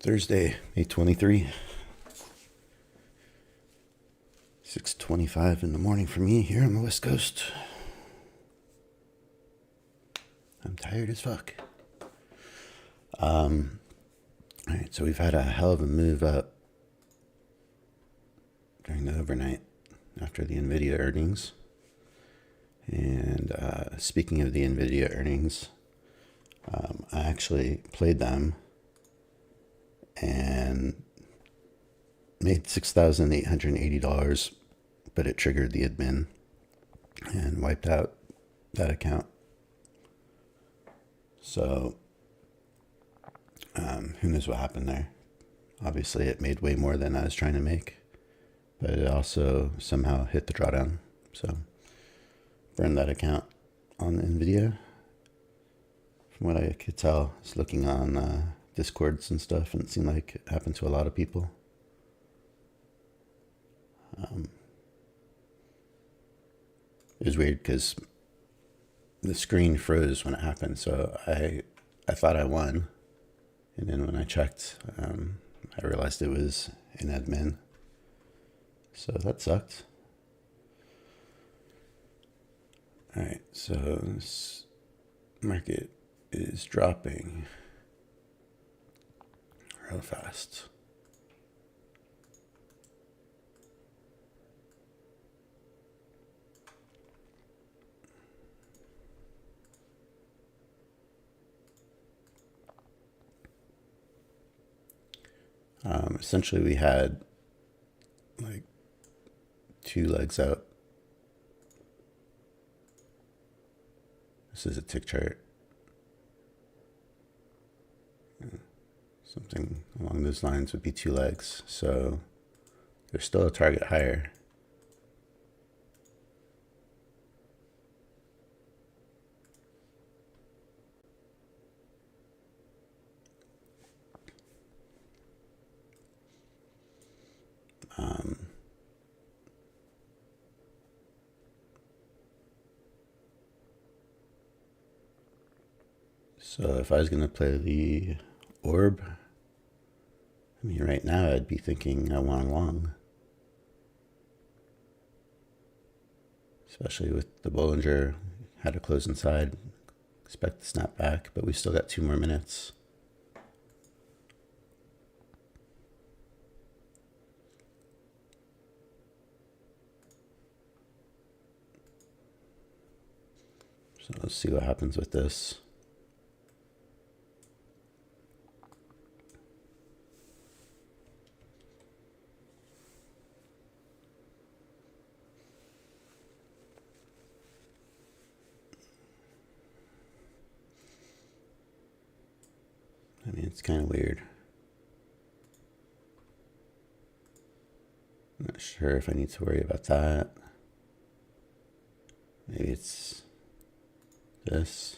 Thursday, May 23, 6:25 in the morning for me here on the West Coast. I'm tired as fuck. All right, so we've had a hell of a move up during the overnight after the NVIDIA earnings. And speaking of the NVIDIA earnings, I actually played them and made $6,880, but it triggered the admin and wiped out that account. So who knows what happened there. Obviously it made way more than I was trying to make, but it also somehow hit the drawdown. So burned that account on NVIDIA. From what I could tell, I was looking on Discords and stuff, and it seemed like it happened to a lot of people. It was weird because the screen froze when it happened, so I thought I won, and then when I checked, I realized it was in admin, so that sucked. All right, so this market is dropping real fast. Essentially we had like two legs out. This is a tick chart. Something along those lines would be two legs. So there's still a target higher. So if I was going to play the orb, I mean, right now I'd be thinking I want a long. Especially with the Bollinger, had to close inside, expect to snap back, but we still got 2 more minutes. So let's see what happens with this. I mean, it's kind of weird. I'm not sure if I need to worry about that. Maybe it's this.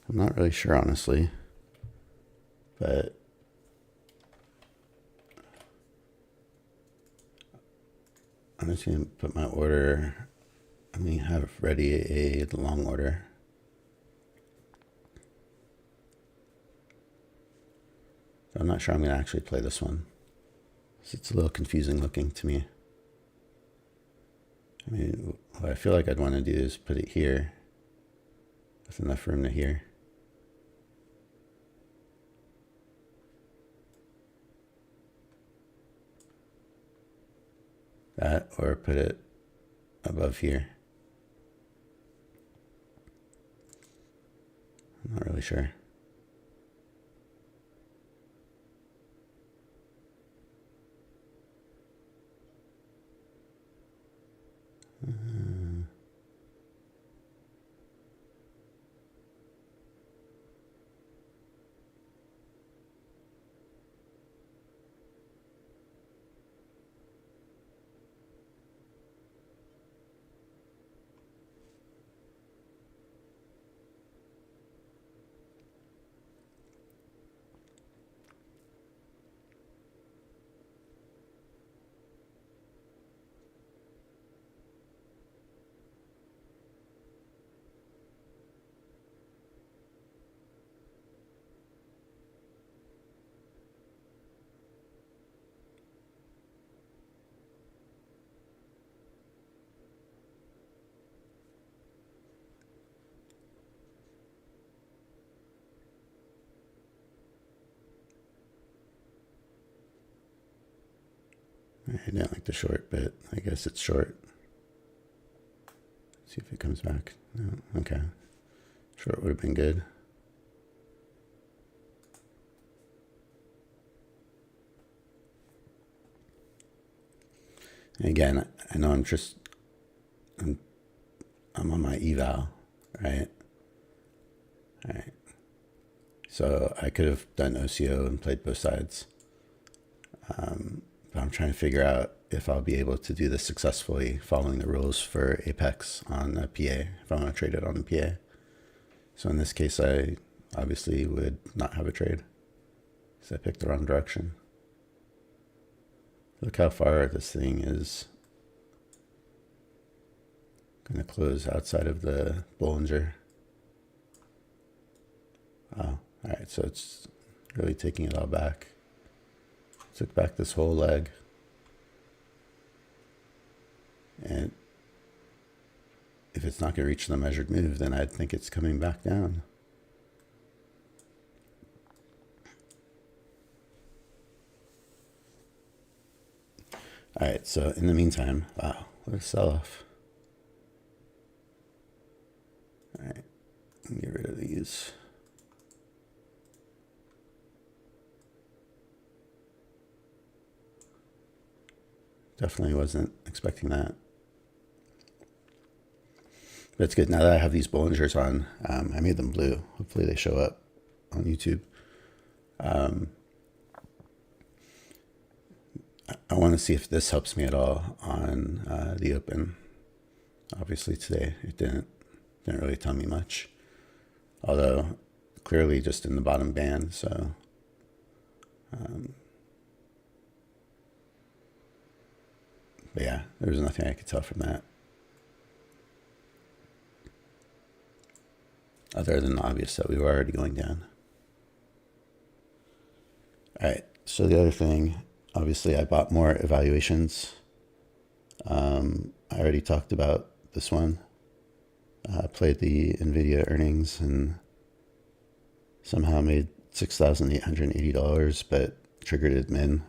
I'm not really sure, honestly, but I'm just going to put my order. I'm going to have ready a long order. I'm not sure I'm going to actually play this one. It's a little confusing looking to me. I mean, what I feel like I'd want to do is put it here with enough room to here. That, or put it above here. I'm not really sure. I didn't like the short, but I guess it's short. See if it comes back. No, okay. Short would have been good. And again, I know I'm on my eval, right? All right. So I could have done OCO and played both sides. But I'm trying to figure out if I'll be able to do this successfully following the rules for Apex on the PA, if I want to trade it on the PA. So in this case, I obviously would not have a trade because I picked the wrong direction. Look how far this thing is going to close outside of the Bollinger. Oh, all right, so it's really taking it all back. Took back this whole leg. And if it's not going to reach the measured move, then I'd think it's coming back down. All right, so in the meantime, wow, what a sell-off. All right, get rid of these. Definitely wasn't expecting that. But it's good. Now that I have these Bollingers on, I made them blue. Hopefully they show up on YouTube. I want to see if this helps me at all on the open. Obviously today it didn't really tell me much. Although clearly just in the bottom band, so but yeah, there was nothing I could tell from that. Other than the obvious that we were already going down. All right, so the other thing, obviously I bought more evaluations. I already talked about this one. I played the NVIDIA earnings and somehow made $6,880, but triggered admin.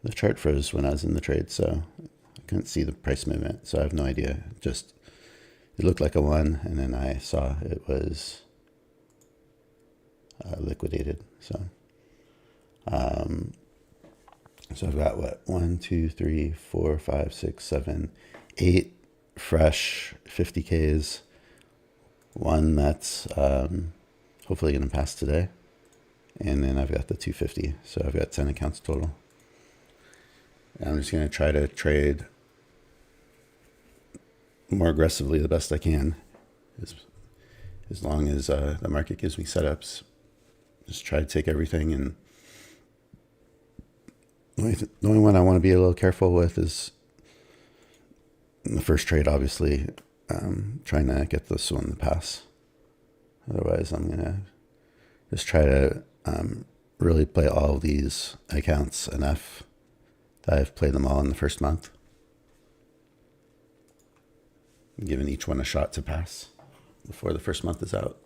The chart froze when I was in the trade, so I couldn't see the price movement, so I have no idea. Just, it looked like a 1, and then I saw it was liquidated. So so I've got what, 1, 2, 3, 4, 5, 6, 7, 8 fresh 50Ks. One that's hopefully going to pass today. And then I've got the 250. So I've got 10 accounts total. And I'm just going to try to trade more aggressively the best I can. As long as the market gives me setups. Just try to take everything, and the only one I want to be a little careful with is the first trade, obviously, trying to get this one to pass. Otherwise, I'm going to just try to really play all of these accounts enough that I've played them all in the first month. Giving each one a shot to pass before the first month is out.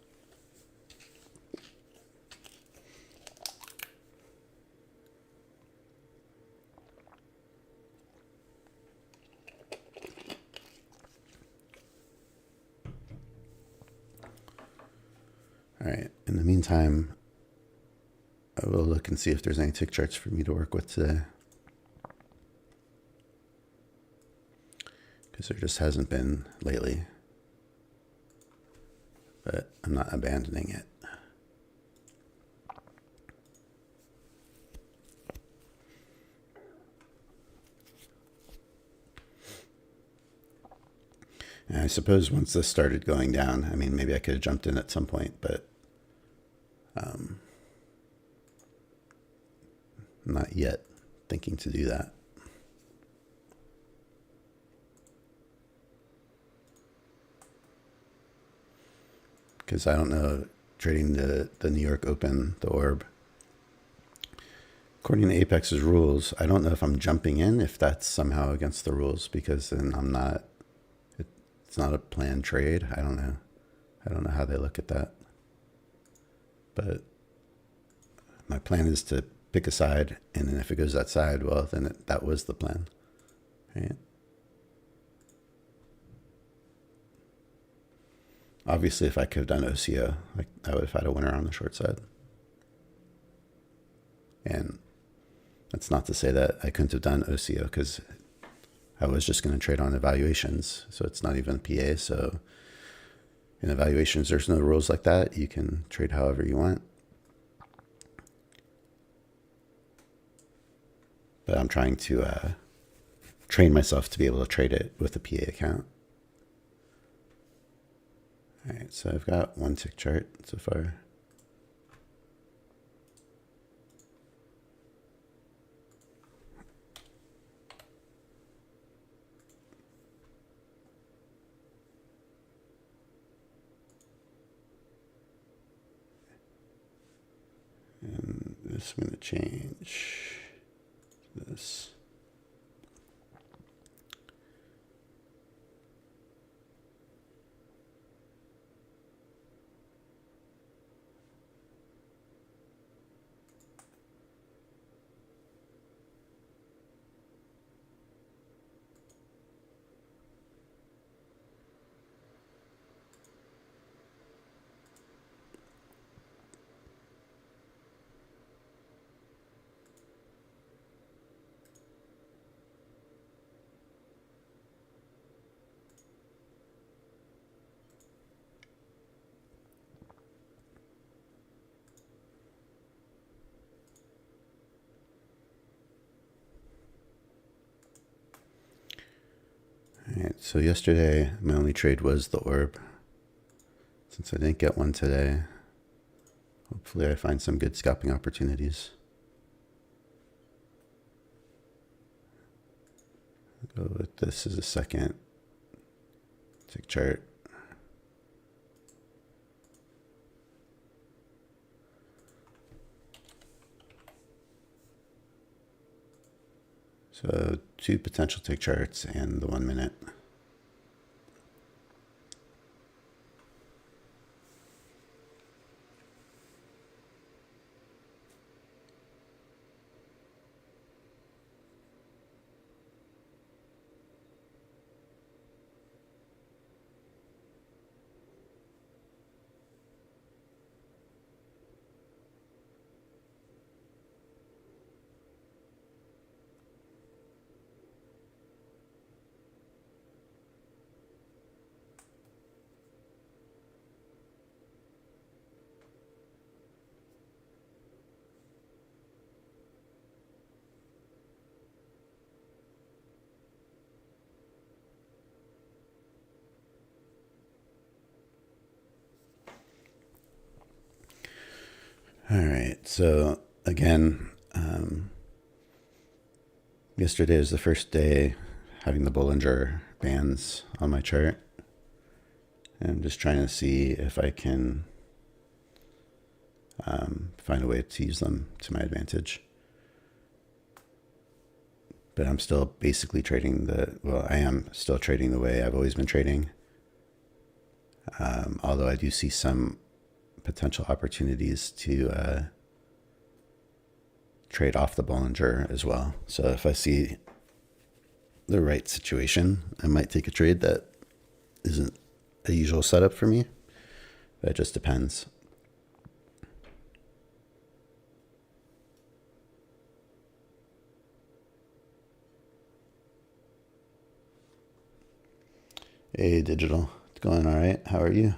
All right, in the meantime, I will look and see if there's any tick charts for me to work with today. Because there just hasn't been lately. But I'm not abandoning it. And I suppose once this started going down, I mean, maybe I could have jumped in at some point, but not yet thinking to do that. Because I don't know, trading the New York Open, the orb, according to Apex's rules, I don't know if I'm jumping in, if that's somehow against the rules, because then I'm not, it's not a planned trade. I don't know. I don't know how they look at that. But my plan is to pick a side, and then if it goes that side, well, then that was the plan, right? Obviously, if I could have done OCO, like I would have had a winner on the short side. And that's not to say that I couldn't have done OCO, because I was just going to trade on evaluations. So it's not even PA. So in evaluations, there's no rules like that. You can trade however you want. But I'm trying to train myself to be able to trade it with a PA account. All right, so I've got one tick chart so far. And this I'm going to change this. All right, so yesterday my only trade was the orb. Since I didn't get one today, hopefully I find some good scalping opportunities. I'll go with this as a second tick chart. So 2 potential tick charts and the 1 minute. All right, so again, yesterday is the first day having the Bollinger Bands on my chart. And I'm just trying to see if I can find a way to use them to my advantage. But I'm still basically trading I am still trading the way I've always been trading. Although I do see some potential opportunities to trade off the Bollinger as well. So if I see the right situation, I might take a trade that isn't a usual setup for me. But it just depends. Hey, Digital. It's going all right. How are you?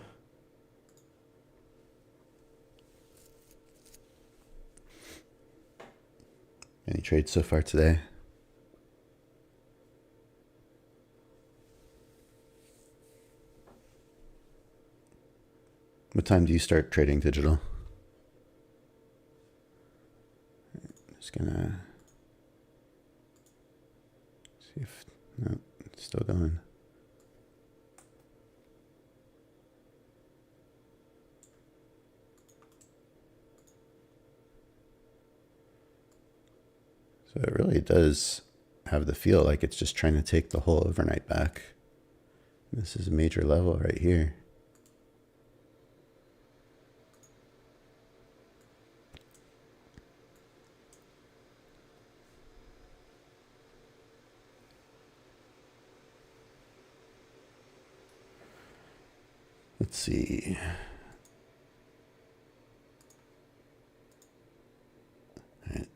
Any trades so far today? What time do you start trading, Digital? Just gonna see if, no, it's still going. So it really does have the feel like it's just trying to take the whole overnight back. This is a major level right here. Let's see. All right.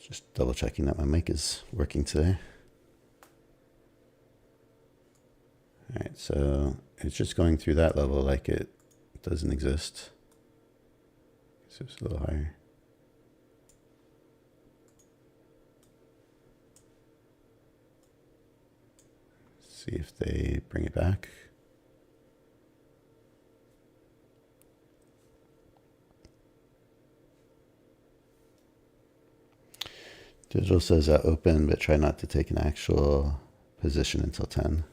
Just double checking that my mic is working today. All right, so it's just going through that level like it doesn't exist. So it's a little higher. See if they bring it back. Digital says open, but try not to take an actual position until 10.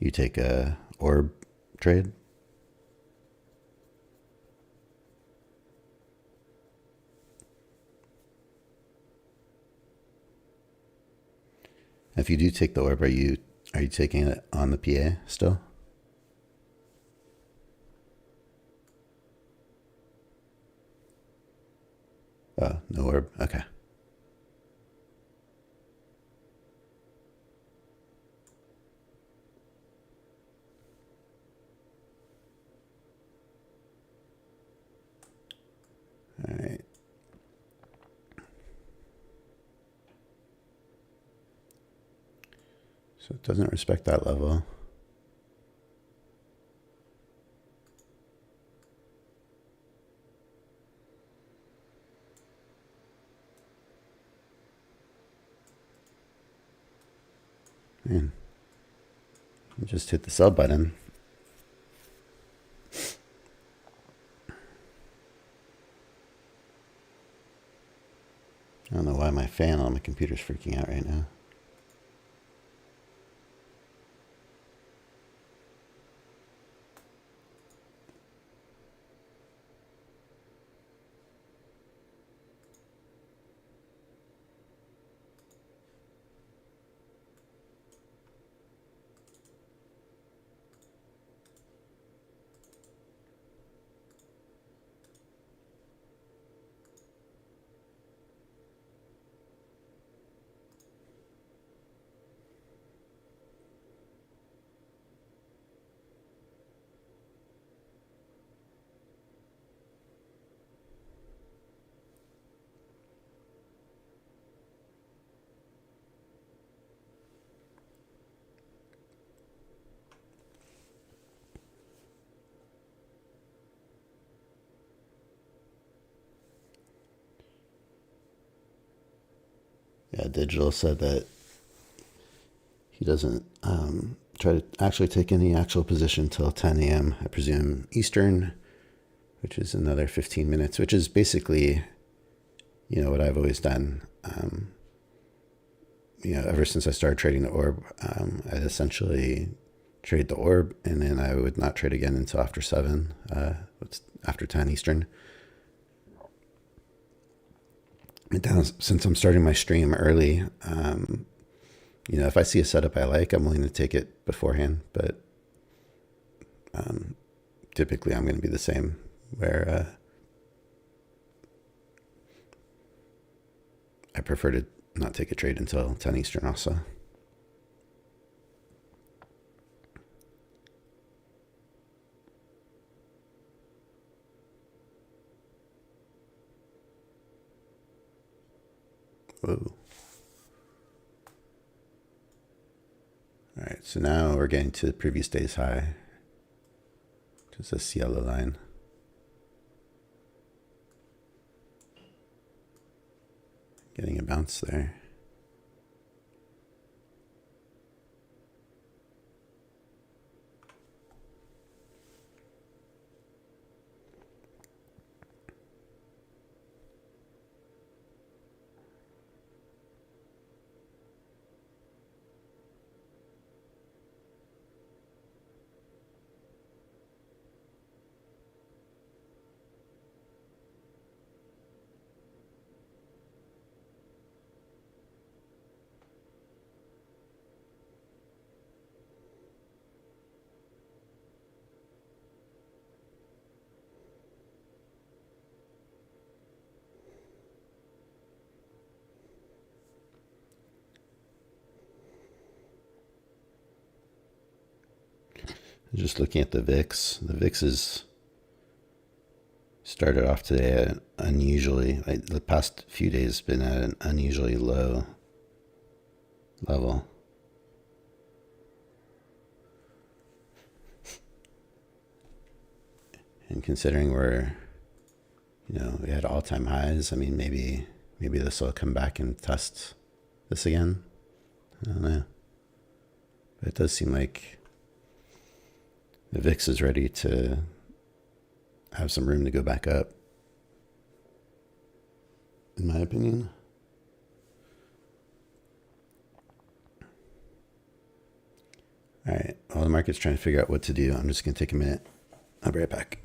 You take a orb trade. If you do take the orb, are you taking it on the PA still? Oh, no orb. Okay. All right. So it doesn't respect that level. Man, just hit the sell button. I don't know why my fan on my computer's freaking out right now. Yeah, Digital said that he doesn't try to actually take any actual position till 10 a.m., I presume, Eastern, which is another 15 minutes, which is basically, what I've always done. Ever since I started trading the orb, I'd essentially trade the orb, and then I would not trade again until after 7, after 10 Eastern. Since I'm starting my stream early, if I see a setup I like, I'm willing to take it beforehand. But typically, I'm going to be the same, where I prefer to not take a trade until 10 Eastern also. Whoa. All right, so now we're getting to the previous day's high, which is this yellow line. Getting a bounce there. Just looking at the VIX, the VIX is started off today at unusually, like the past few days been at an unusually low level. And considering we had all-time highs, I mean, maybe this will come back and test this again. I don't know. But it does seem like the VIX is ready to have some room to go back up, in my opinion. All right, well, the market's trying to figure out what to do. I'm just going to take a minute. I'll be right back.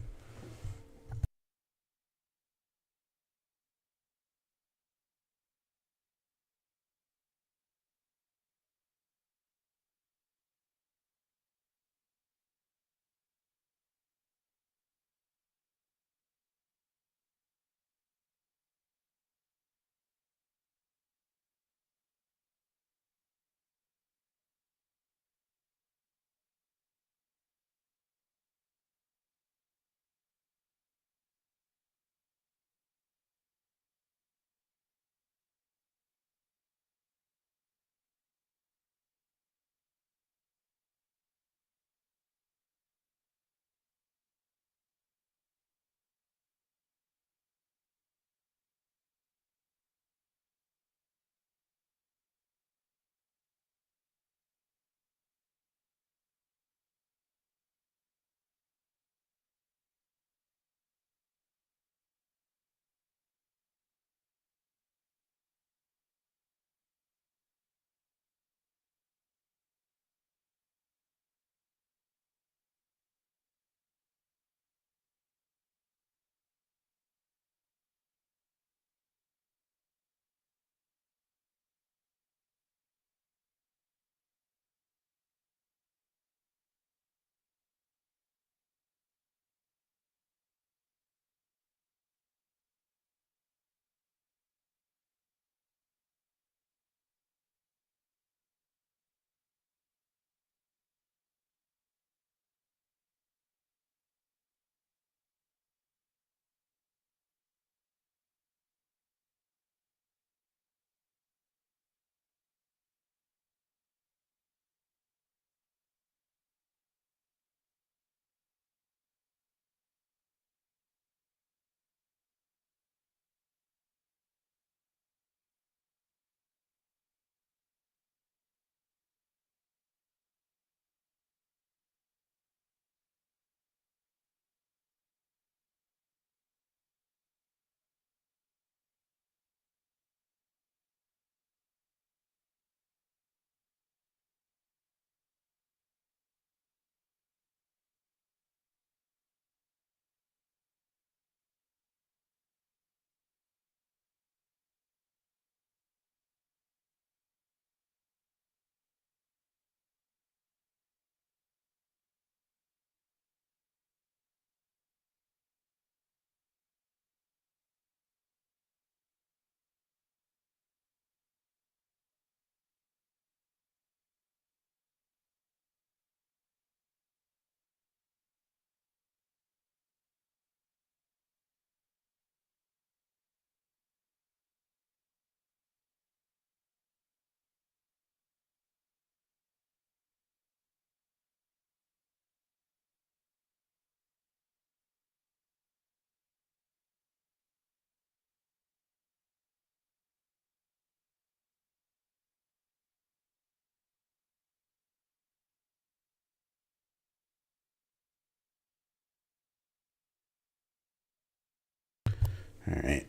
All right.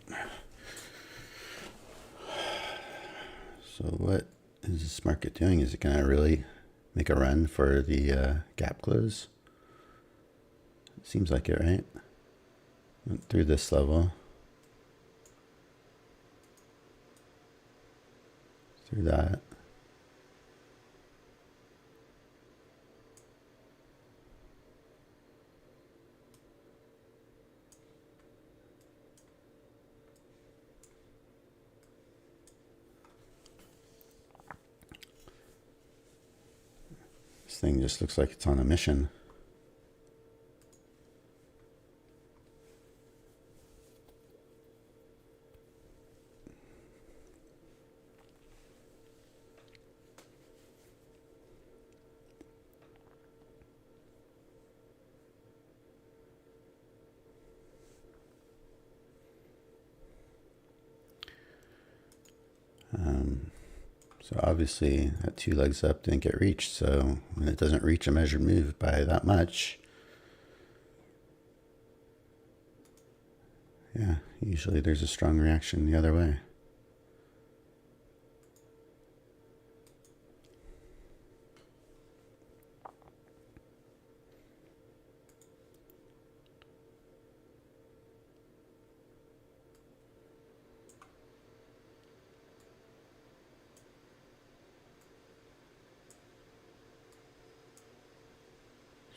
So what is this market doing? Is it going to really make a run for the gap close? It seems like it, right? Went through this level. Through that. This thing just looks like it's on a mission. So obviously that 2 legs up didn't get reached. So when it doesn't reach a measured move by that much, yeah, usually there's a strong reaction the other way.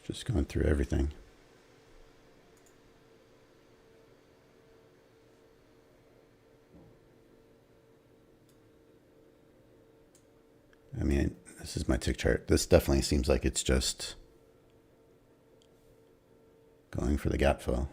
Just going through everything. I mean, this is my tick chart. This definitely seems like it's just going for the gap fill.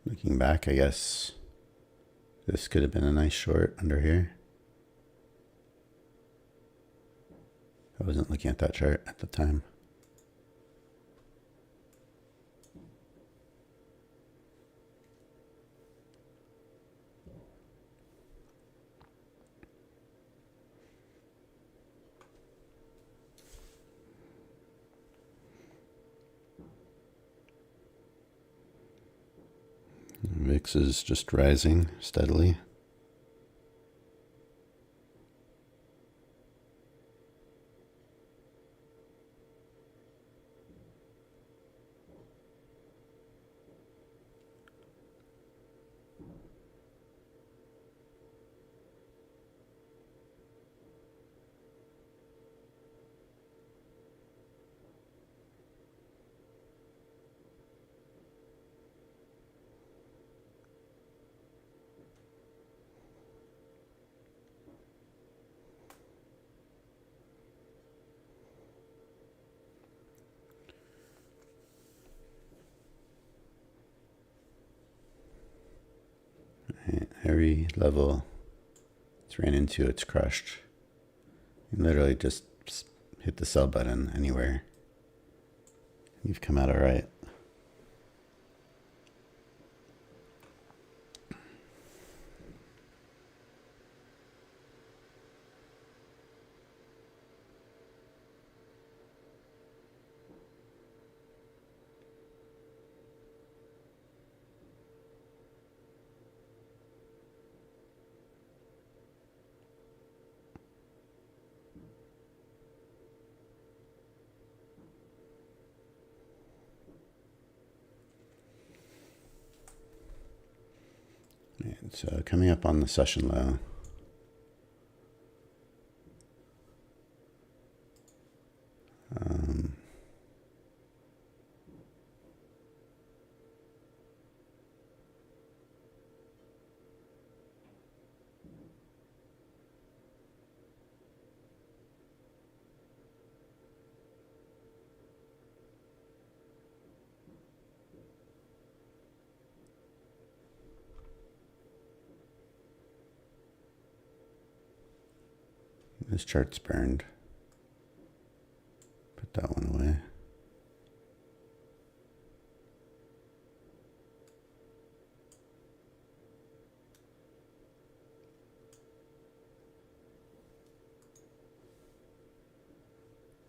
Looking back, I guess this could have been a nice short under here. I wasn't looking at that chart at the time. VIX is just rising steadily. Every level it's ran into, it's crushed. You literally just hit the sell button anywhere. You've come out all right. And so coming up on the session low, this chart's burned. Put that one away.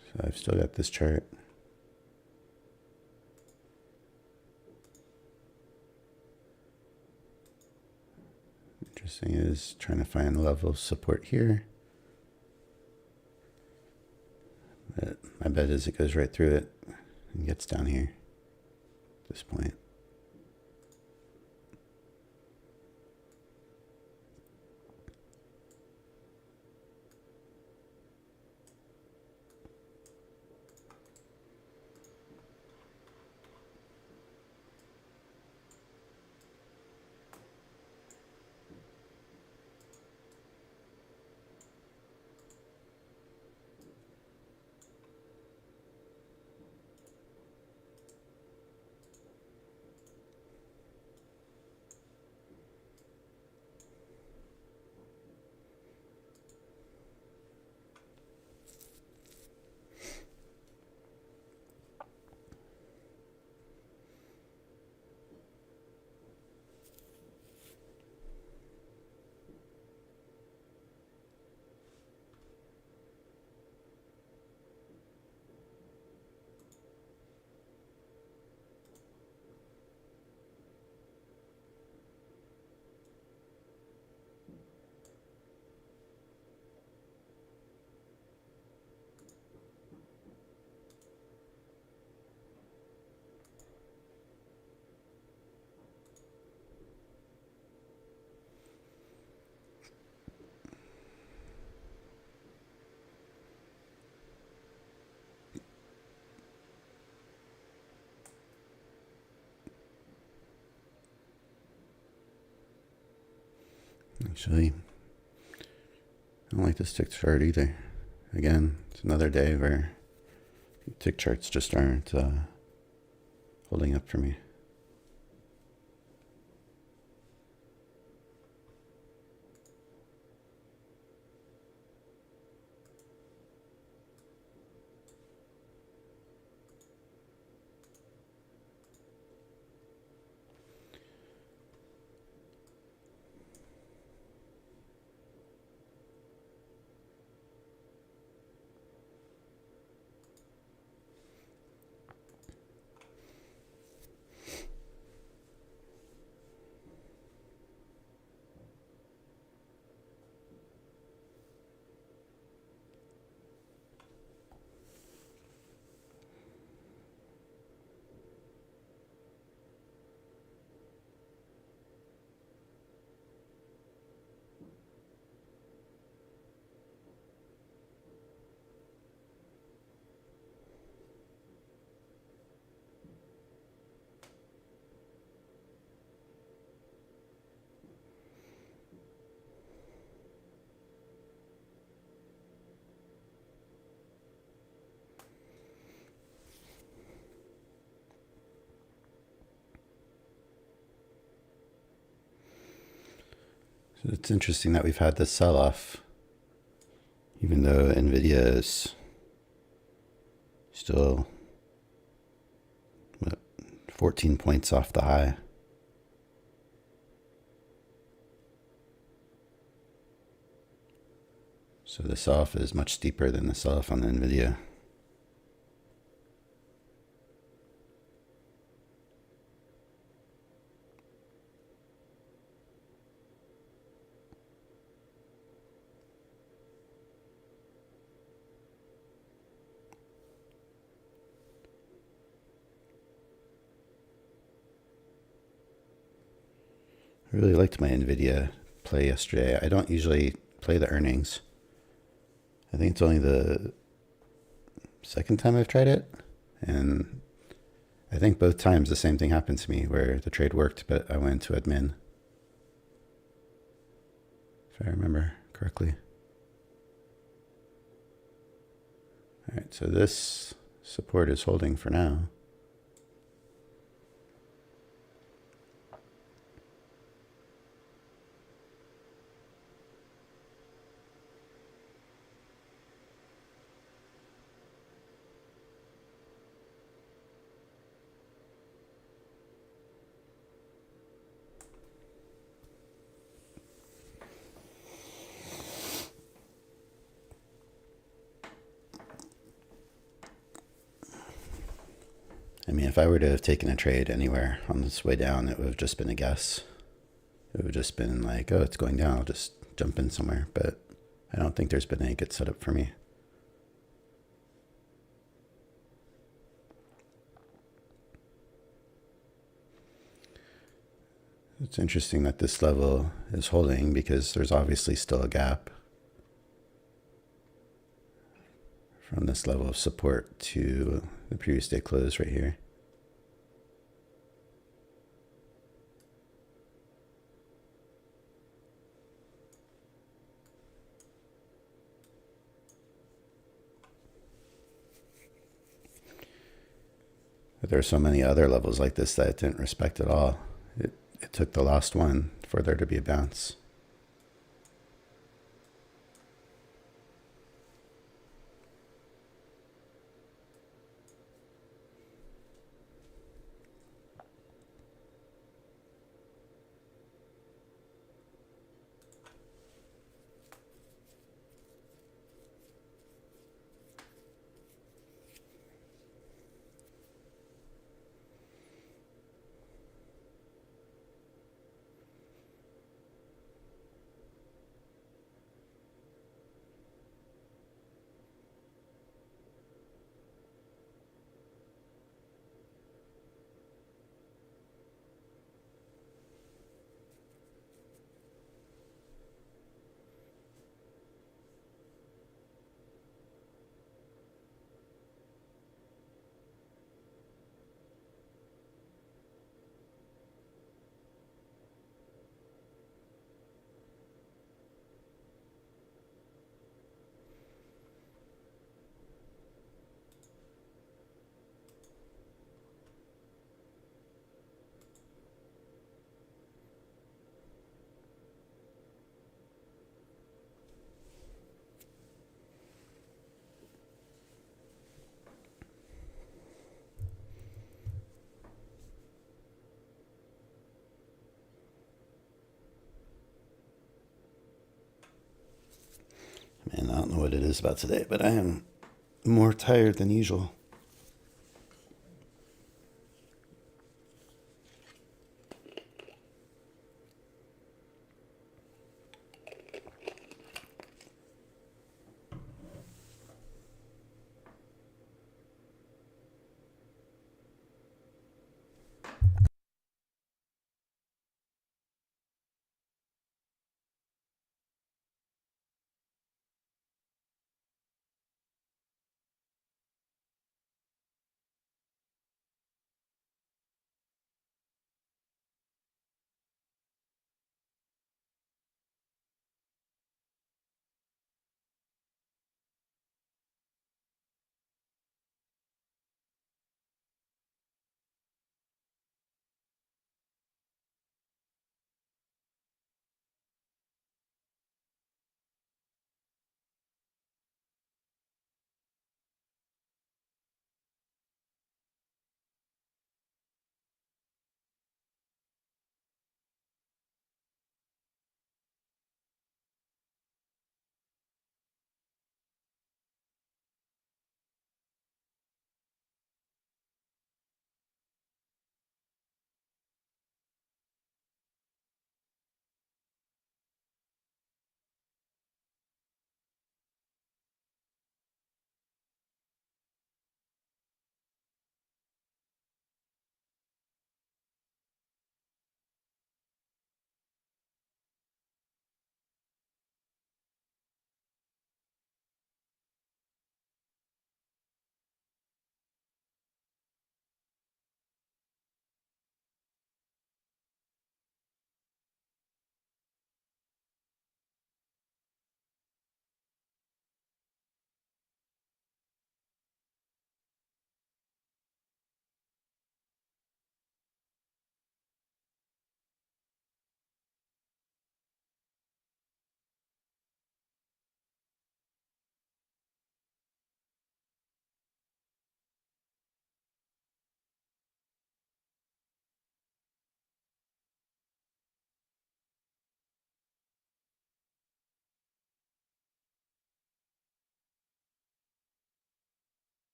So I've still got this chart. Interesting is trying to find a level of support here. But my bet is it goes right through it and gets down here at this point. Actually, I don't like this tick chart either. Again, it's another day where tick charts just aren't holding up for me. So it's interesting that we've had this sell-off, even though NVIDIA is still 14 points off the high. So the sell-off is much steeper than the sell-off on the NVIDIA. I really liked my NVIDIA play yesterday. I don't usually play the earnings. I think it's only the second time I've tried it. And I think both times the same thing happened to me where the trade worked, but I went to admin. If I remember correctly. All right, so this support is holding for now. I mean, if I were to have taken a trade anywhere on this way down, it would have just been a guess. It would have just been like, oh, it's going down, I'll just jump in somewhere. But I don't think there's been any good setup for me. It's interesting that this level is holding because there's obviously still a gap from this level of support to the previous day close right here. But there are so many other levels like this that it didn't respect at all. It took the last one for there to be a bounce. don't know what it is about today, but I am more tired than usual.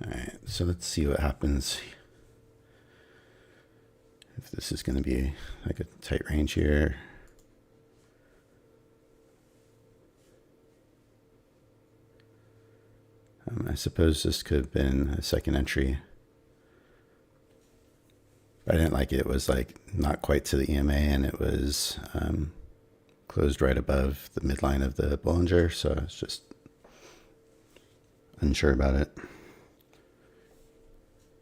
All right, so let's see what happens if this is going to be like a tight range here. I suppose this could have been a second entry. But I didn't like it. It was like not quite to the EMA, and it was closed right above the midline of the Bollinger, so I was just unsure about it.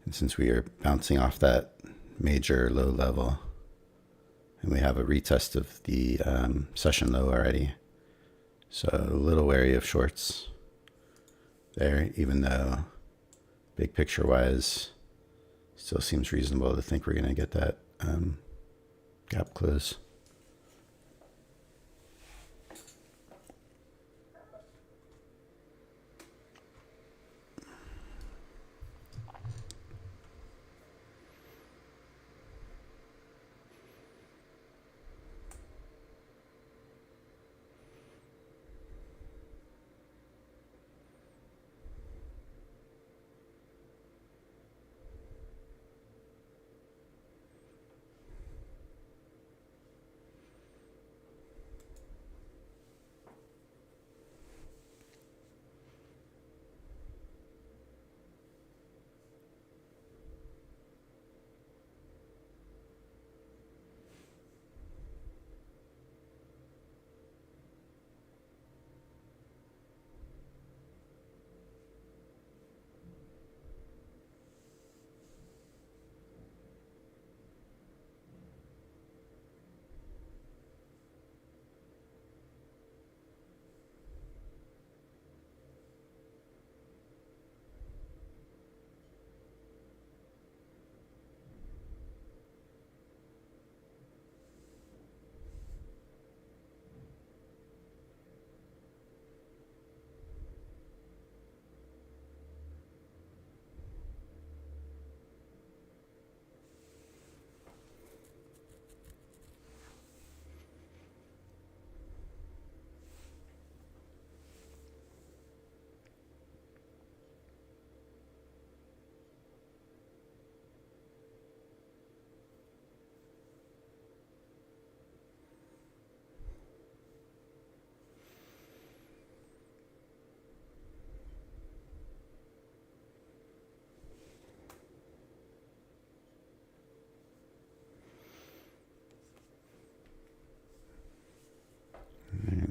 And since we are bouncing off that major low level, and we have a retest of the session low already, so a little wary of shorts there, even though big picture wise still seems reasonable to think we're going to get that gap close.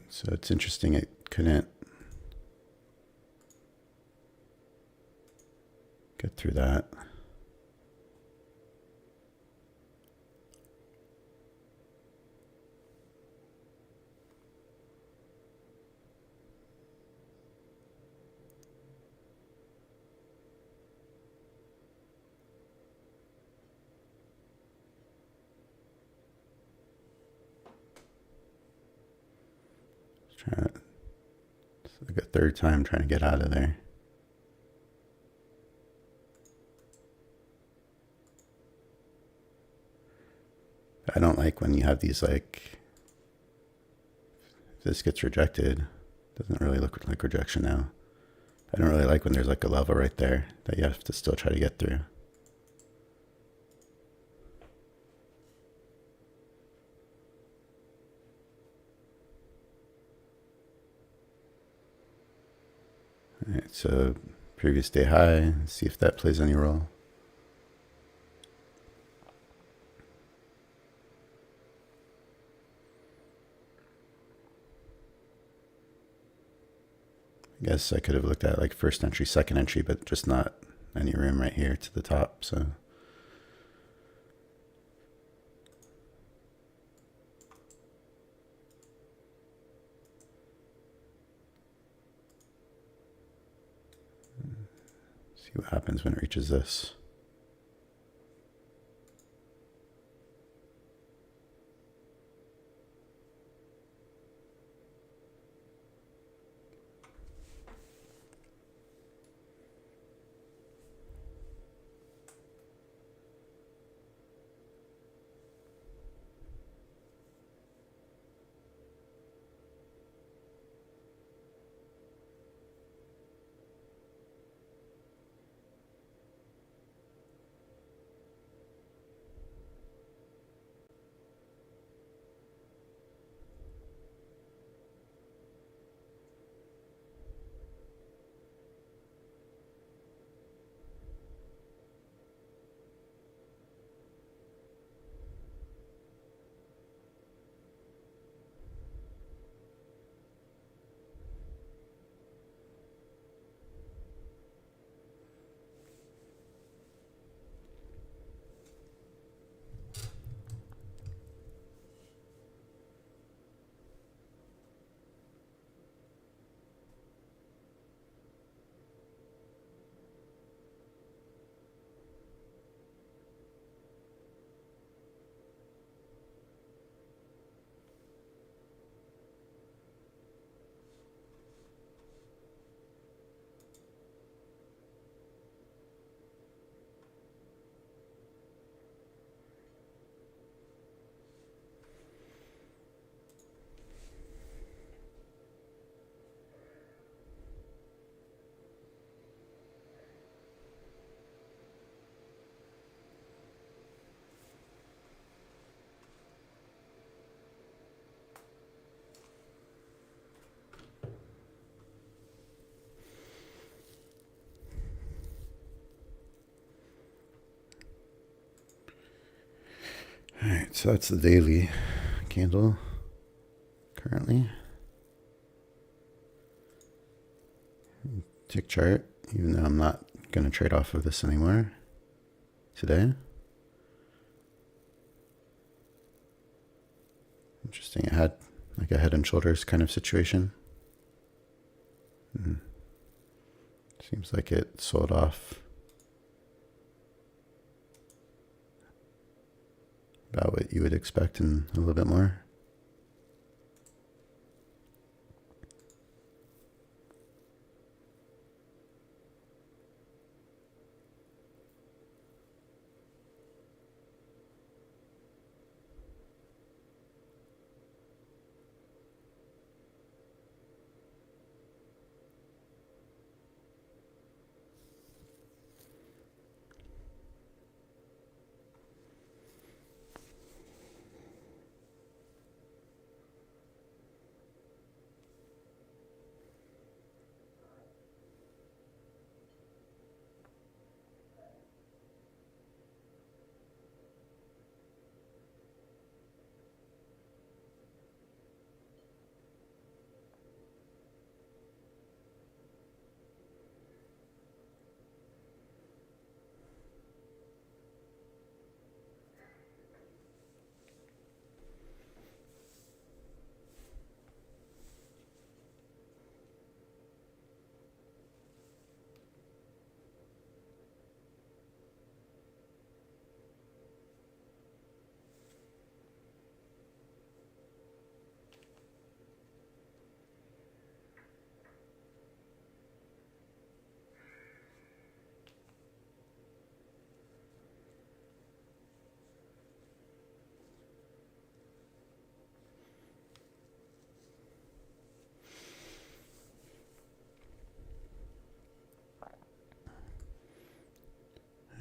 So it's interesting it couldn't get through that. It's like a third time trying to get out of there. I don't like when you have these, like, if this gets rejected, it doesn't really look like rejection now. I don't really like when there's like a level right there that you have to still try to get through. All right, so previous day high, see if that plays any role. I guess I could have looked at like first entry, second entry, but just not any room right here to the top. So see what happens when it reaches this. All right, so that's the daily candle currently. Tick chart, even though I'm not going to trade off of this anymore today. Interesting, it had like a head and shoulders kind of situation. Seems like it sold off about what you would expect and a little bit more.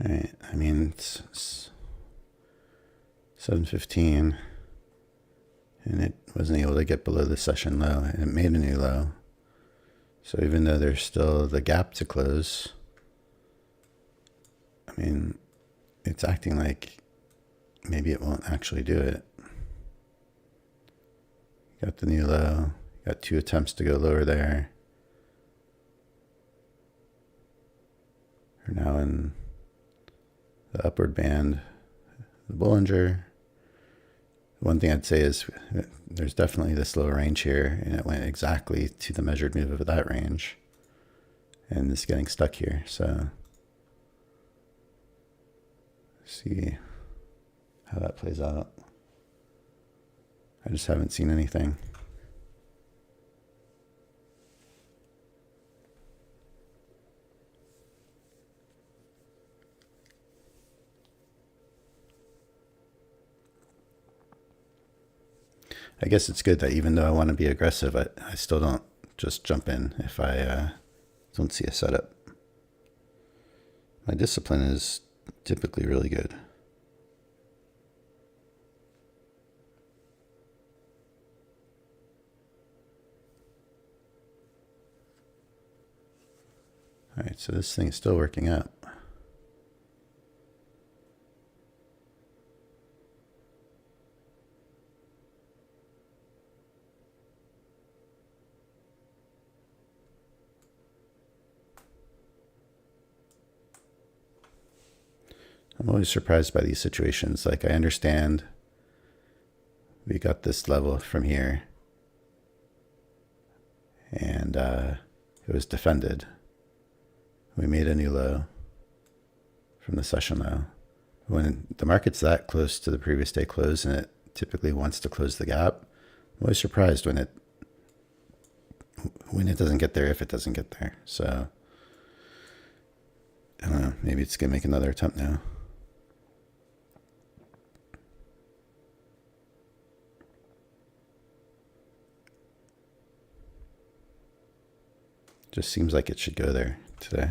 All right, I mean, it's 7:15, and it wasn't able to get below the session low, and it made a new low. So even though there's still the gap to close, I mean, it's acting like maybe it won't actually do it. Got the new low, got 2 attempts to go lower there. We're now in the upward band, the Bollinger. One thing I'd say is there's definitely this lower range here, and it went exactly to the measured move of that range. And it's getting stuck here, so see how that plays out. I just haven't seen anything. I guess it's good that even though I want to be aggressive, I still don't just jump in if I don't see a setup. My discipline is typically really good. All right, so this thing is still working out. I'm always surprised by these situations. Like, I understand we got this level from here, and it was defended. We made a new low from the session low. When the market's that close to the previous day close, and it typically wants to close the gap, I'm always surprised when it doesn't get there, if it doesn't get there. So I don't know, maybe it's gonna make another attempt now. Just seems like it should go there today.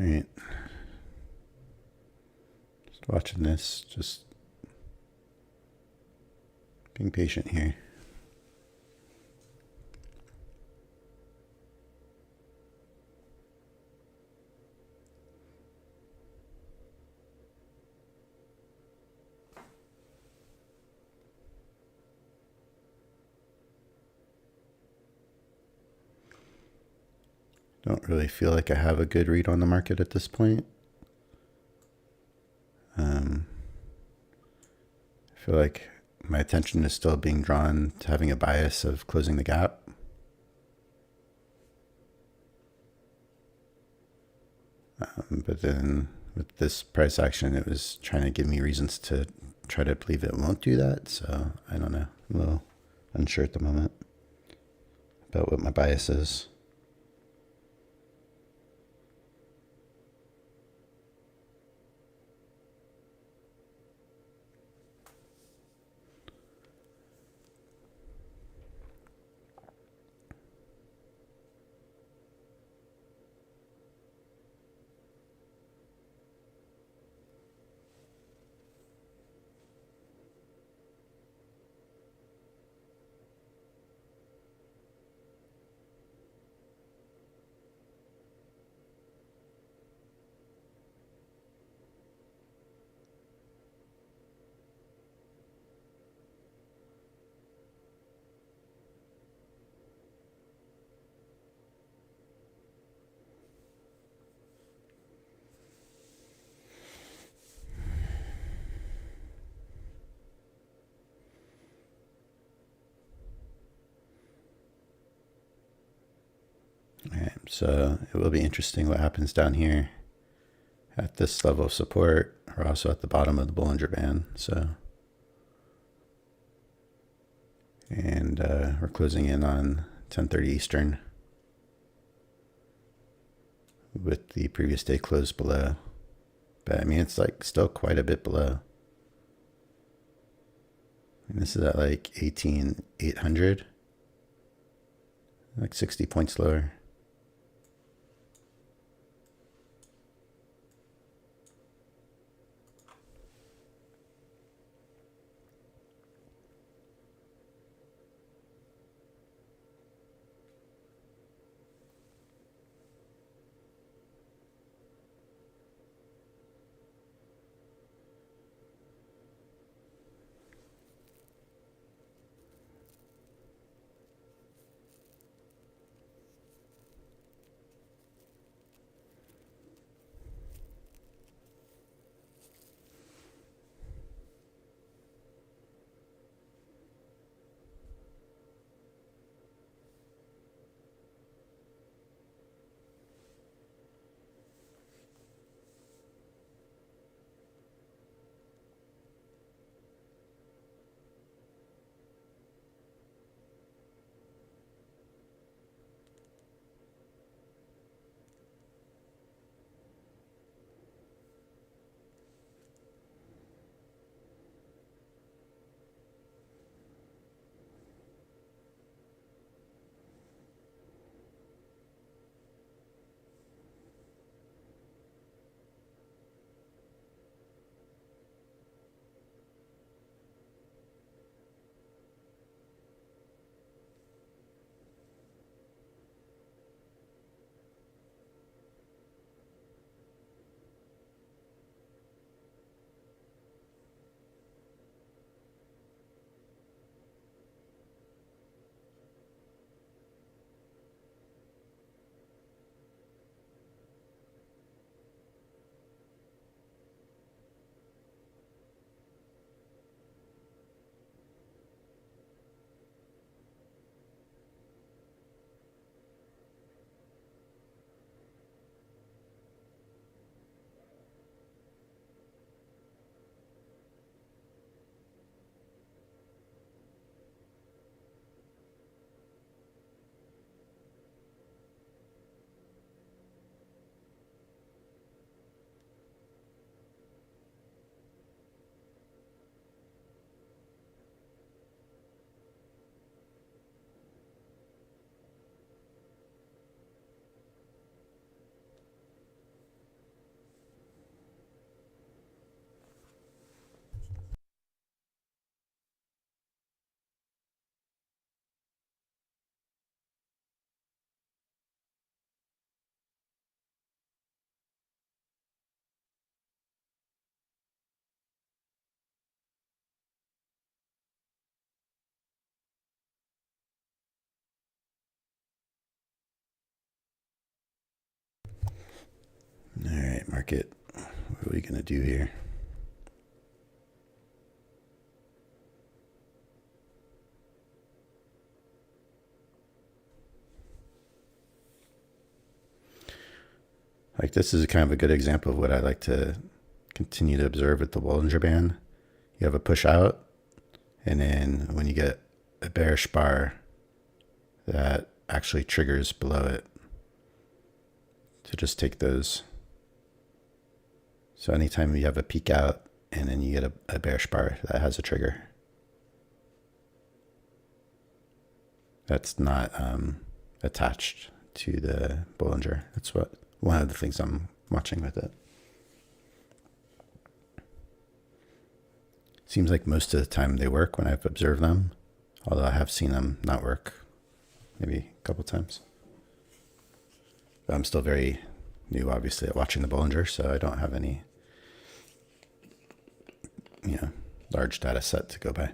All right. Just watching this, just being patient here. Don't really feel like I have a good read on the market at this point. I feel like my attention is still being drawn to having a bias of closing the gap. But then with this price action, it was trying to give me reasons to try to believe it won't do that. So I don't know. I'm a little unsure at the moment about what my bias is. All right, so it will be interesting what happens down here at this level of support. We're also at the bottom of the Bollinger Band. So, and we're closing in on 10:30 Eastern with the previous day close below. But I mean, it's like still quite a bit below. And this is at like 18,800, like 60 points lower. market. What are we going to do here? Like this is kind of a good example of what I like to continue to observe with the Bollinger Band. You have a push out, and then when you get a bearish bar, that actually triggers below it. So just take those. So anytime you have a peak out and then you get a bearish bar, that has a trigger. That's not attached to the Bollinger. That's one of the things I'm watching with it. Seems like most of the time they work when I've observed them, although I have seen them not work maybe a couple times. But I'm still very new, obviously, at watching the Bollinger, so I don't have any, large data set to go by.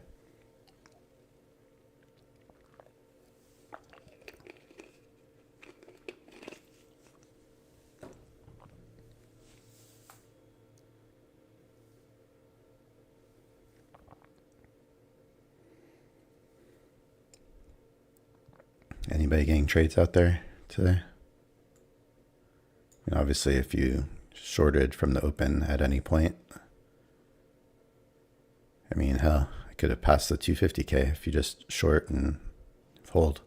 Anybody getting trades out there today? And obviously, if you shorted from the open at any point, I mean, hell, I could have passed the 250K if you just short and hold.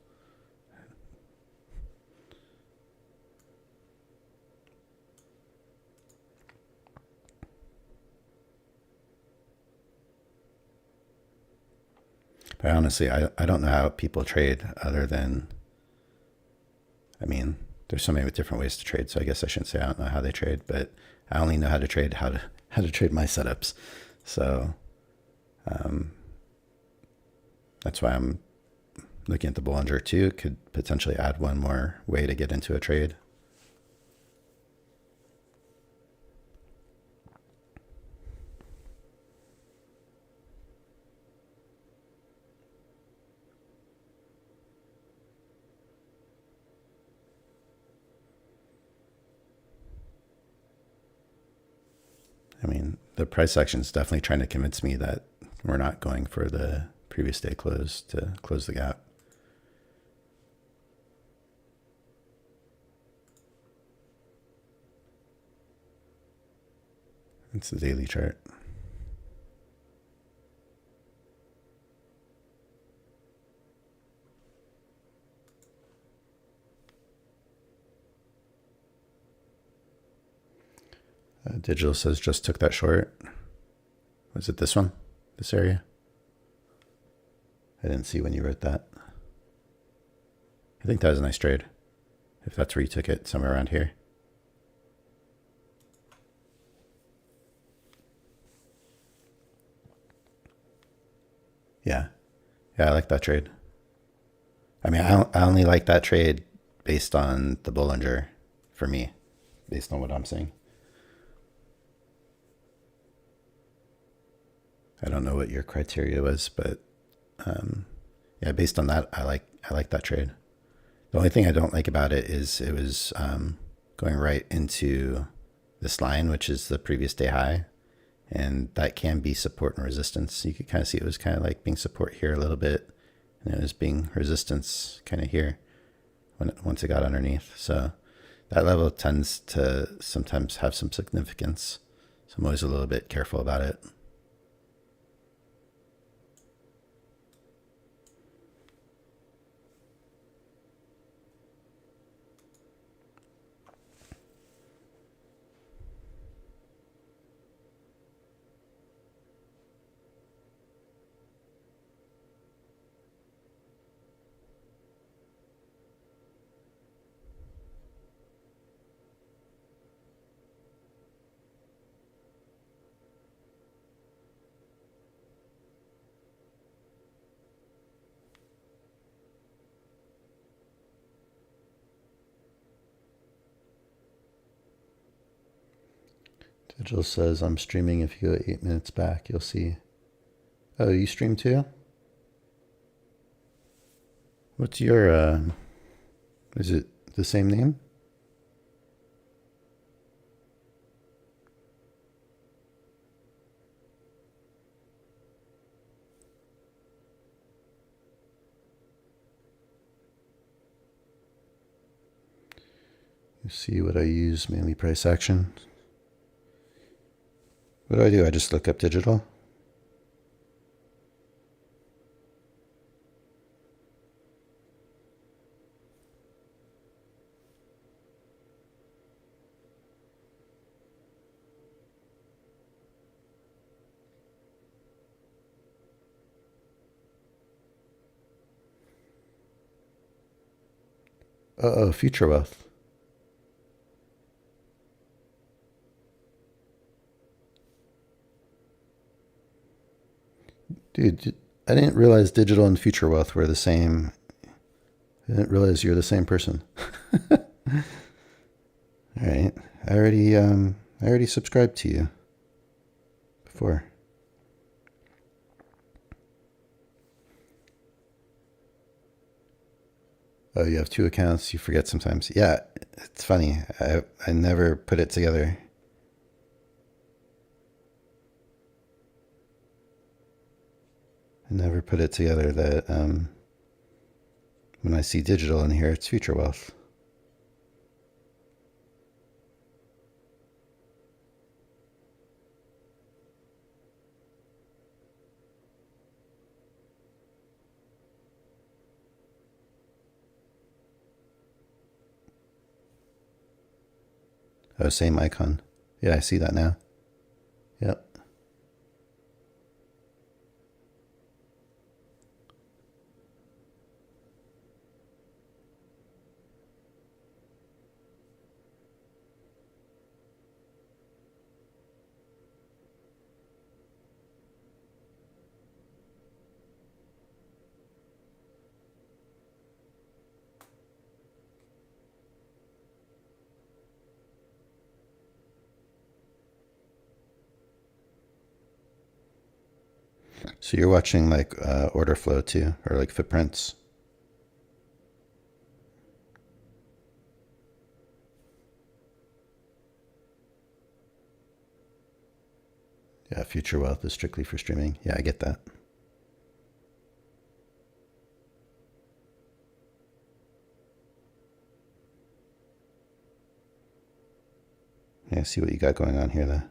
But honestly, I don't know how people trade other than, I mean, there's so many different ways to trade. So I guess I shouldn't say I don't know how they trade, but I only know how to trade how to trade my setups. So that's why I'm looking at the Bollinger too. It could potentially add one more way to get into a trade. I mean, the price action is definitely trying to convince me that we're not going for the previous day close to close the gap. It's the daily chart. Digital says just took that short. Was it this one? This area? I didn't see when you wrote that. I think that was a nice trade. If that's where you took it, somewhere around here. Yeah. Yeah, I like that trade. I mean, I only like that trade based on the Bollinger for me, based on what I'm seeing. I don't know what your criteria was, but yeah, based on that, I like that trade. The only thing I don't like about it is it was going right into this line, which is the previous day high, and that can be support and resistance. You could kind of see it was kind of like being support here a little bit, and it was being resistance kind of here once it got underneath. So that level tends to sometimes have some significance. So I'm always a little bit careful about it. Digital says, I'm streaming. If you go 8 minutes back, you'll see. Oh, you stream too? What's your, is it the same name? see what I use, mainly price action. What do? I just look up digital. Uh-oh, future wealth. Dude, I didn't realize digital and future wealth were the same. I didn't realize you're the same person. All right. I already subscribed to you before. Oh, you have two accounts. You forget sometimes. Yeah, it's funny. I never put it together. I never put it together that when I see digital in here, it's future wealth. Oh, same icon. Yeah, I see that now. Yep. So you're watching like order flow too, or like footprints. Yeah, future wealth is strictly for streaming. Yeah, I get that. Yeah, see what you got going on here though.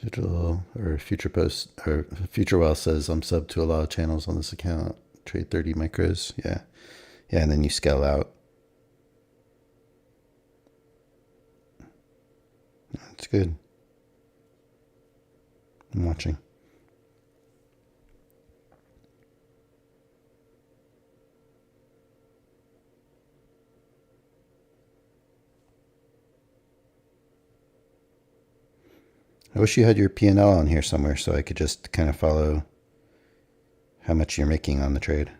Digital or future post or future wealth says I'm sub to a lot of channels on this account. Trade 30 micros. Yeah. Yeah, and then you scale out. It's good. I'm watching. I wish you had your P&L on here somewhere so I could just kind of follow how much you're making on the trade.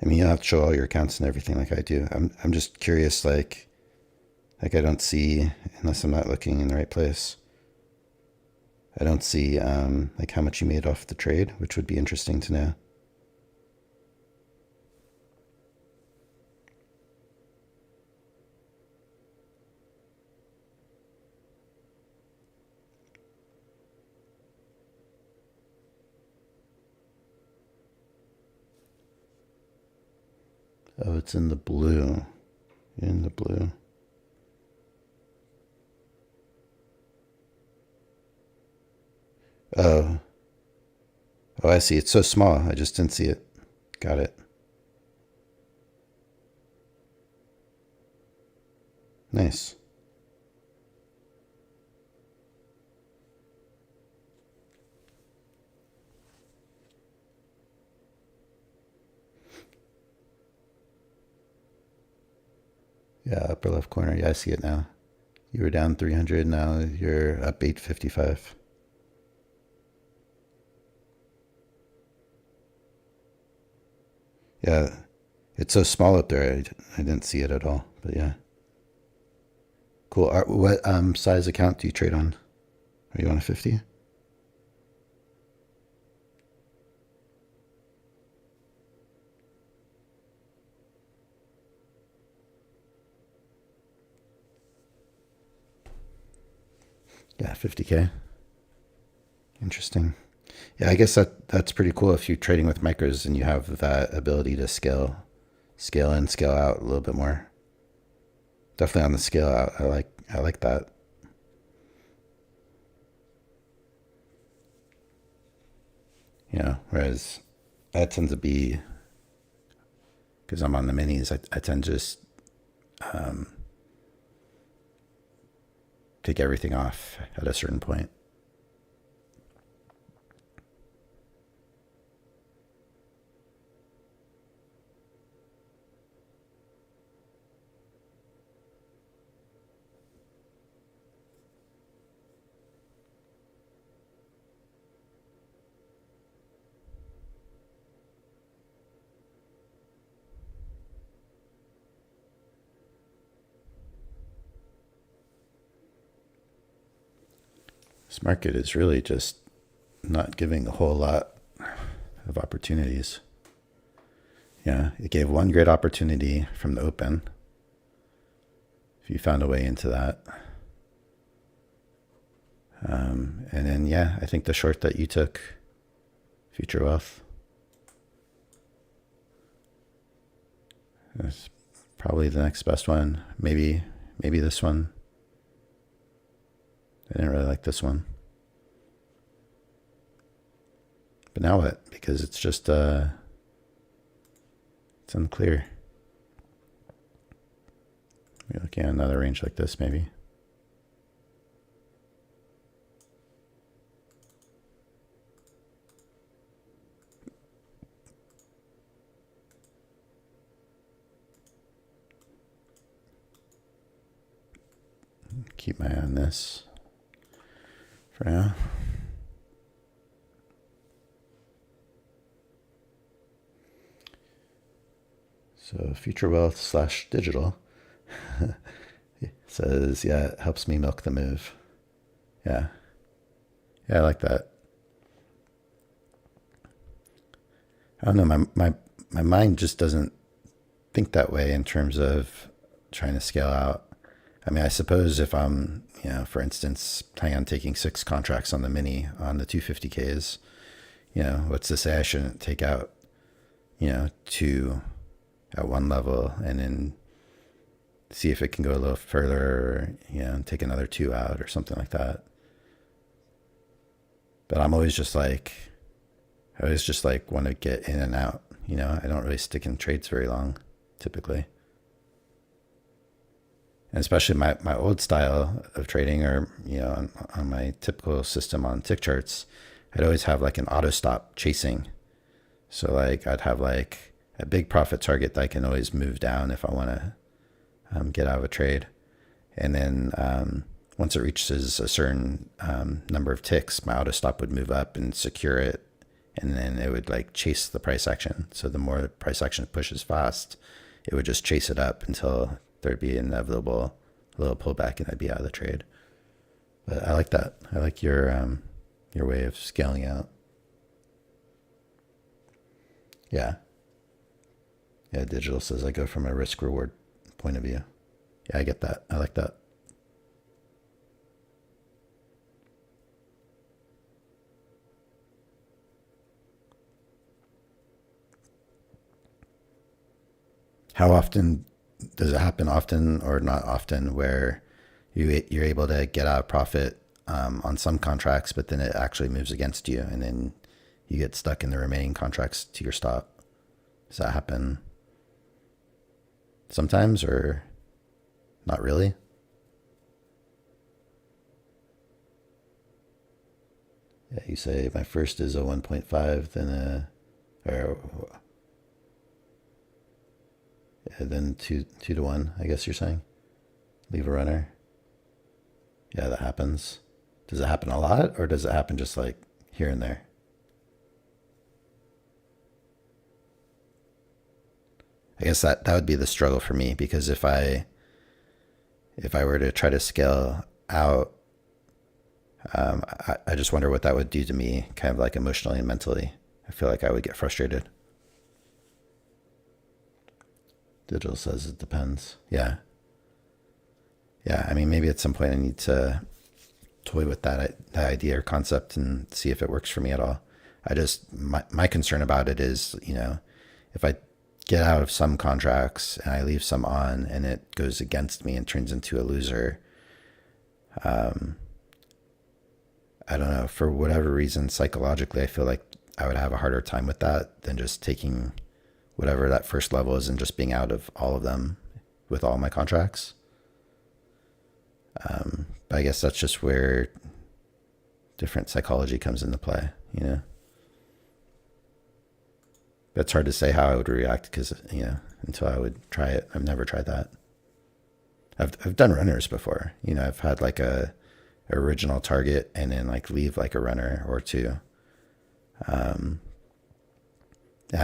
I mean, you don't have to show all your accounts and everything like I do. I'm just curious, like I don't see, unless I'm not looking in the right place, I don't see like how much you made off the trade, which would be interesting to know. Oh, it's in the blue. In the blue. Oh. Oh, I see. It's so small. I just didn't see it. Got it. Nice. Yeah, upper left corner. Yeah, I see it now. You were down 300. Now you're up 855. Yeah, it's so small up there. I didn't see it at all. But yeah, cool. What size account do you trade on? Are you on a 50? Yeah, 50K. Interesting. Yeah, I guess that's pretty cool if you're trading with micros and you have that ability to scale in, scale out a little bit more. Definitely on the scale out. I like that. Whereas I tend to be, because I'm on the minis, I tend to just take everything off at a certain point. This market is really just not giving a whole lot of opportunities. Yeah, it gave one great opportunity from the open. If you found a way into that. And then, yeah, I think the short that you took, Future Wealth, is probably the next best one. Maybe this one. I didn't really like this one. But now what? Because it's just, it's unclear. We're looking at another range like this, maybe. Keep my eye on this for now. So Future Wealth / digital says, yeah, it helps me milk the move. Yeah. Yeah, I like that. I don't know, my mind just doesn't think that way in terms of trying to scale out. I mean, I suppose if I'm, for instance, planning on taking 6 contracts on the mini on the 250Ks, what's to say I shouldn't take out, 2 at one level and then see if it can go a little further, and take another 2 out or something like that. But I'm always just like, want to get in and out. I don't really stick in trades very long, typically. And especially my old style of trading, or on my typical system on tick charts, I'd always have like an auto stop chasing. So like I'd have like a big profit target that I can always move down if I want to get out of a trade. And then once it reaches a certain number of ticks, my auto stop would move up and secure it, and then it would like chase the price action. So the more the price action pushes fast, it would just chase it up until there'd be an inevitable little pullback and I'd be out of the trade. But I like that. I like your way of scaling out. Yeah. Yeah, digital says I go from a risk reward point of view. Yeah, I get that. I like that. How often does it happen? Often or not often, where you're able to get out of profit on some contracts, but then it actually moves against you, and then you get stuck in the remaining contracts to your stop? Does that happen sometimes, or not really? Yeah, you say my first is a 1.5, then or and then 2-to-1, I guess you're saying? Leave a runner? Yeah, that happens. Does it happen a lot, or does it happen just like here and there? I guess that would be the struggle for me, because if I were to try to scale out, I just wonder what that would do to me, kind of like emotionally and mentally. I feel like I would get frustrated. Digital says it depends. Yeah. Yeah, I mean, maybe at some point I need to toy with that idea or concept and see if it works for me at all. My concern about it is, if I get out of some contracts and I leave some on and it goes against me and turns into a loser, I don't know, for whatever reason, psychologically, I feel like I would have a harder time with that than just taking whatever that first level is and just being out of all of them with all my contracts. But I guess that's just where different psychology comes into play, But it's hard to say how I would react because, until I would try it. I've never tried that. I've done runners before. I've had like a original target and then like leave like a runner or two. I've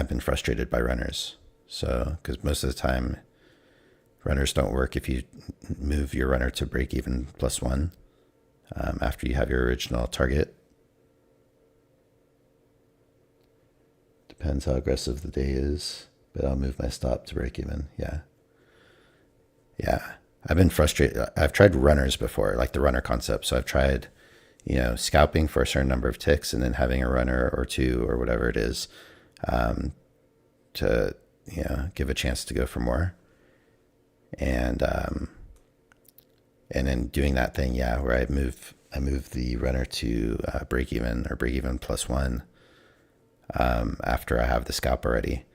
been frustrated by runners. So, because most of the time runners don't work if you move your runner to break even +1 after you have your original target. Depends how aggressive the day is, but I'll move my stop to break even. Yeah. Yeah. I've been frustrated. I've tried runners before, like the runner concept. So I've tried, scalping for a certain number of ticks and then having a runner or two or whatever it is to, give a chance to go for more. And then doing that thing, where I move the runner to break even or break even +1 after I have the scalp already.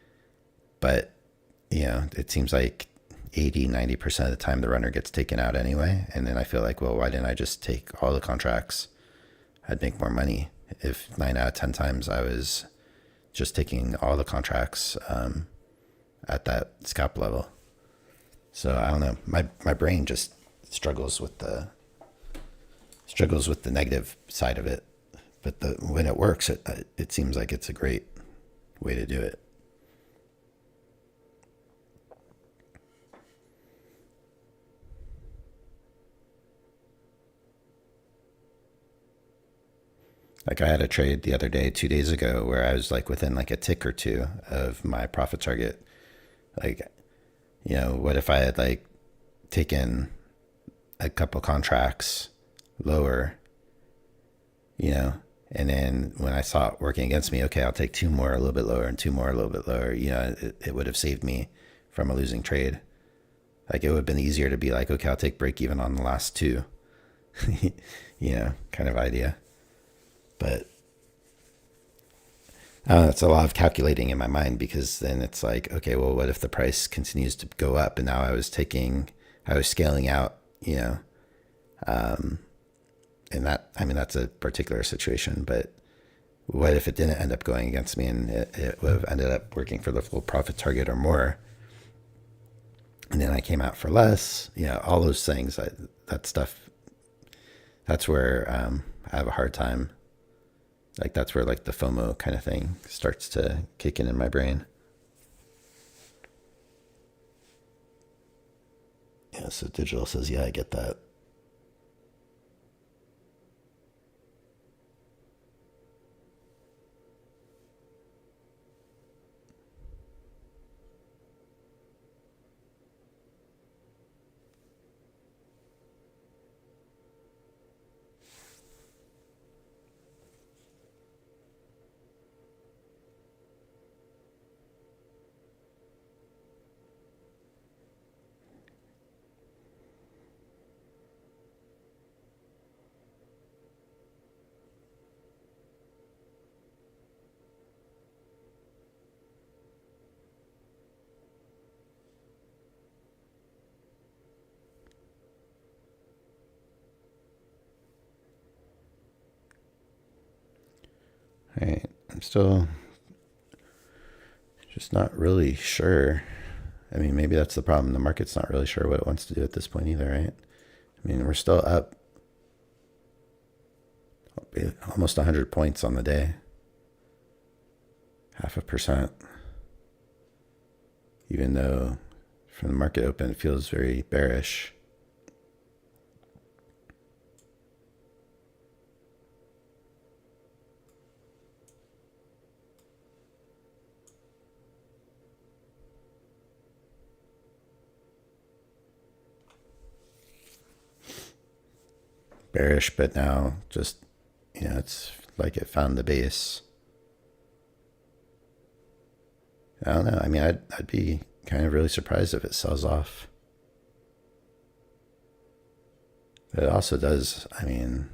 But, it seems like 80-90% of the time the runner gets taken out anyway. And then I feel like, well, why didn't I just take all the contracts? I'd make more money if 9 out of 10 times I was just taking all the contracts at that scalp level. So I don't know. My brain just struggles with the negative side of it. But when it works, it seems like it's a great way to do it. Like I had a trade the other day, 2 days ago, where I was like within like a tick or two of my profit target. Like, what if I had like taken a couple contracts lower, and then when I saw it working against me, okay, I'll take 2 more a little bit lower and 2 more a little bit lower. It would have saved me from a losing trade. Like it would have been easier to be like, okay, I'll take break even on the last 2, kind of idea. But it's a lot of calculating in my mind, because then it's like, okay, well, what if the price continues to go up and now I was scaling out, and that's a particular situation, but what if it didn't end up going against me and it would have ended up working for the full profit target or more? And then I came out for less, all those things, that stuff, that's where I have a hard time. Like that's where like the FOMO kind of thing starts to kick in my brain. Yeah, so Digital says, yeah, I get that. All right, I'm still just not really sure I mean, maybe that's the problem. The market's not really sure what it wants to do at this point either, right? I mean, we're still up almost 100 points on the day. 0.5%. Even though from the market open, it feels very bearish. Bearish, but now just, you know, it's like it found the base. I don't know. I mean, I'd be kind of really surprised if it sells off. But it also does, I mean,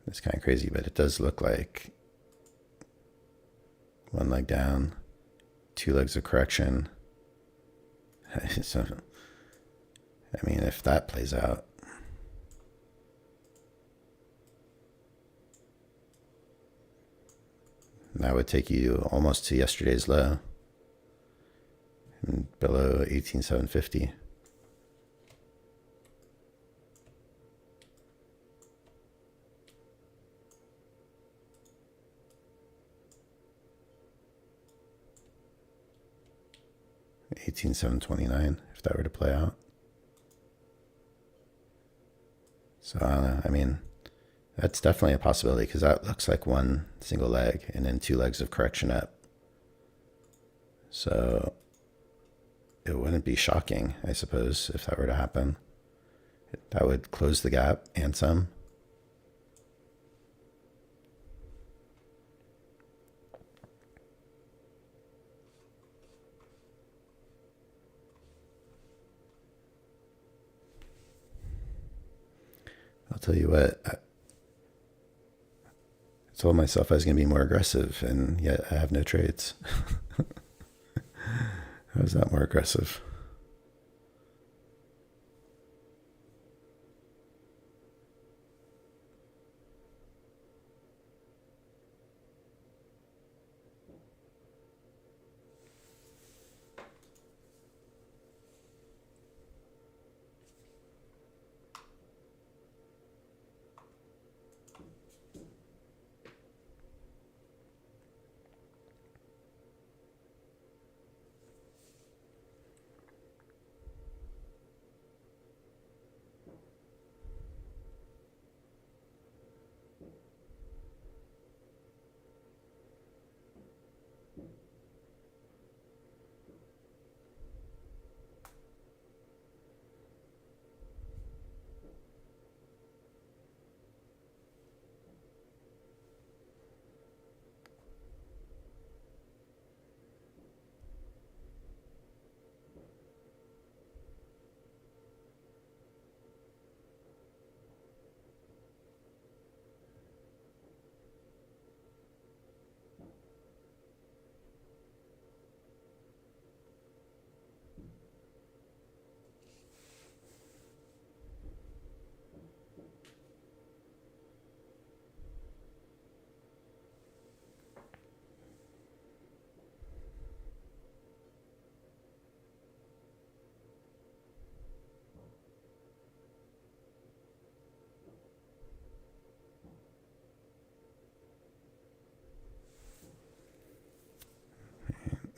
it's kind of crazy, but it does look like one leg down, 2 legs of correction. So, I mean, if that plays out, that would take you almost to yesterday's low and below 18,750. $18,729 if that were to play out. So I don't know. I mean, that's definitely a possibility because that looks like one single leg and then 2 legs of correction up. So it wouldn't be shocking, I suppose, if that were to happen. That would close the gap and some. I'll tell you what, I told myself I was going to be more aggressive, and yet I have no trades. How is that more aggressive?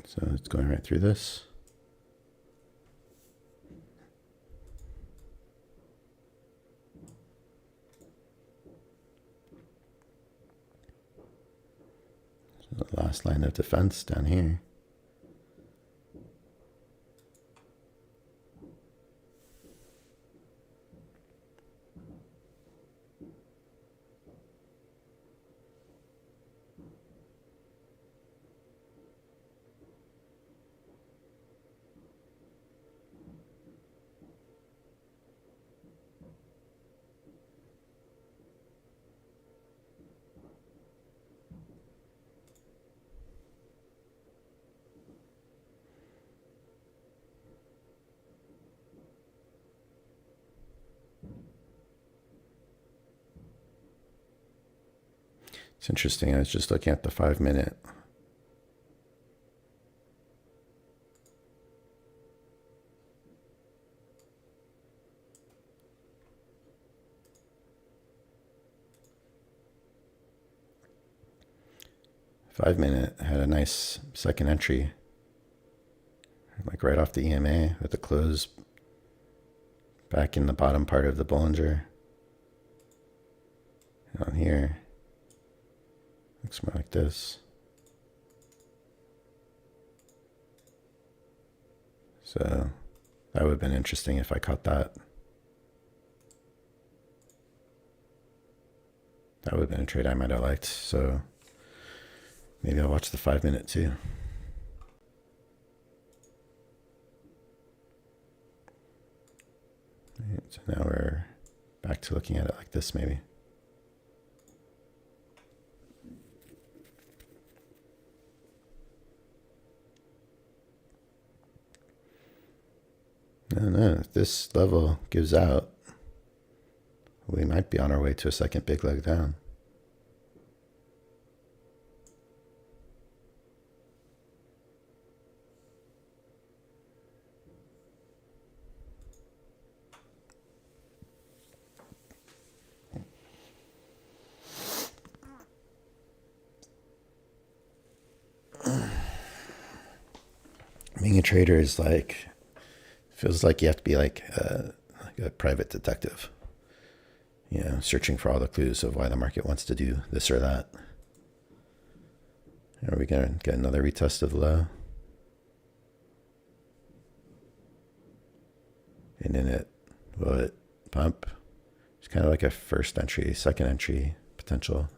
So it's going right through this. So the last line of defense down here. It's interesting. I was just looking at the 5-minute. 5 minute had a nice second entry, like right off the EMA with the close back in the bottom part of the Bollinger. And on here, looks more like this. So that would have been interesting if I caught that. That would have been a trade I might have liked. So maybe I'll watch the 5 minute too. Right, so now we're back to looking at it like this maybe. No, if this level gives out, we might be on our way to a second big leg down. Being a trader is like, feels like you have to be like a private detective, you know, searching for all the clues of why the market wants to do this or that. Are we going to get another retest of the low? And then will it pump? It's kind of like a first entry, second entry potential.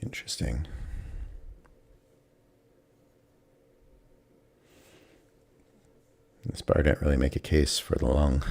Interesting. This bar didn't really make a case for the long.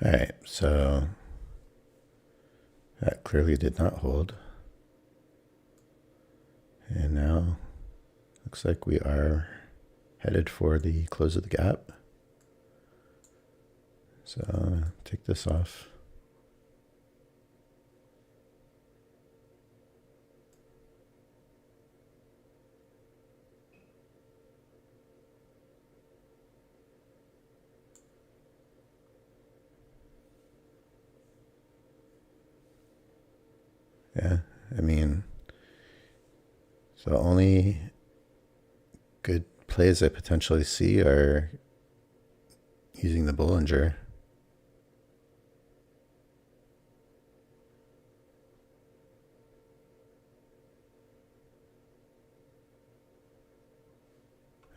All right, so that clearly did not hold. And now looks like we are headed for the close of the gap. So take this off. The only good plays I potentially see are using the Bollinger.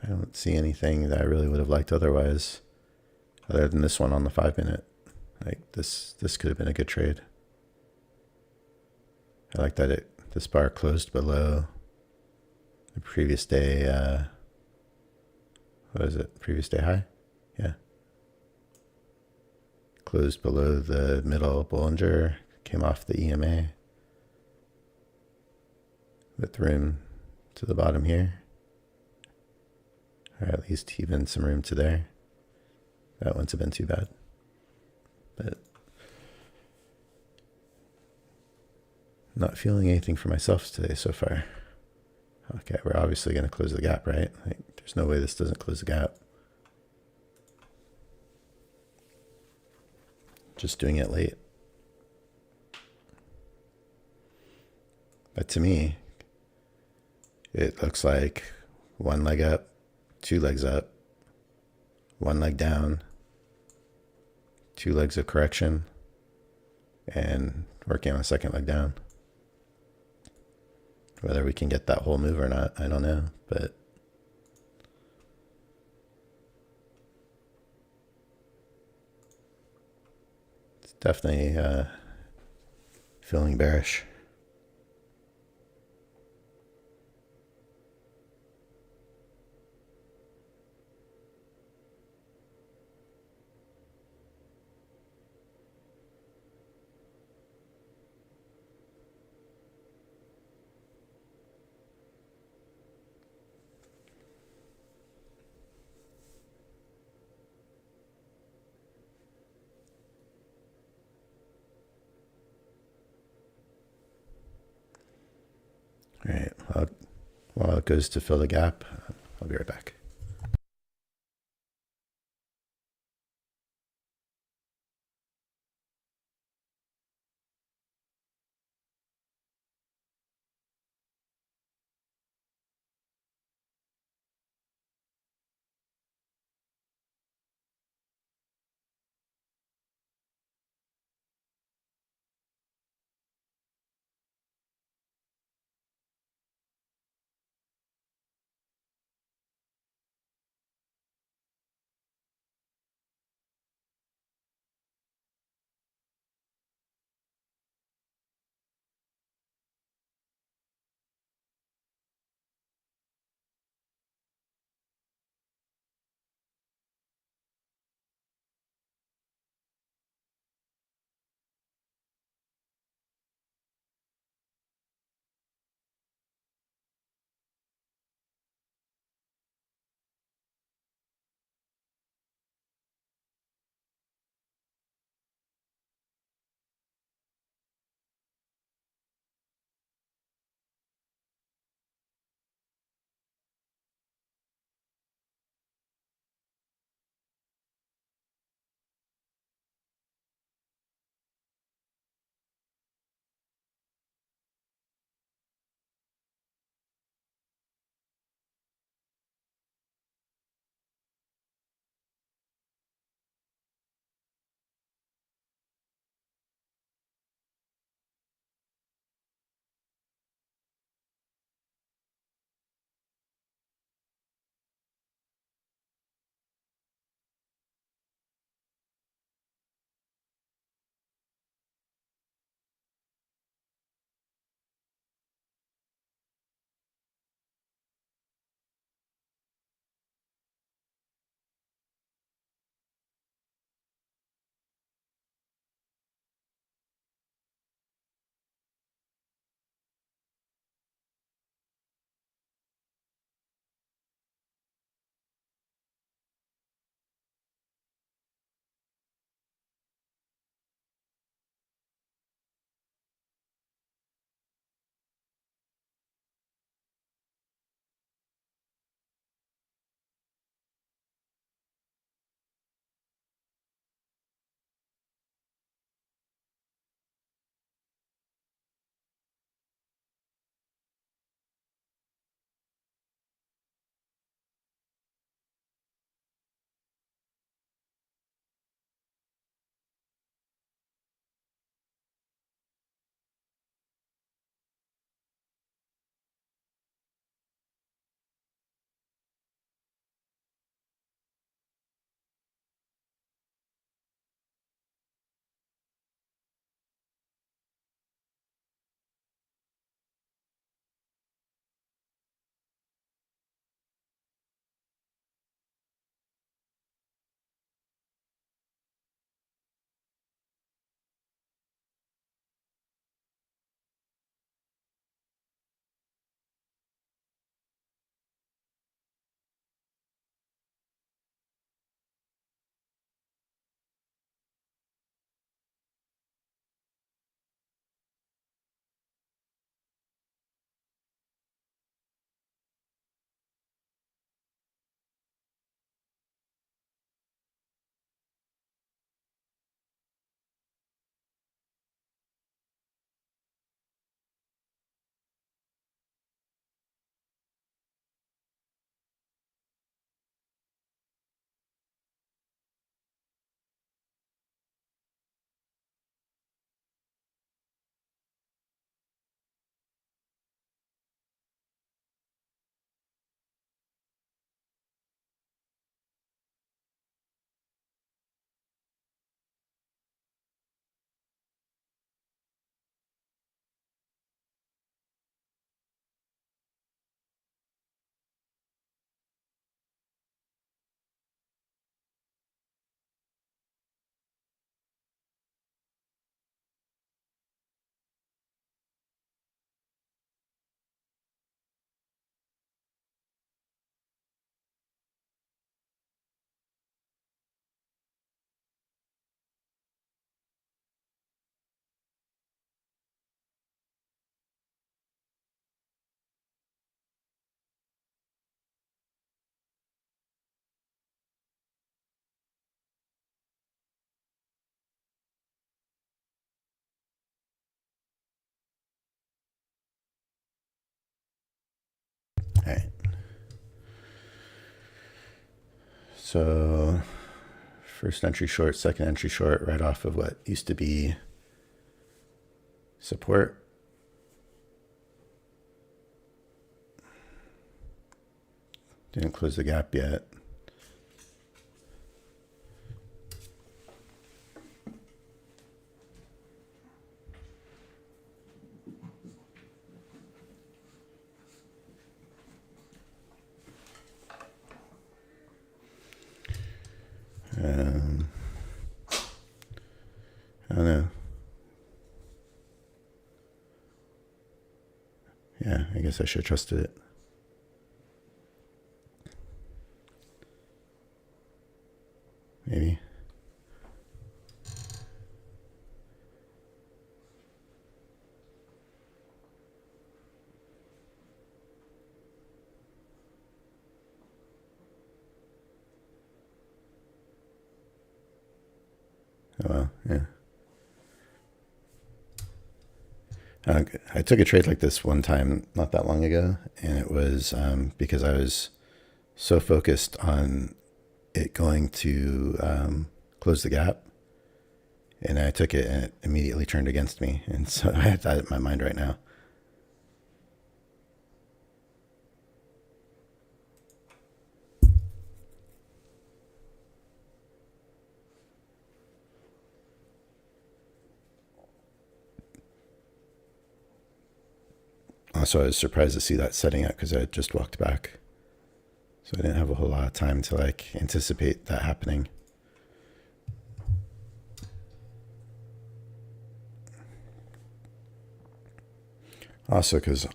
I don't see anything that I really would have liked otherwise, other than this one on the 5-minute. Like this could have been a good trade. I like that this bar closed below the previous day. What is it? Previous day high? Yeah. Closed below the middle Bollinger, came off the EMA with room to the bottom here, or at least even some room to there. That wouldn't have been too bad, but not feeling anything for myself today so far. Okay, we're obviously going to close the gap, right? Like, there's no way this doesn't close the gap. Just doing it late. But to me, it looks like one leg up, two legs up, one leg down, two legs of correction, and working on a second leg down. Whether we can get that whole move or not, I don't know, but it's definitely feeling bearish. All right, while it goes to fill the gap, I'll be right back. So first entry short, second entry short, right off of what used to be support. Didn't close the gap yet. I don't know. Yeah, I guess I should have trusted it. Maybe. Oh, well, yeah. I took a trade like this one time not that long ago, and it was because I was so focused on it going to close the gap, and I took it and it immediately turned against me, and so I had that in my mind right now. Also, I was surprised to see that setting up because I had just walked back. So I didn't have a whole lot of time to like anticipate that happening. Also, because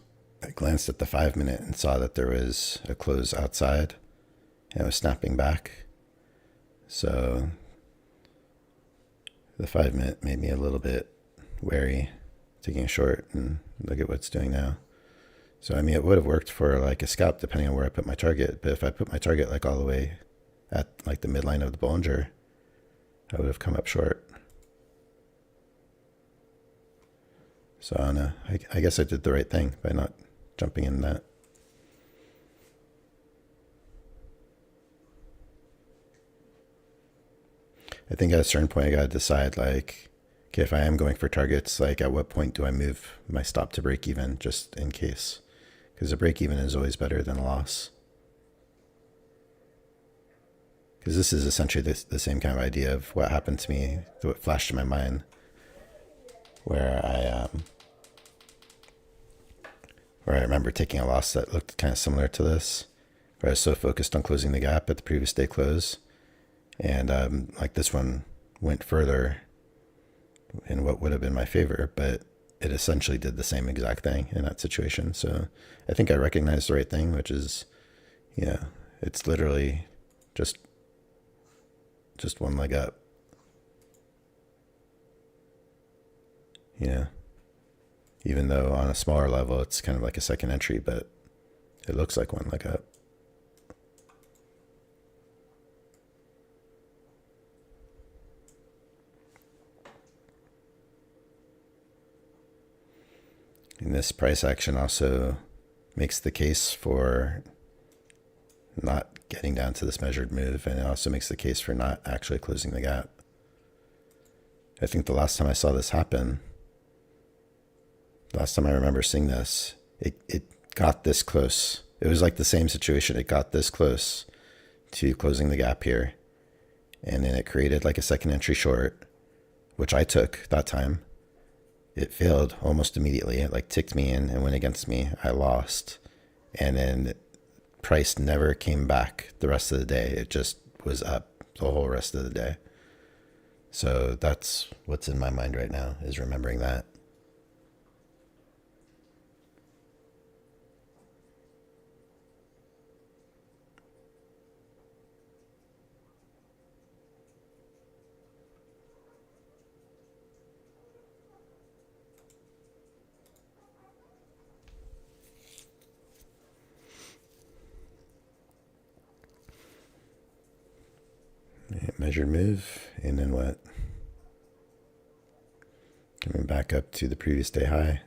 I glanced at the 5 minute and saw that there was a close outside and it was snapping back. So the 5 minute made me a little bit wary taking a short, and look at what it's doing now. So, I mean, it would have worked for like a scalp depending on where I put my target. But if I put my target like all the way at like the midline of the Bollinger, I would have come up short. So I don't know. I guess I did the right thing by not jumping in that. I think at a certain point I got to decide like, okay, if I am going for targets, like at what point do I move my stop to break even just in case? Because a break even is always better than a loss. Because this is essentially the same kind of idea of what happened to me, what flashed in my mind, where I remember taking a loss that looked kind of similar to this, where I was so focused on closing the gap at the previous day close, and like this one went further in what would have been my favor, but it essentially did the same exact thing in that situation. So I think I recognized the right thing, which is, yeah, it's literally just one leg up. Yeah. Even though on a smaller level, it's kind of like a second entry, but it looks like one leg up. And this price action also makes the case for not getting down to this measured move, and it also makes the case for not actually closing the gap. I think the last time I saw this happen, last time I remember seeing this, it got this close. It was like the same situation. It got this close to closing the gap here, and then it created like a second entry short, which I took that time. It failed almost immediately. It like ticked me in and went against me. I lost. And then price never came back the rest of the day. It just was up the whole rest of the day. So that's what's in my mind right now, is remembering that. Measure move, and then what? Coming back up to the previous day high.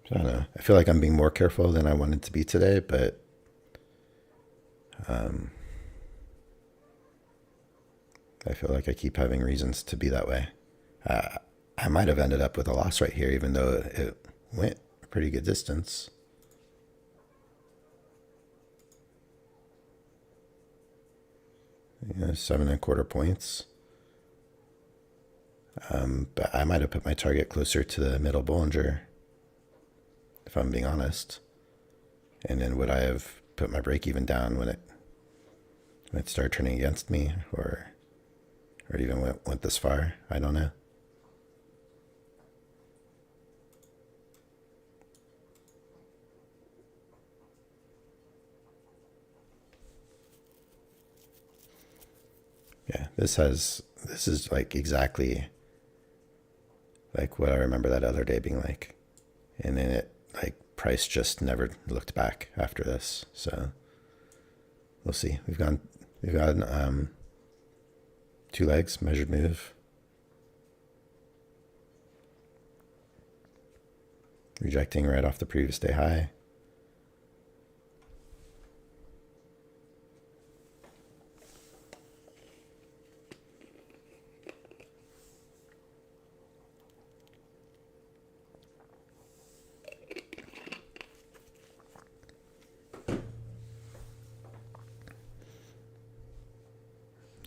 So I don't know. I feel like I'm being more careful than I wanted to be today, but I feel like I keep having reasons to be that way. I might have ended up with a loss right here, even though it went a pretty good distance. You know, 7.25 points. But I might have put my target closer to the middle Bollinger, if I'm being honest. And then would I have put my break even down when it started turning against me, or even went this far? I don't know. Yeah, this is like exactly like what I remember that other day being like. And then it, like, price just never looked back after this. So we'll see. We've got 2 legs, measured move. Rejecting right off the previous day high.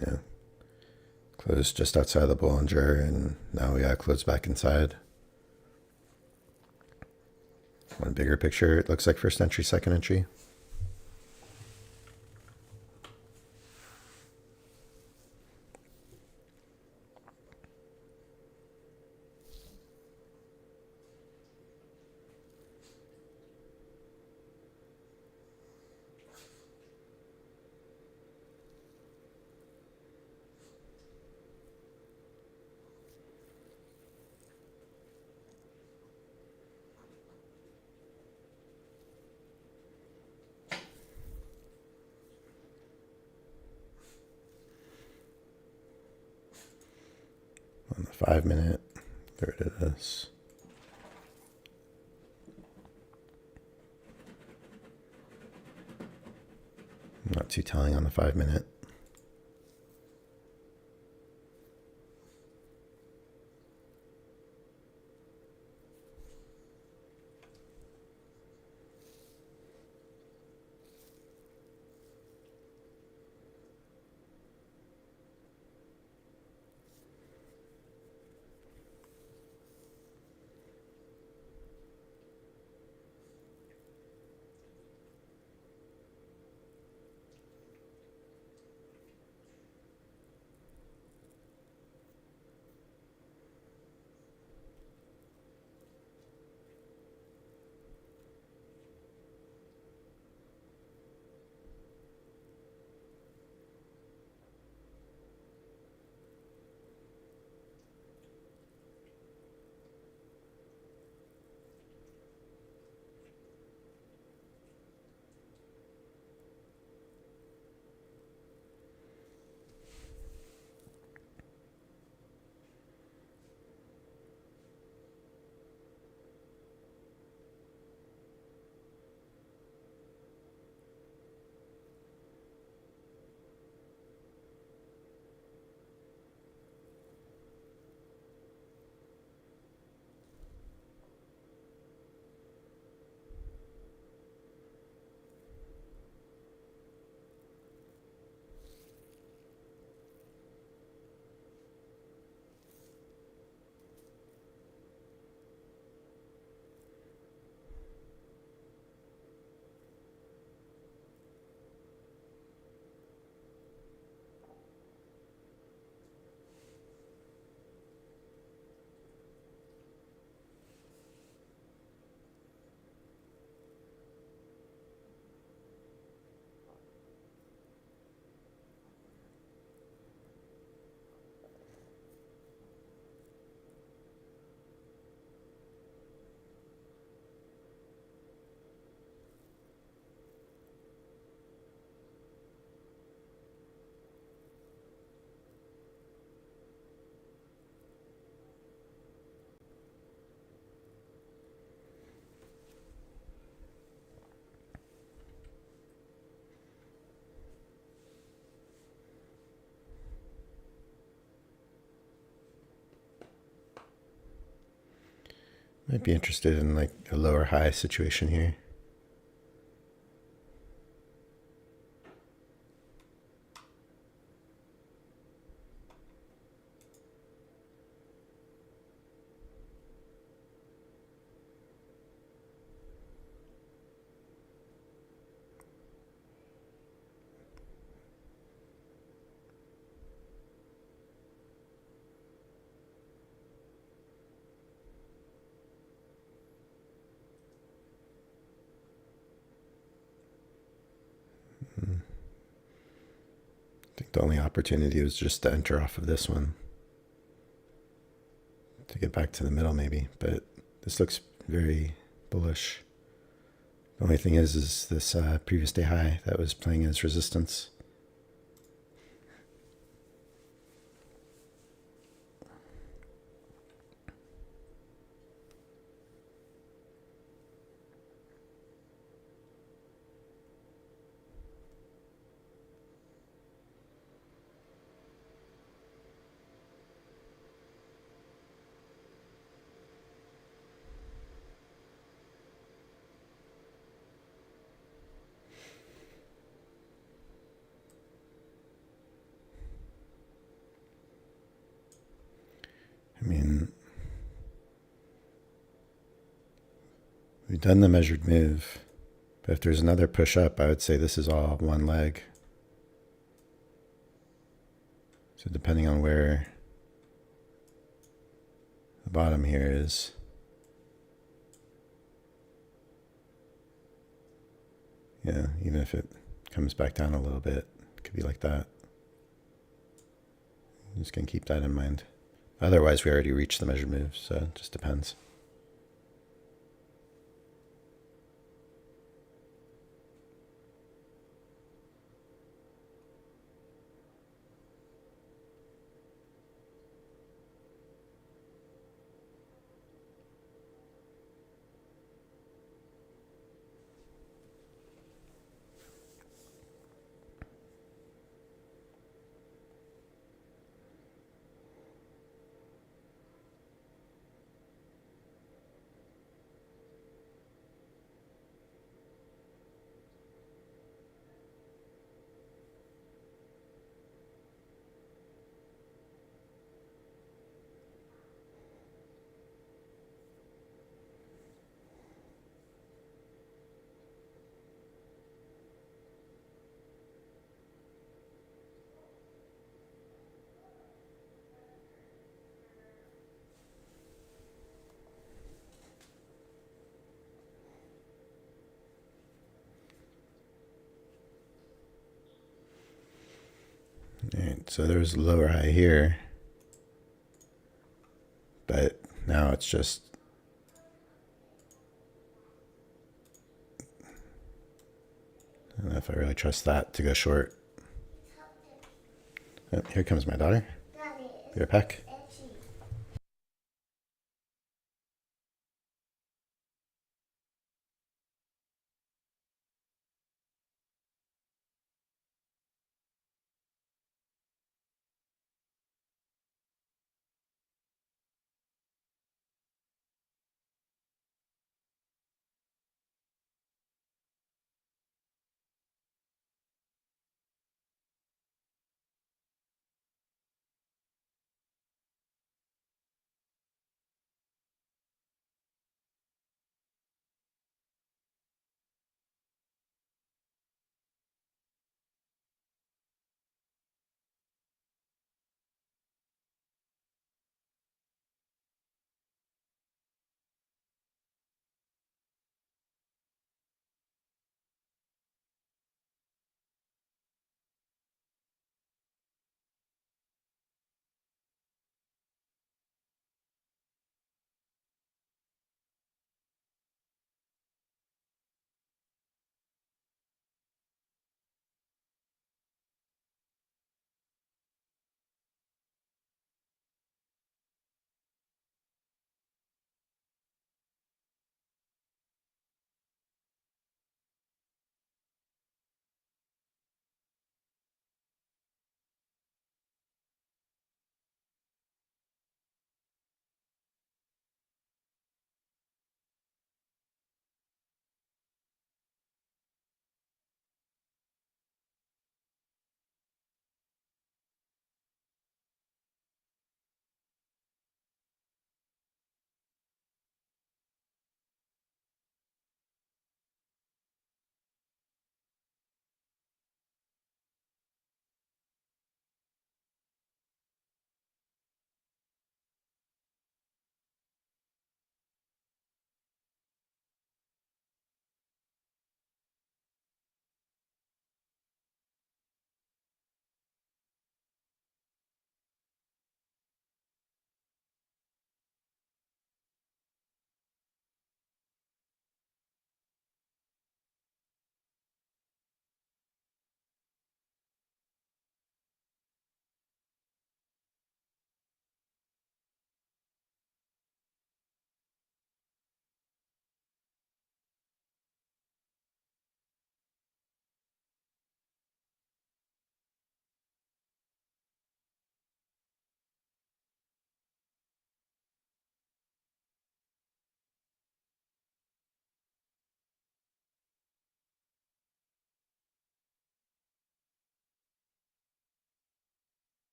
Yeah. Closed just outside the Bollinger, and now we got closed back inside. One bigger picture, it looks like first entry, second entry. On the 5 minute, there it is. Not too telling on the 5 minute. Might be interested in like a lower high situation here. I think the only opportunity was just to enter off of this one to get back to the middle maybe, but this looks very bullish. The only thing is this previous day high that was playing as resistance. I mean, we've done the measured move, but if there's another push up, I would say this is all one leg. So depending on where the bottom here is, yeah, even if it comes back down a little bit, it could be like that. I'm just going to keep that in mind. Otherwise, we already reached the measured move, so it just depends. All right, so there's a lower high here, but now it's just, I don't know if I really trust that to go short. Oh, here comes my daughter. Be right back.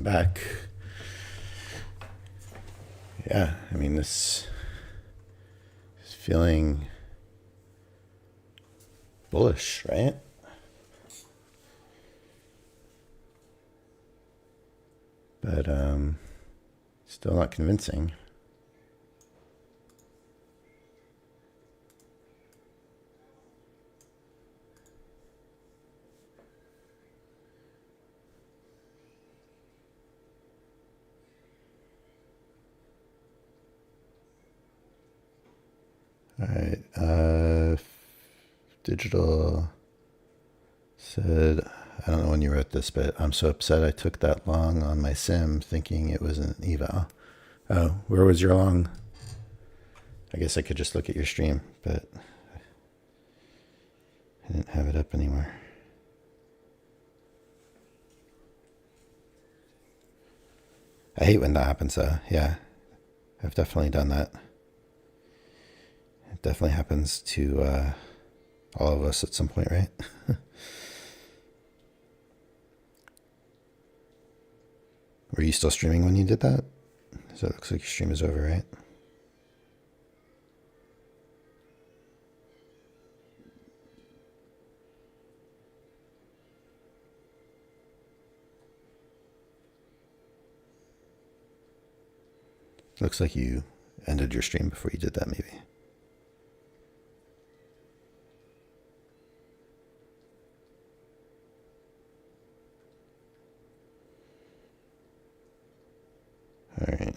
back. Yeah, I mean, this is feeling bullish, right? But still not convincing. All right, Digital said, I don't know when you wrote this, but I'm so upset I took that long on my sim thinking it was an eval. Oh, where was your long? I guess I could just look at your stream, but I didn't have it up anymore. I hate when that happens though. Yeah, I've definitely done that. It definitely happens to all of us at some point, right? Were you still streaming when you did that? So it looks like your stream is over, right? Looks like you ended your stream before you did that, maybe. All right.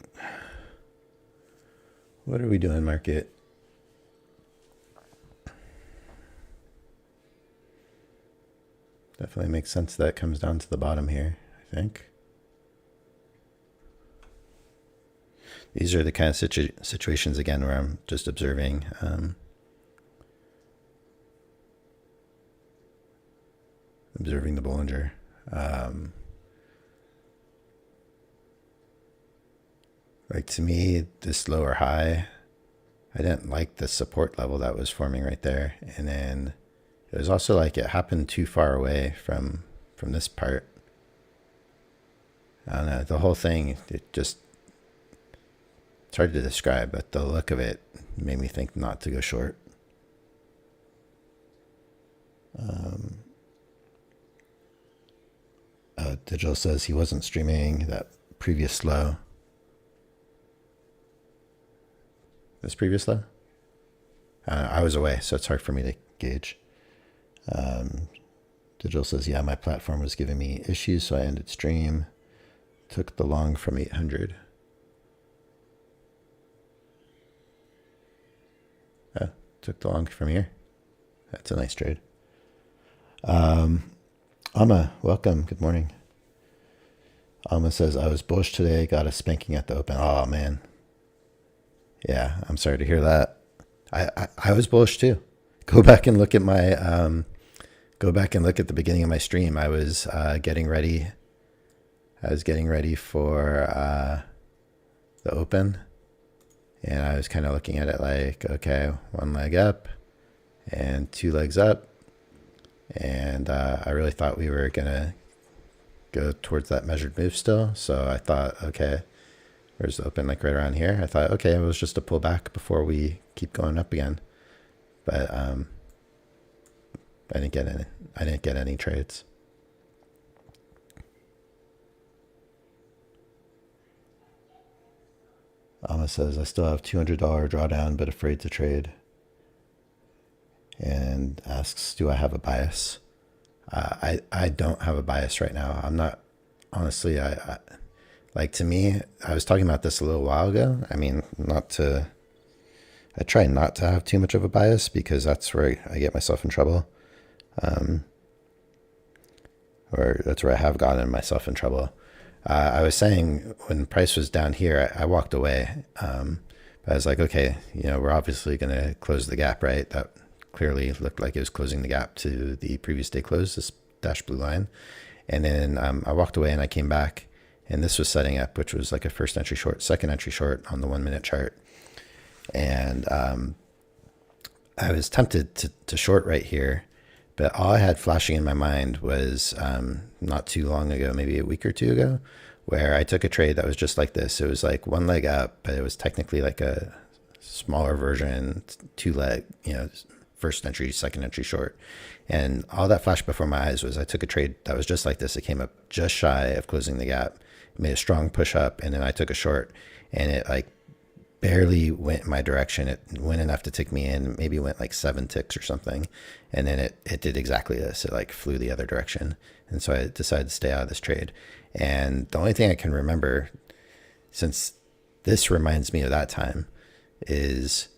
What are we doing, market? Definitely makes sense that comes down to the bottom here, I think. These are the kind of situations, again, where I'm just observing. Observing the Bollinger. Like, to me, this lower high, I didn't like the support level that was forming right there. And then it was also like it happened too far away from this part. I don't know, the whole thing, it's hard to describe, but the look of it made me think not to go short. Digital says he wasn't streaming that previous low. This previous low? I was away, so it's hard for me to gauge. Digital says, yeah, my platform was giving me issues, so I ended stream. Took the long from 800. Took the long from here. That's a nice trade. Amma, welcome. Good morning. Amma says, I was bullish today, got a spanking at the open. Oh, man. Yeah, I'm sorry to hear that. I was bullish too. Go back and look at my, go back and look at the beginning of my stream. I was getting ready. I was getting ready for the open. And I was kind of looking at it like, okay, one leg up and two legs up. And I really thought we were going to go towards that measured move still. So I thought, okay, where's the open? Like right around here. I thought, okay, it was just a pullback before we keep going up again. But I didn't get any. I didn't get any trades. Alma says, I still have $200 drawdown, but afraid to trade. And asks, do I have a bias? I don't have a bias right now. I'm not, honestly, I like, to me, I was talking about this a little while ago. I mean, I try not to have too much of a bias because that's where I get myself in trouble. Or that's where I have gotten myself in trouble. I was saying when price was down here, I walked away. But I was like, okay, we're obviously going to close the gap, right? That clearly looked like it was closing the gap to the previous day close, this dashed blue line. And then I walked away and I came back and this was setting up, which was like a first entry short, second entry short on the 1 minute chart. And I was tempted to short right here. But all I had flashing in my mind was not too long ago, maybe a week or two ago, where I took a trade that was just like this. It was like one leg up, but it was technically like a smaller version, two leg, first entry, second entry short. And all that flashed before my eyes was I took a trade that was just like this. It came up just shy of closing the gap, made a strong push up, and then I took a short, and it like barely went my direction. It went enough to tick me in, maybe went like 7 ticks or something. And then it did exactly this. It like flew the other direction. And so I decided to stay out of this trade. And the only thing I can remember, since this reminds me of that time, is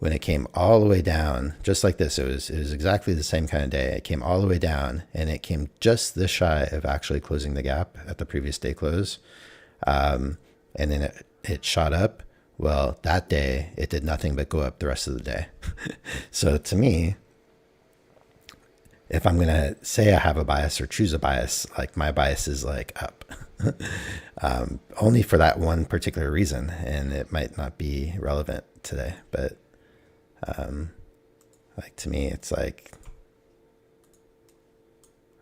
when it came all the way down, just like this. It was exactly the same kind of day. It came all the way down, and it came just this shy of actually closing the gap at the previous day close. And then it shot up. Well, that day it did nothing but go up the rest of the day. So to me, if I'm going to say I have a bias or choose a bias, like my bias is like up. Only for that one particular reason, and it might not be relevant today, but like to me, it's like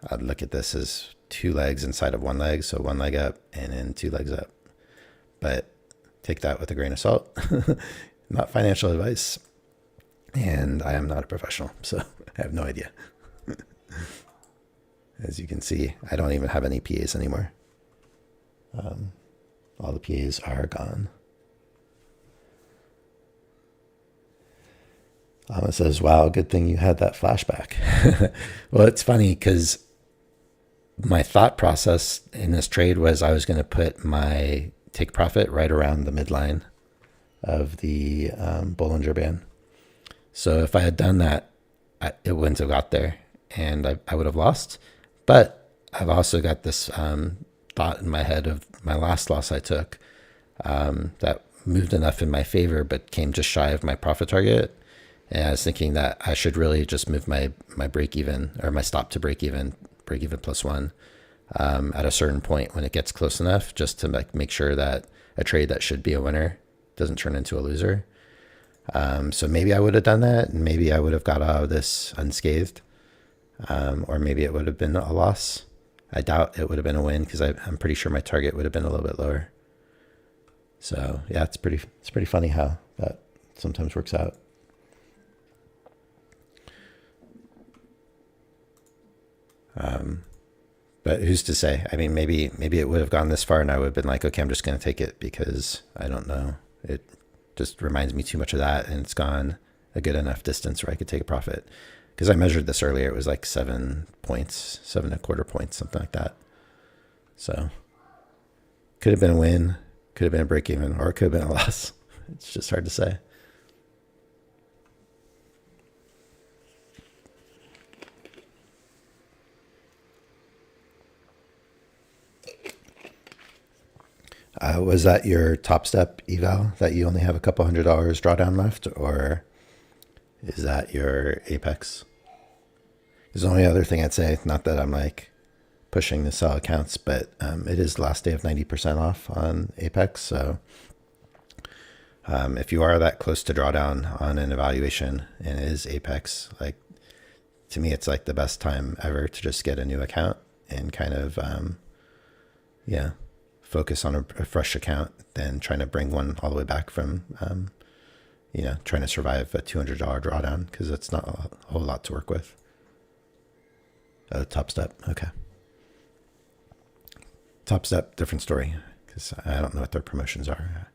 I'd look at this as 2 legs inside of 1 leg, so 1 leg up and then 2 legs up. But take that with a grain of salt. Not financial advice, and I am not a professional, so I have no idea. As you can see, I don't even have any PAs anymore. All the PAs are gone. Lama says, wow, good thing you had that flashback. Well, it's funny because my thought process in this trade was I was going to put my take profit right around the midline of the Bollinger Band. So if I had done that, it wouldn't have got there, and I would have lost. But I've also got this thought in my head of my last loss I took that moved enough in my favor but came just shy of my profit target. And I was thinking that I should really just move my break even, or my stop to break even +1 at a certain point when it gets close enough, just to make sure that a trade that should be a winner doesn't turn into a loser. So maybe I would have done that, and maybe I would have got out of this unscathed, or maybe it would have been a loss. I doubt it would have been a win because I'm pretty sure my target would have been a little bit lower. So yeah, it's pretty funny how that sometimes works out. But who's to say? I mean, maybe it would have gone this far and I would have been like, okay, I'm just going to take it because I don't know. It just reminds me too much of that, and it's gone a good enough distance where I could take a profit. Because I measured this earlier, it was like 7 points, 7.25 points, something like that. So could have been a win, could have been a break even, or it could have been a loss. It's just hard to say. Was that your top step eval that you only have a couple $100 drawdown left, or is that your apex? Is the only other thing I'd say, not that I'm like pushing to sell accounts, but it is the last day of 90% off on apex. So if you are that close to drawdown on an evaluation and it is apex, like to me, it's like the best time ever to just get a new account and kind of, focus on a fresh account than trying to bring one all the way back from, trying to survive a $200 drawdown, because it's not a whole lot to work with. Top step. Okay. Top step, different story, because I don't know what their promotions are.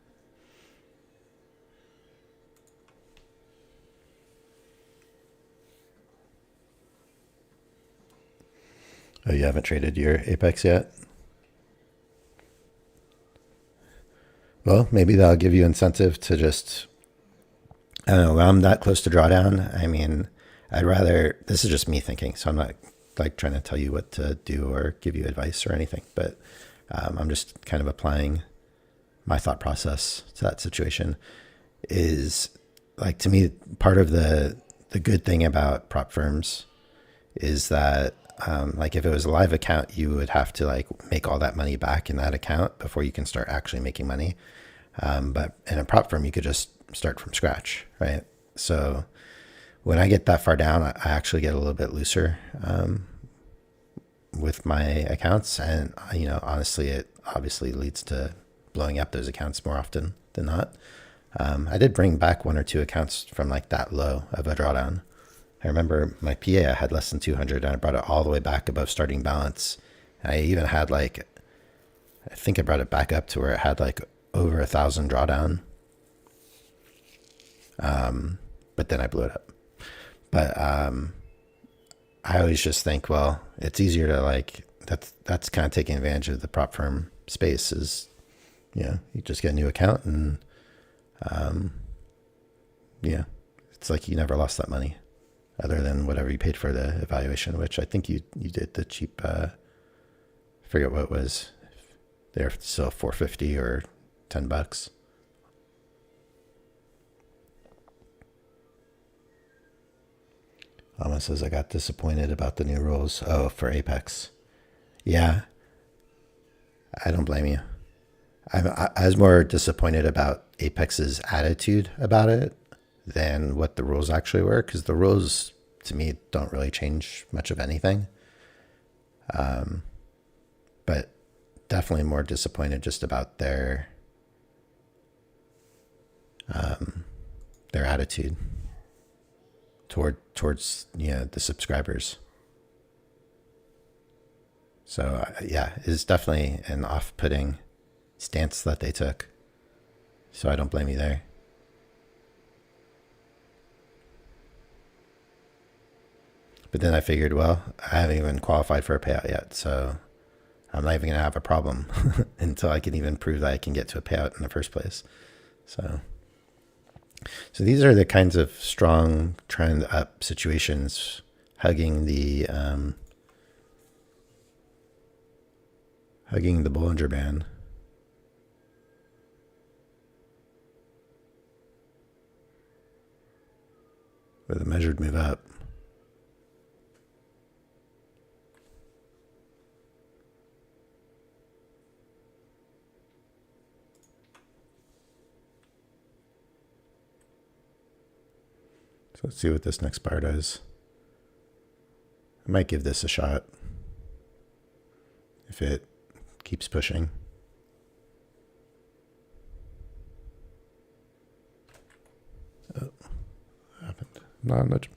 Oh, you haven't traded your apex yet? Well, maybe that'll give you incentive to just, I don't know, when I'm that close to drawdown, I mean, I'd rather, this is just me thinking, so I'm not like trying to tell you what to do or give you advice or anything, but I'm just kind of applying my thought process to that situation. Is like, to me, part of the good thing about prop firms is that like if it was a live account, you would have to like make all that money back in that account before you can start actually making money. But in a prop firm, you could just start from scratch, right? So when I get that far down, I actually get a little bit looser with my accounts, and honestly, obviously leads to blowing up those accounts more often than not. I did bring back 1 or 2 accounts from like that low of a drawdown. I remember my PA, I had less than 200 and I brought it all the way back above starting balance. I even had like, I think I brought it back up to where it had like over 1,000 drawdown. But then I blew it up. But I always just think, well, it's easier to like, that's kind of taking advantage of the prop firm space is, you know, you just get a new account and yeah, it's like you never lost that money other than whatever you paid for the evaluation, which I think you did the cheap, I forget what it was. They're still $4.50 or $10. Alma says I got disappointed about the new rules. Oh, for Apex. Yeah, I don't blame you. I was more disappointed about Apex's attitude about it than what the rules actually were, because the rules to me don't really change much of anything. But definitely more disappointed just about their attitude towards the subscribers. So yeah, it's definitely an off-putting stance that they took. So I don't blame you there. But then I figured, well, I haven't even qualified for a payout yet, so I'm not even going to have a problem until I can even prove that I can get to a payout in the first place. So these are the kinds of strong trend up situations hugging the Bollinger Band. With a measured move up. So let's see what this next bar does. I might give this a shot if it keeps pushing. Oh, what happened? Not much.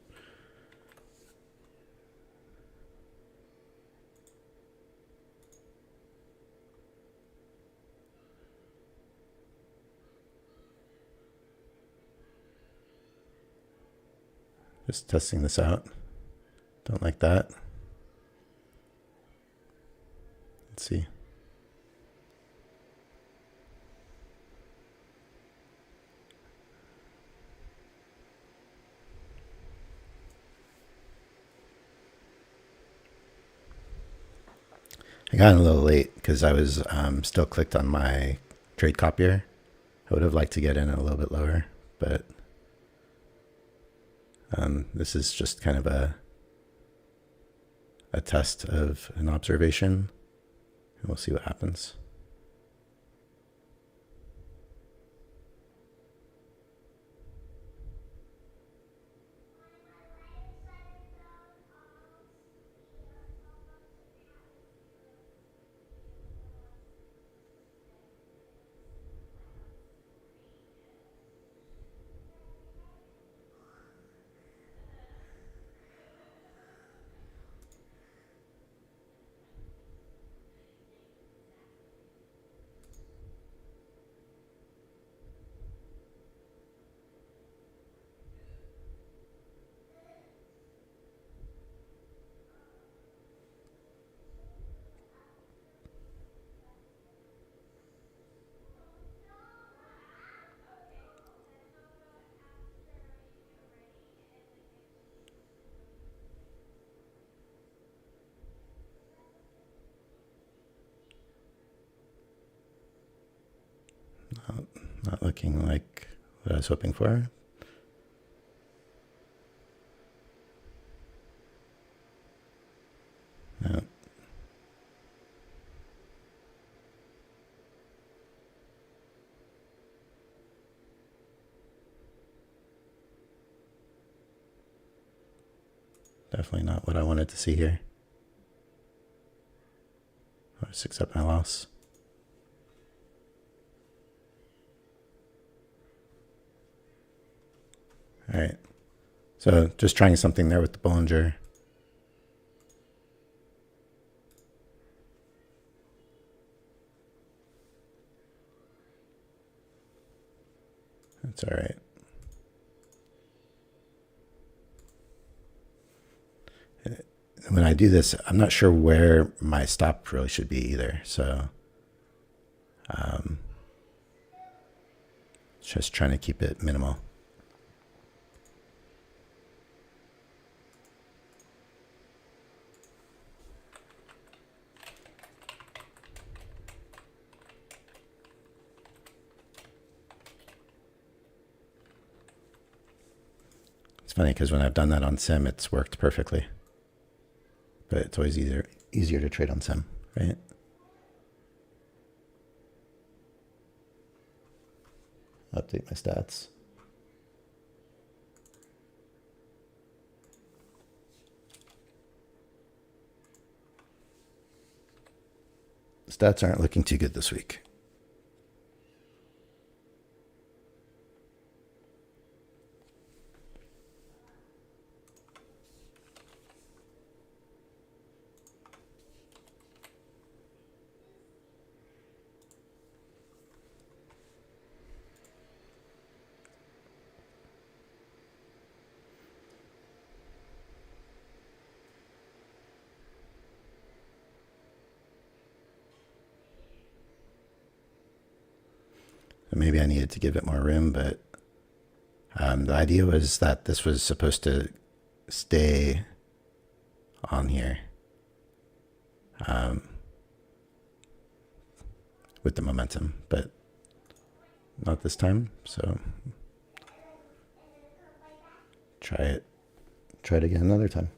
Just testing this out. Don't like that. Let's see. I got in a little late because I was still clicked on my trade copier. I would have liked to get in a little bit lower, but this is just kind of a test of an observation, and we'll see what happens. Not looking like what I was hoping for. No. Definitely not what I wanted to see here. I'll just accept my loss. All right. So just trying something there with the Bollinger. That's all right. When I do this, I'm not sure where my stop really should be either. So just trying to keep it minimal. It's funny because when I've done that on sim, it's worked perfectly. But it's always easier to trade on sim, right? Update my stats. Stats aren't looking too good this week. Maybe I needed to give it more room, but the idea was that this was supposed to stay on here with the momentum, but not this time. So try it again another time.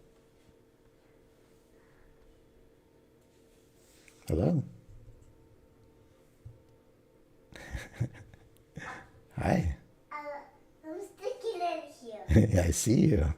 Hello. Hi. I'm sticking in here. Yeah, I see you.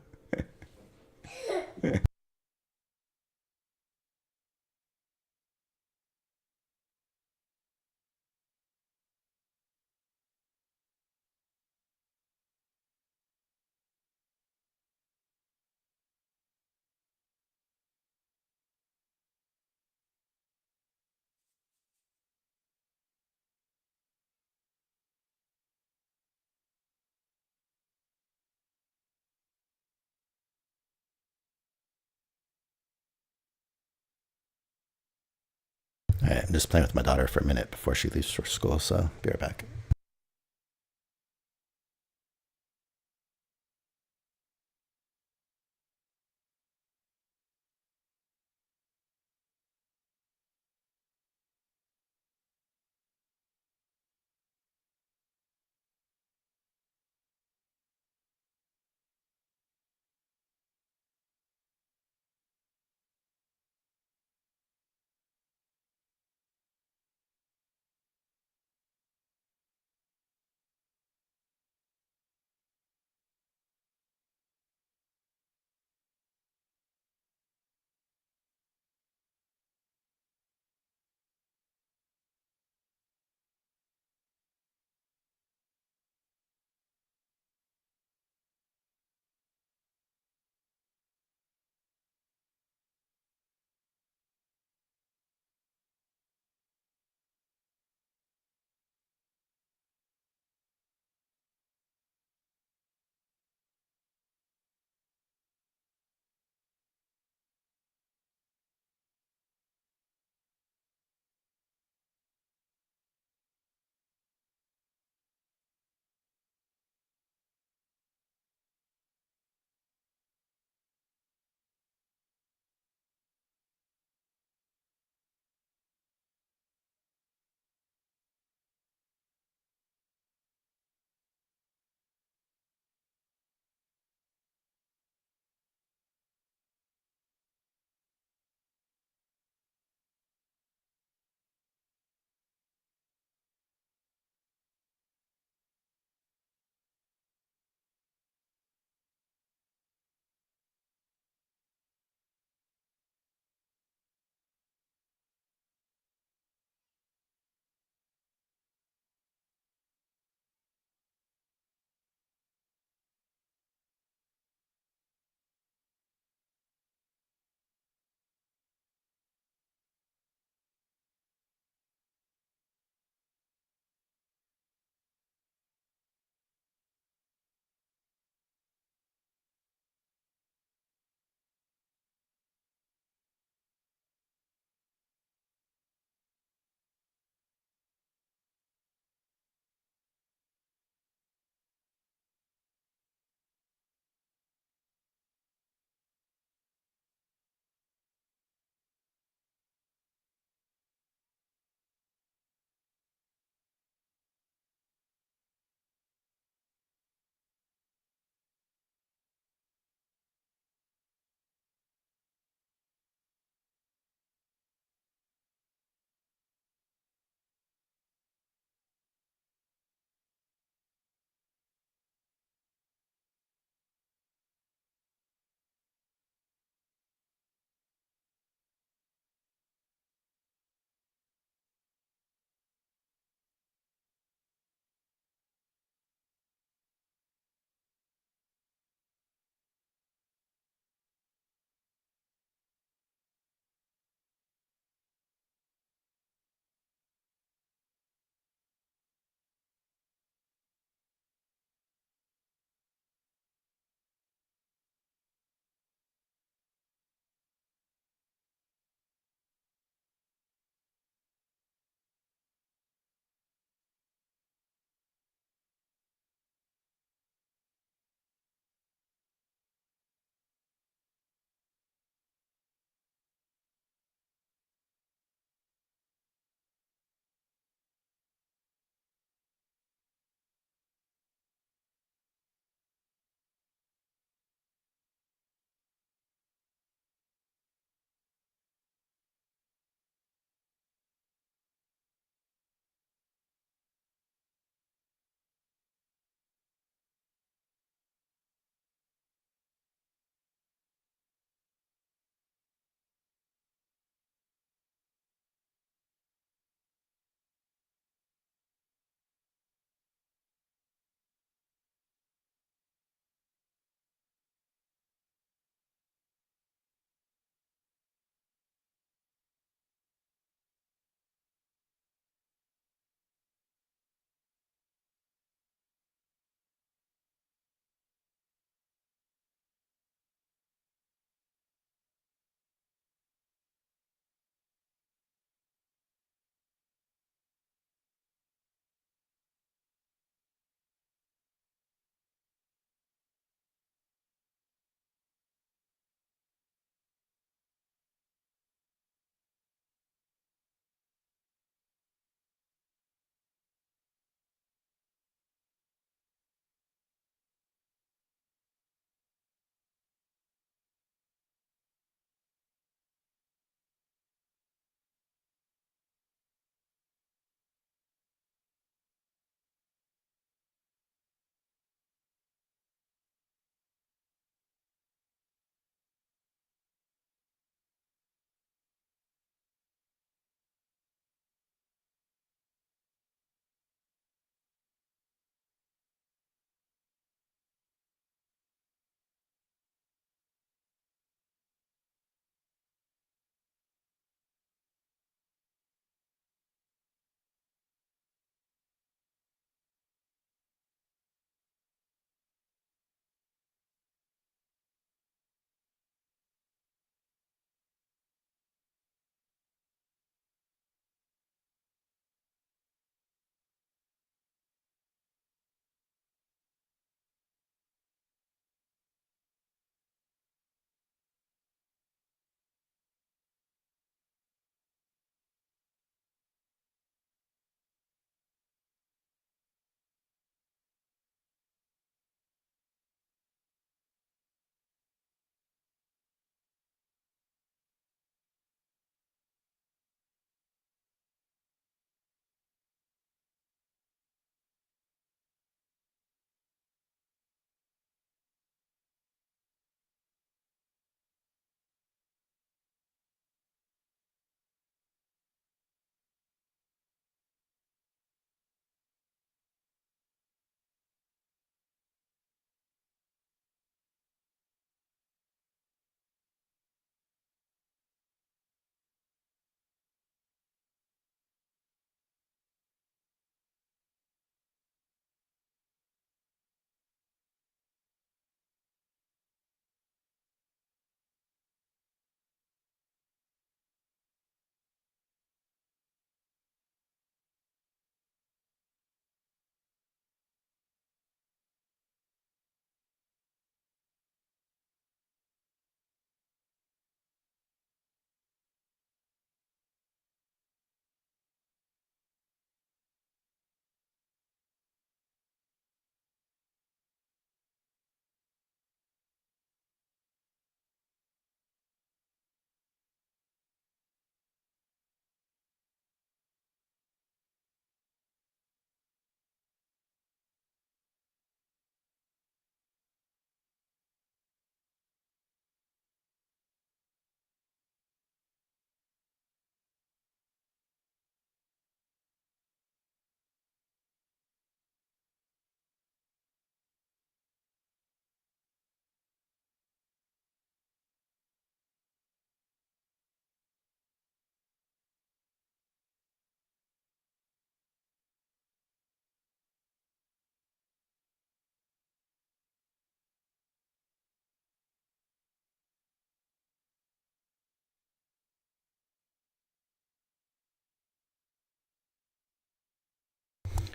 All right, I'm just playing with my daughter for a minute before she leaves for school, so be right back.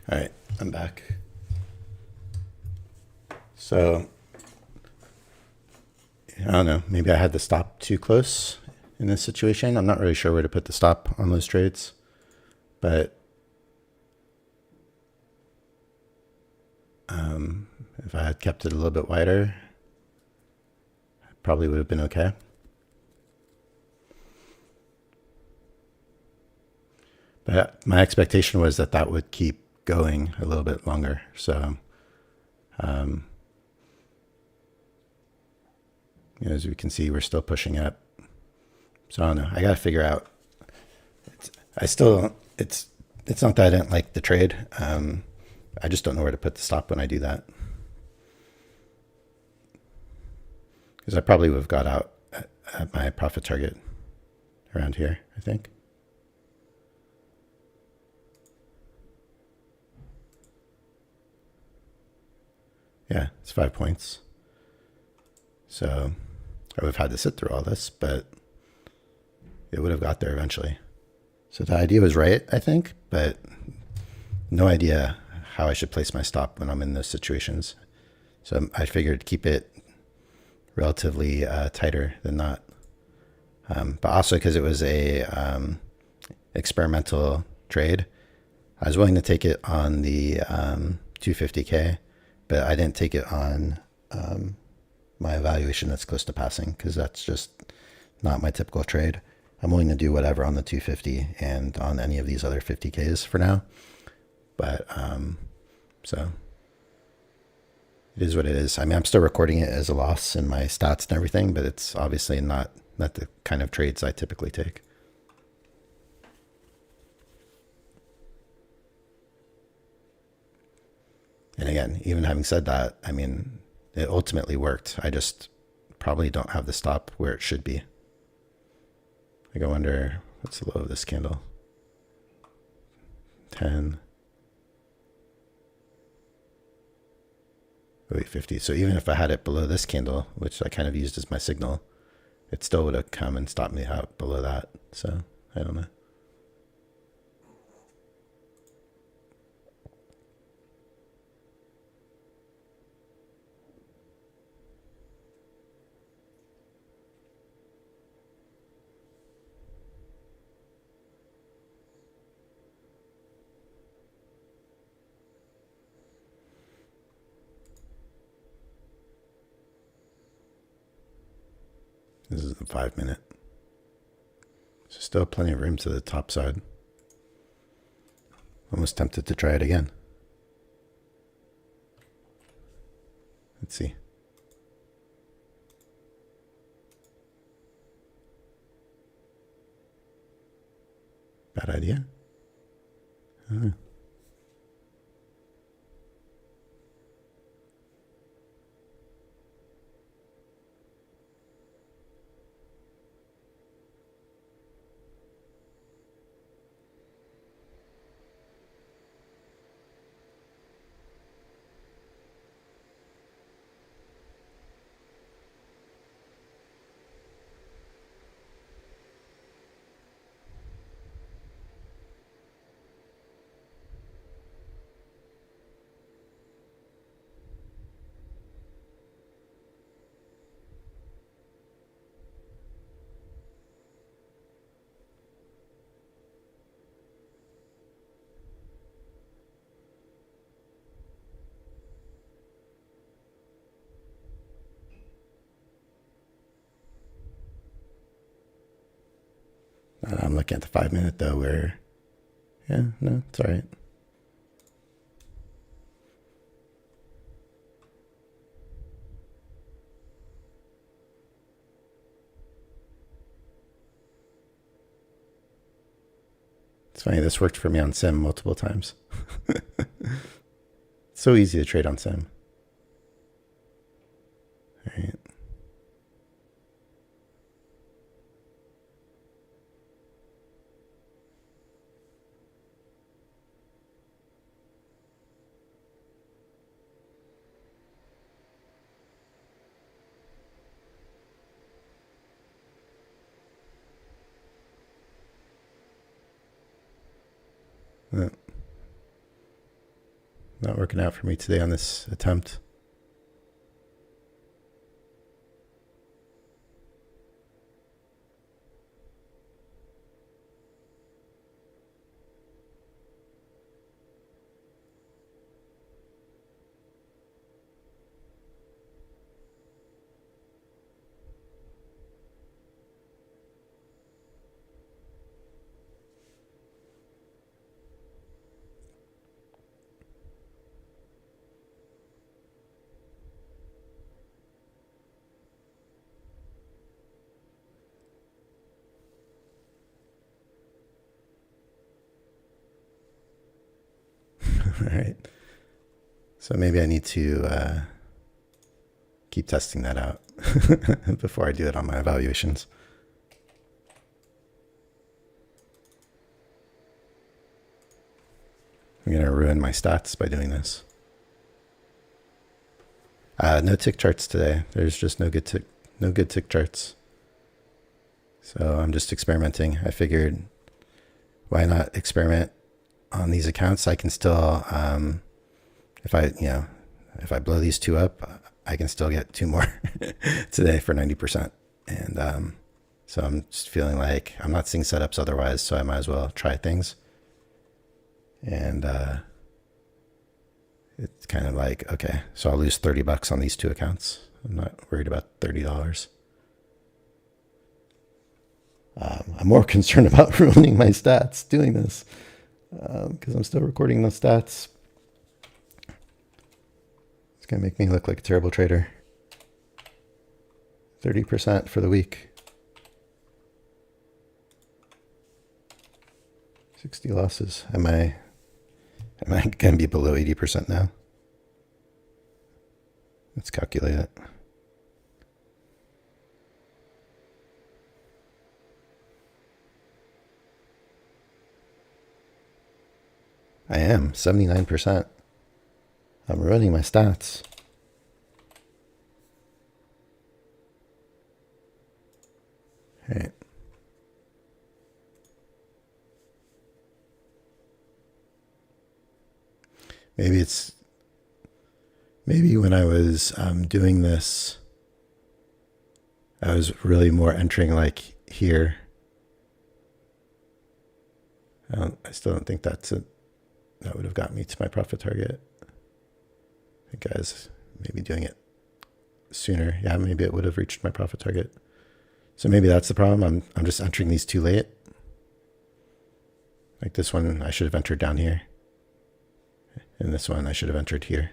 All right, I'm back. So, I don't know, maybe I had the stop too close in this situation. I'm not really sure where to put the stop on those trades, but if I had kept it a little bit wider, probably would have been okay. But my expectation was that that would keep going a little bit longer. So, as we can see, we're still pushing up. So I don't know. I got to figure out. It's not that I didn't like the trade. I just don't know where to put the stop when I do that. Because I probably would have got out at my profit target around here, I think. Yeah, it's 5 points. So I would have had to sit through all this, but it would have got there eventually. So the idea was right, I think, but no idea how I should place my stop when I'm in those situations. So I figured keep it relatively tighter than not. But also because it was a experimental trade, I was willing to take it on the 250K, but I didn't take it on my evaluation that's close to passing because that's just not my typical trade. I'm willing to do whatever on the 250 and on any of these other 50Ks for now. But so it is what it is. I mean, I'm still recording it as a loss in my stats and everything, but it's obviously not the kind of trades I typically take. And again, even having said that, I mean, it ultimately worked. I just probably don't have the stop where it should be. Like I wonder, what's the low of this candle? 10. 50. So even if I had it below this candle, which I kind of used as my signal, it still would have come and stopped me out below that. So I don't know. This is the 5 minute. So still plenty of room to the top side. Almost tempted to try it again. Let's see. Bad idea? I don't know. I'm looking at the 5 minute though where, yeah, no, it's all right. It's funny, this worked for me on Sim multiple times. It's so easy to trade on Sim. All right. not working out for me today on this attempt. All right. So maybe I need to keep testing that out before I do it on my evaluations. I'm going to ruin my stats by doing this. No tick charts today. There's just no good tick charts. So I'm just experimenting. I figured, why not experiment on these accounts? I can still, if I blow these two up, I can still get two more today for 90%. And so I'm just feeling like I'm not seeing setups otherwise, so I might as well try things. And it's kind of like, okay, so I'll lose $30 on these two accounts. I'm not worried about $30. I'm more concerned about ruining my stats doing this because I'm still recording those stats. It's going to make me look like a terrible trader. 30% for the week. 60 losses. Am I going to be below 80% now? Let's calculate it. I am 79%. I'm ruining my stats. All right. Maybe when I was doing this, I was really more entering like here. I still don't think that would have got me to my profit target. I think I was maybe doing it sooner. Yeah, maybe it would have reached my profit target. So maybe that's the problem. I'm just entering these too late. Like this one, I should have entered down here. And this one, I should have entered here.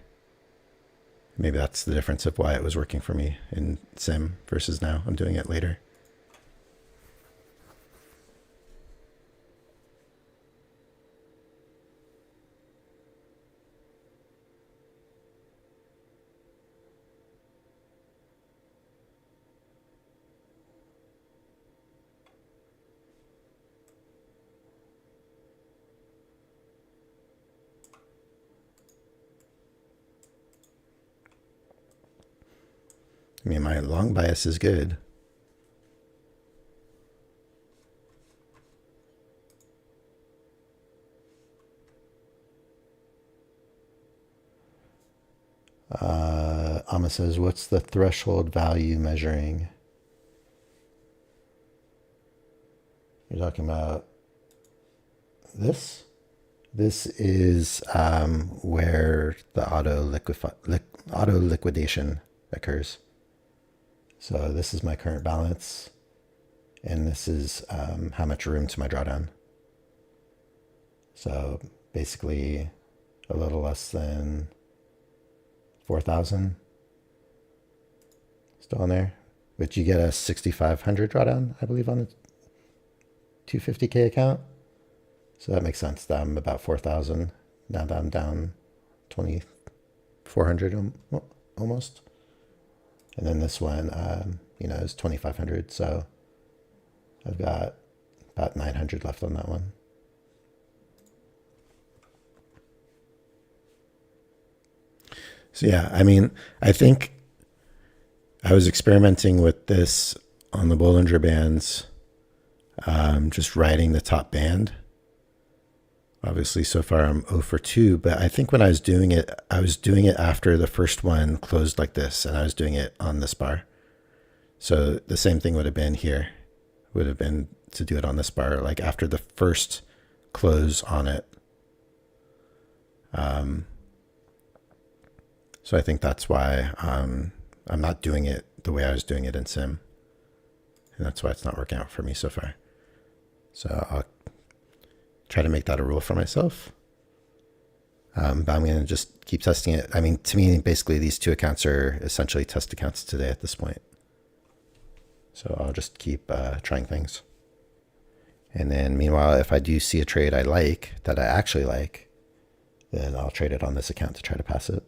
Maybe that's the difference of why it was working for me in Sim versus now. I'm doing it later. I mean, my long bias is good. Amma says, what's the threshold value measuring? You're talking about this? This is where the auto liquidation occurs. So this is my current balance, and this is how much room to my drawdown. So basically a little less than 4,000 still in there, but you get a 6,500 drawdown, I believe, on a 250K account. So that makes sense. That I'm about 4,000. Now that I'm down 2,400 almost. And then this one, is 2,500. So I've got about 900 left on that one. So yeah, I mean, I think I was experimenting with this on the Bollinger Bands, just writing the top band Obviously, so far I'm 0 for 2, but I think when I was doing it after the first one closed like this, and I was doing it on this bar. So the same thing would have been here, would have been to do it on this bar, like after the first close on it. So I think that's why I'm not doing it the way I was doing it in Sim. And that's why it's not working out for me so far. So I'll try to make that a rule for myself. But I'm going to just keep testing it. I mean, to me, basically these two accounts are essentially test accounts today at this point. So I'll just keep trying things. And then meanwhile, if I do see a trade I like, that I actually like, then I'll trade it on this account to try to pass it.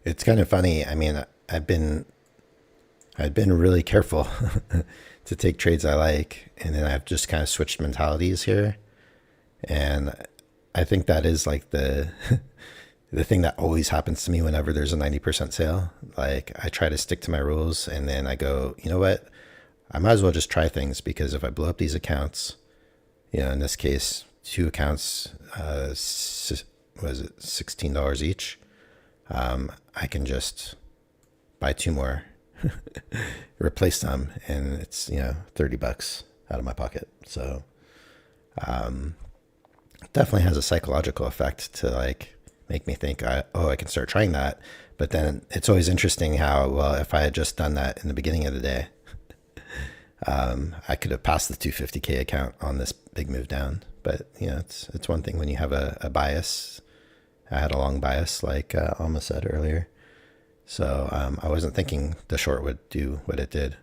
It's kind of funny. I mean, I've been really careful to take trades I like, and then I've just kind of switched mentalities here. And I think that is like the the thing that always happens to me whenever there's a 90% sale. Like I try to stick to my rules, and then I go, you know what? I might as well just try things, because if I blow up these accounts, in this case, 2 accounts, was it $16 each? I can just buy 2 more, replace them, and it's, $30 out of my pocket. So, definitely has a psychological effect to like make me think, I can start trying that. But then it's always interesting how, well, if I had just done that in the beginning of the day, I could have passed the 250K account on this big move down. But it's one thing when you have a bias. I had a long bias, like Alma said earlier. So I wasn't thinking the short would do what it did,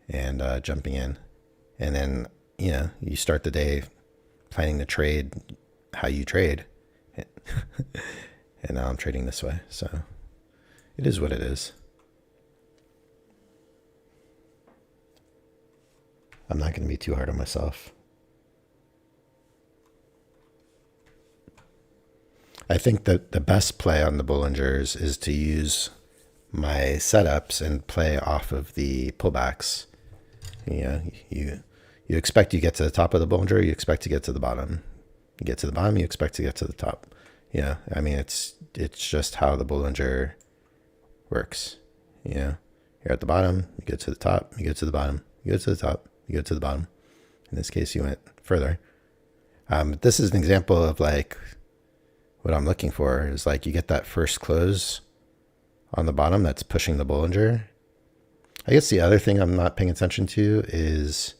and jumping in. And then, you start the day planning the trade, how you trade. And now I'm trading this way. So it is what it is. I'm not going to be too hard on myself. I think that the best play on the Bollingers is to use my setups and play off of the pullbacks. You expect you get to the top of the Bollinger, you expect to get to the bottom. You get to the bottom, you expect to get to the top. I mean, it's just how the Bollinger works. You're at the bottom, you get to the top, you get to the bottom, you go to the top, you go to the bottom. In this case, you went further. This is an example of like, what I'm looking for is like, you get that first close on the bottom that's pushing the Bollinger. I guess the other thing I'm not paying attention to is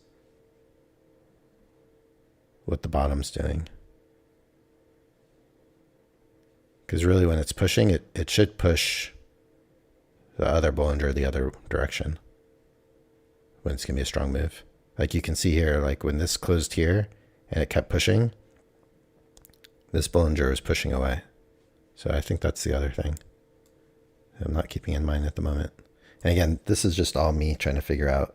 what the bottom's doing. Because really when it's pushing, it should push the other Bollinger the other direction when it's going to be a strong move. Like you can see here, like when this closed here and it kept pushing, this Bollinger was pushing away. So I think that's the other thing I'm not keeping in mind at the moment. And again, this is just all me trying to figure out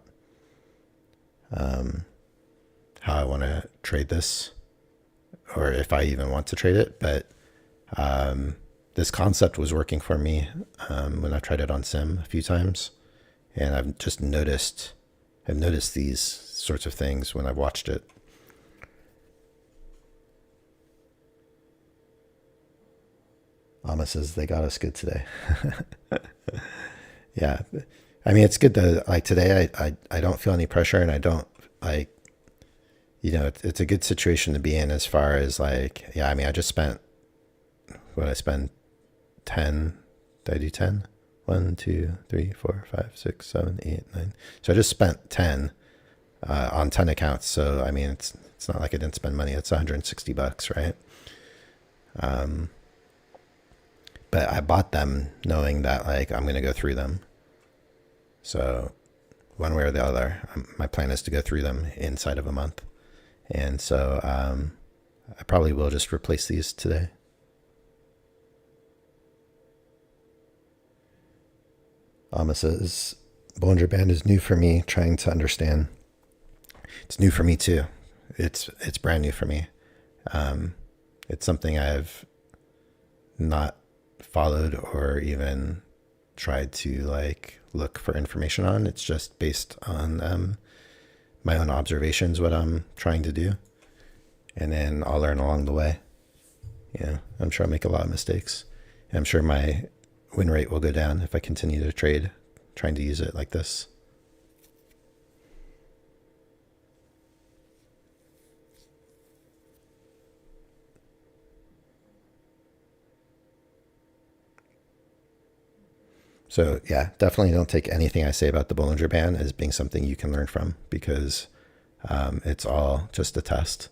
how I want to trade this, or if I even want to trade it. But this concept was working for me when I tried it on Sim a few times. And I've just noticed these sorts of things when I've watched it. Alma says they got us good today. Yeah. I mean, it's good to, like, today I don't feel any pressure, and I don't, like, it's a good situation to be in as far as like, yeah, I mean, I just spent, what I spend 10, did I do 10? 1, 2, 3, 4, 5, 6, 7, 8, 9. So I just spent 10 on 10 accounts. So, I mean, it's not like I didn't spend money. It's $160, right? but I bought them knowing that like I'm going to go through them. So one way or the other, my plan is to go through them inside of a month. And so I probably will just replace these today. Alma says, Bollinger Band is new for me, trying to understand. It's new for me too. It's brand new for me. It's something I've not followed or even tried to like look for information on. It's just based on my own observations, what I'm trying to do. And then I'll learn along the way. I'm sure I'll make a lot of mistakes. And I'm sure my win rate will go down if I continue to trade trying to use it like this. So yeah, definitely don't take anything I say about the Bollinger Band as being something you can learn from, because it's all just a test.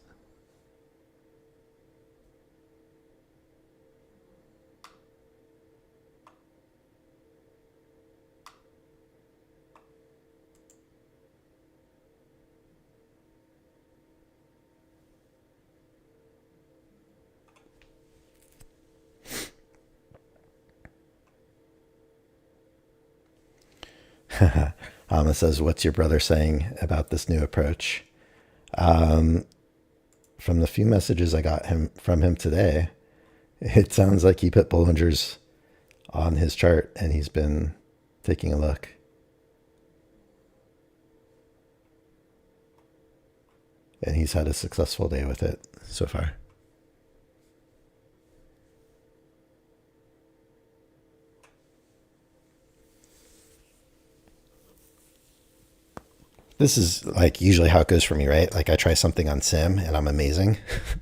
Alma says, what's your brother saying about this new approach? From the few messages I got from him today, it sounds like he put Bollinger's on his chart and he's been taking a look. And he's had a successful day with it so far. This is like usually how it goes for me, right? Like I try something on Sim and I'm amazing.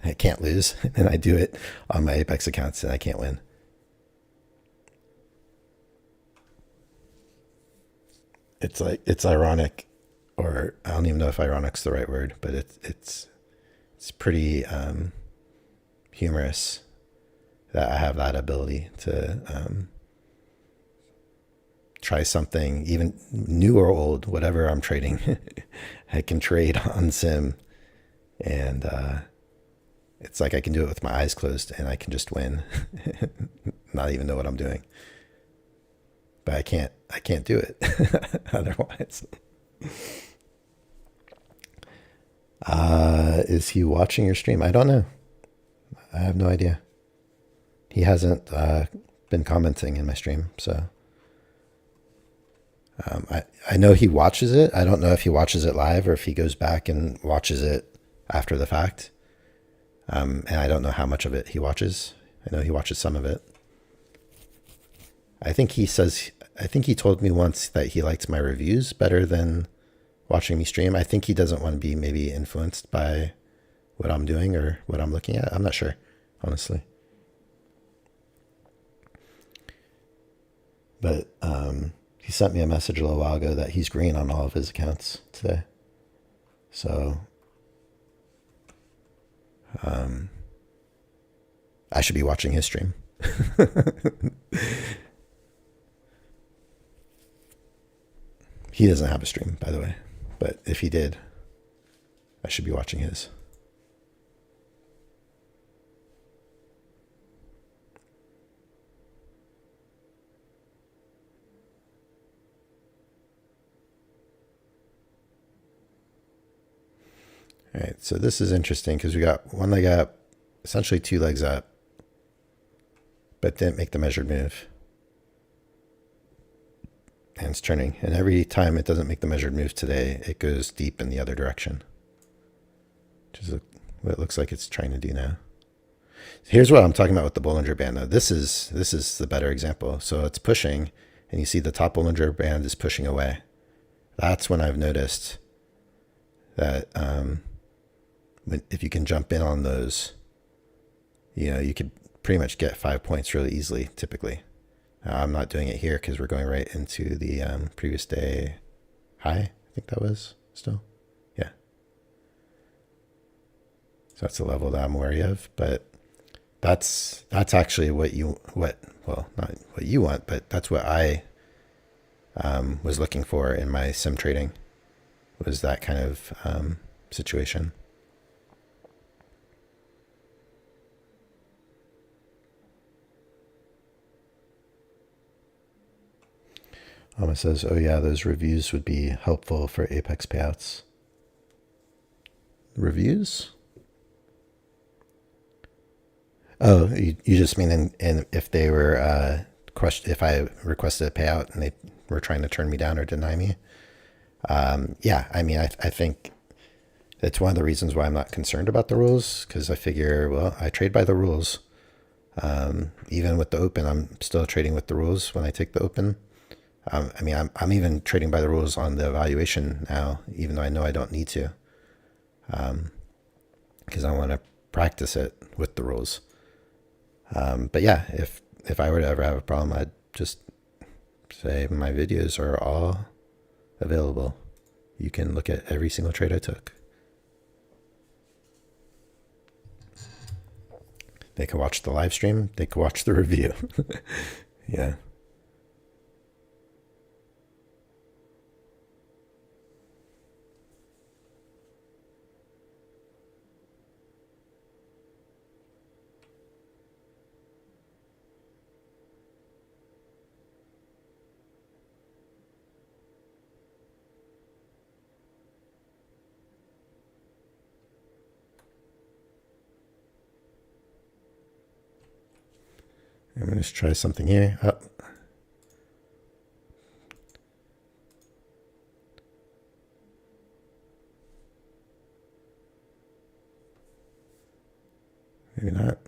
I can't lose. And I do it on my Apex accounts and I can't win. It's like, it's ironic, or I don't even know if ironic's the right word, but it's pretty humorous that I have that ability to try something, even new or old, whatever I'm trading. I can trade on Sim, and it's like I can do it with my eyes closed and I can just win, not even know what I'm doing. But I can't do it otherwise. Is he watching your stream? I don't know. I have no idea. He hasn't been commenting in my stream, so I know he watches it. I don't know if he watches it live or if he goes back and watches it after the fact. And I don't know how much of it he watches. I know he watches some of it. I think he told me once that he liked my reviews better than watching me stream. I think he doesn't want to be maybe influenced by what I'm doing or what I'm looking at. I'm not sure, honestly. But he sent me a message a little while ago that he's green on all of his accounts today. So I should be watching his stream. He doesn't have a stream, by the way. But if he did, I should be watching his. All right, so this is interesting because we got one leg up, essentially two legs up, but didn't make the measured move. And it's turning. And every time it doesn't make the measured move today, it goes deep in the other direction, which is what it looks like it's trying to do now. Here's what I'm talking about with the Bollinger Band, though. This is the better example. So it's pushing, and you see the top Bollinger Band is pushing away. That's when I've noticed that if you can jump in on those, you could pretty much get 5 points really easily, typically. I'm not doing it here because we're going right into the previous day high. I think that was still. Yeah. So that's the level that I'm wary of. But that's actually what well, not what you want, but that's what I was looking for in my sim trading, was that kind of situation. It says, oh yeah, those reviews would be helpful for Apex payouts. Reviews? Oh, you just mean in if they were if I requested a payout and they were trying to turn me down or deny me? Yeah, I mean, I think it's one of the reasons why I'm not concerned about the rules, because I figure, well, I trade by the rules. Even with the open, I'm still trading with the rules when I take the open. I mean, I'm even trading by the rules on the evaluation now, even though I know I don't need to, because I want to practice it with the rules. But yeah, if I were to ever have a problem, I'd just say my videos are all available. You can look at every single trade I took. They can watch the live stream. They can watch the review. Yeah. I'm going to just try something here. Oh. Maybe not.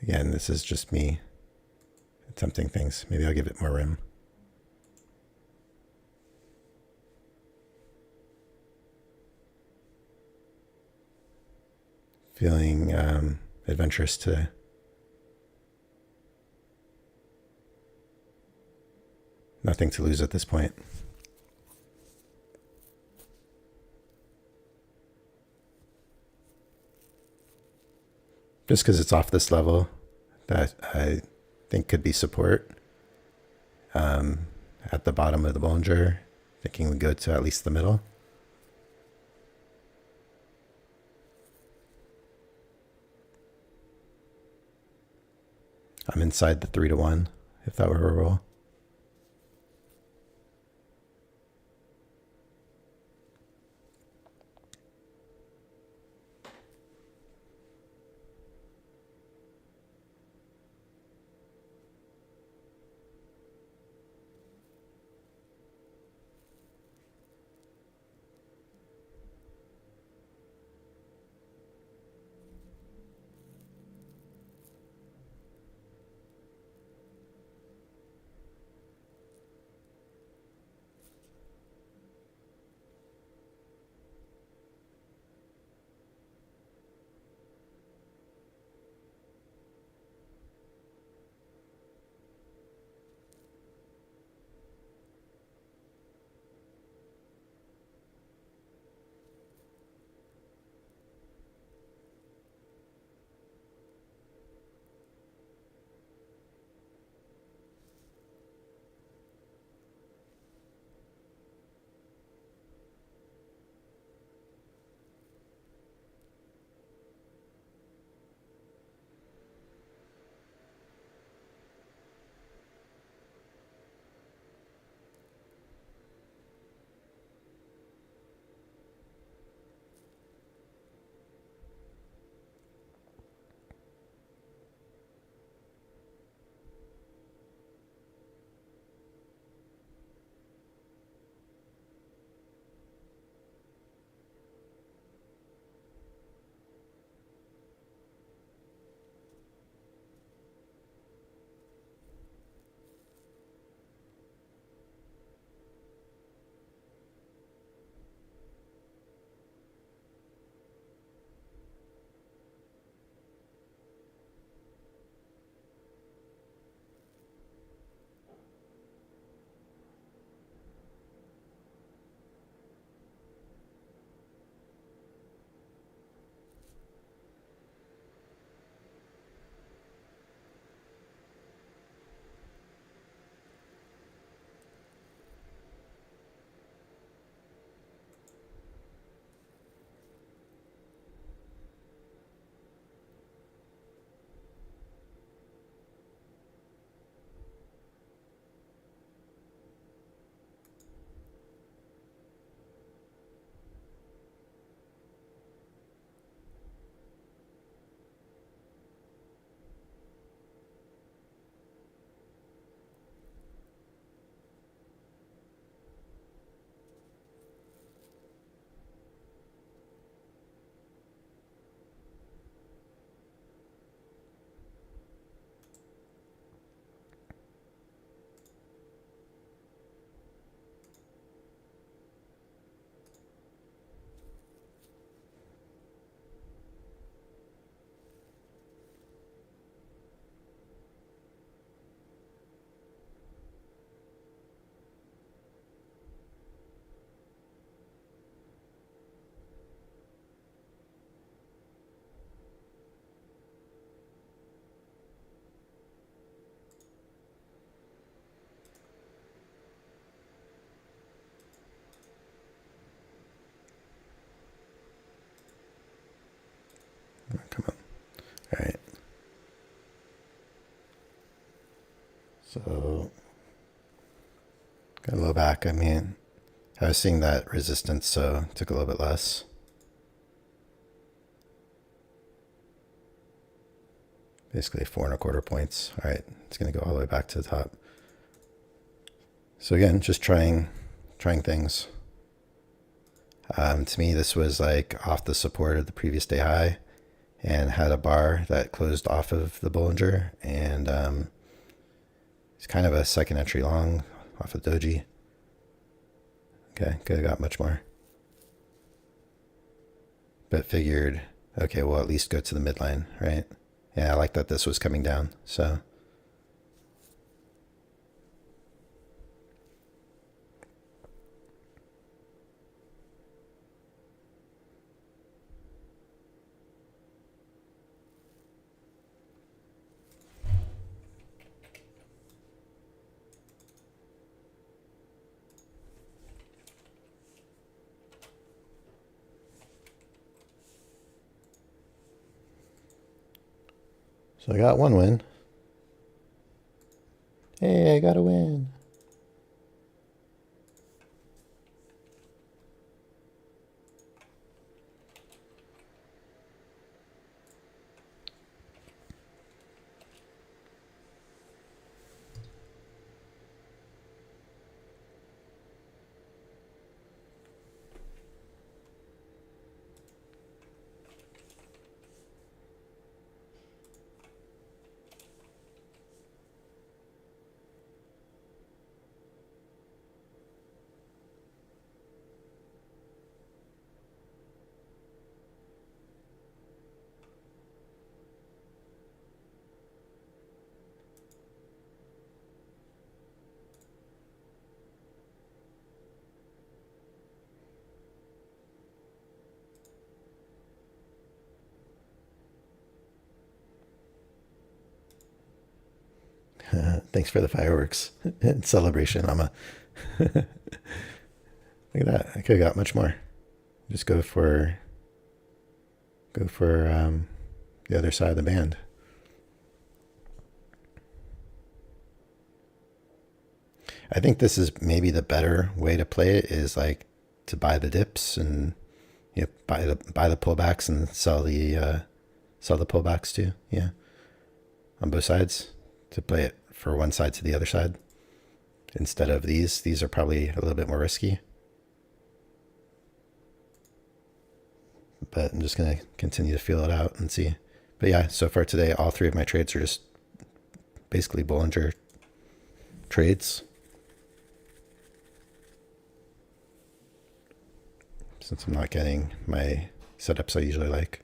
Again, this is just me attempting things. Maybe I'll give it more rim. Feeling adventurous today. Nothing to lose at this point. Just because it's off this level that I think could be support. At the bottom of the Bollinger, thinking we go to at least the middle. I'm inside the 3-to-1, if that were a roll. Got a low back. I mean, I was seeing that resistance, so it took a little bit less. Basically 4.25 points. All right, it's going to go all the way back to the top. So again, just trying things. To me, this was like off the support of the previous day high and had a bar that closed off of the Bollinger, and it's kind of a second entry long off of Doji. Okay, could have got much more. But figured, okay, we'll at least go to the midline, right? Yeah, I like that this was coming down, so. So I got one win. Hey, I got a win. Thanks for the fireworks and celebration, Mama. Look at that. I could have got much more. Just go for the other side of the band. I think this is maybe the better way to play it, is like to buy the dips and buy the pullbacks and sell the pullbacks too. Yeah, on both sides, to play it for one side to the other side instead of these. These are probably a little bit more risky. But I'm just going to continue to feel it out and see. But yeah, so far today, all three of my trades are just basically Bollinger trades. Since I'm not getting my setups I usually like.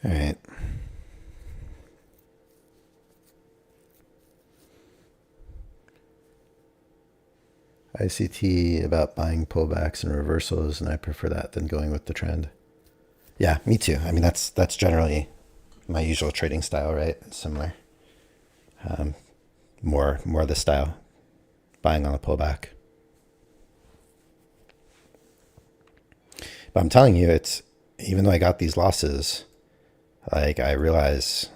All right. ICT about buying pullbacks and reversals, and I prefer that than going with the trend. Yeah, me too. I mean, that's generally my usual trading style, right? It's similar. More the style, buying on the pullback. But I'm telling you, it's, even though I got these losses, like I realize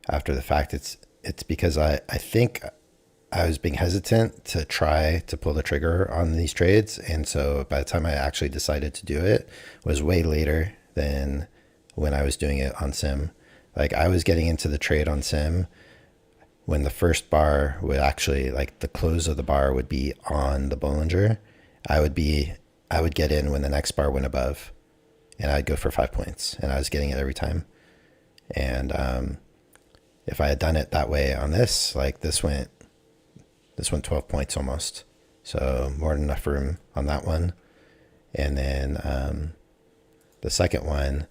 after the fact, it's because I think I was being hesitant to try to pull the trigger on these trades. And so by the time I actually decided to do it was way later than when I was doing it on Sim. Like I was getting into the trade on Sim when the first bar would actually, like the close of the bar would be on the Bollinger. I would get in when the next bar went above, and I'd go for 5 points, and I was getting it every time. And if I had done it that way on this, like this went 12 points almost. So more than enough room on that one. And then the second one,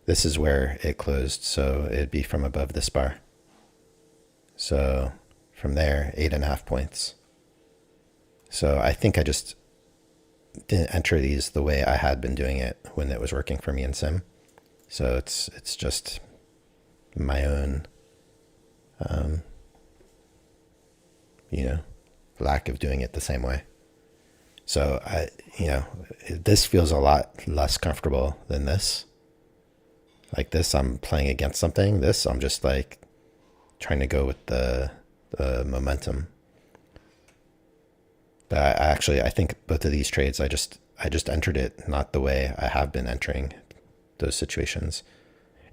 this is where it closed. So it'd be from above this bar. So from there, 8.5 points. So I think I just didn't enter these the way I had been doing it when it was working for me in Sim. So it's just my own, lack of doing it the same way. So this feels a lot less comfortable than this. Like this, I'm playing against something. This, I'm just like trying to go with the momentum. But I think both of these trades, I just entered it not the way I have been entering those situations.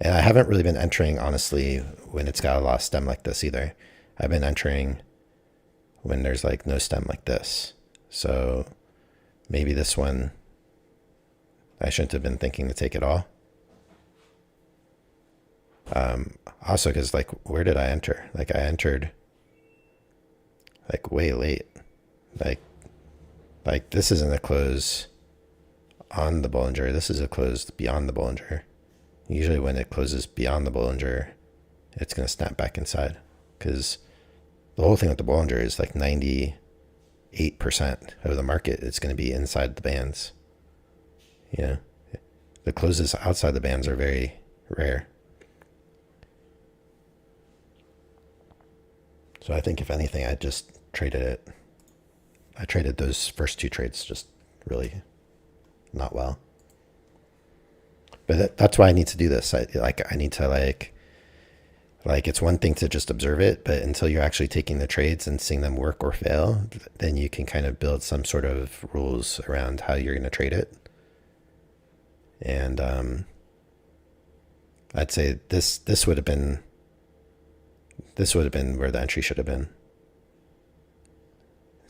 And I haven't really been entering, honestly, when it's got a lot of stem like this either. I've been entering when there's like no stem like this. So maybe this one, I shouldn't have been thinking to take it all. Also, because like, where did I enter? Like I entered like way late. Like this isn't a close on the Bollinger. This is a close beyond the Bollinger. Usually when it closes beyond the Bollinger, it's going to snap back inside, because the whole thing with the Bollinger is like 98% of the market, it's going to be inside the bands. The closes outside the bands are very rare. So I think if anything, I just traded it. I traded those first two trades just really not well. But that's why I need to do this. I need to like it's one thing to just observe it, but until you're actually taking the trades and seeing them work or fail, then you can kind of build some sort of rules around how you're going to trade it. And I'd say this would have been where the entry should have been.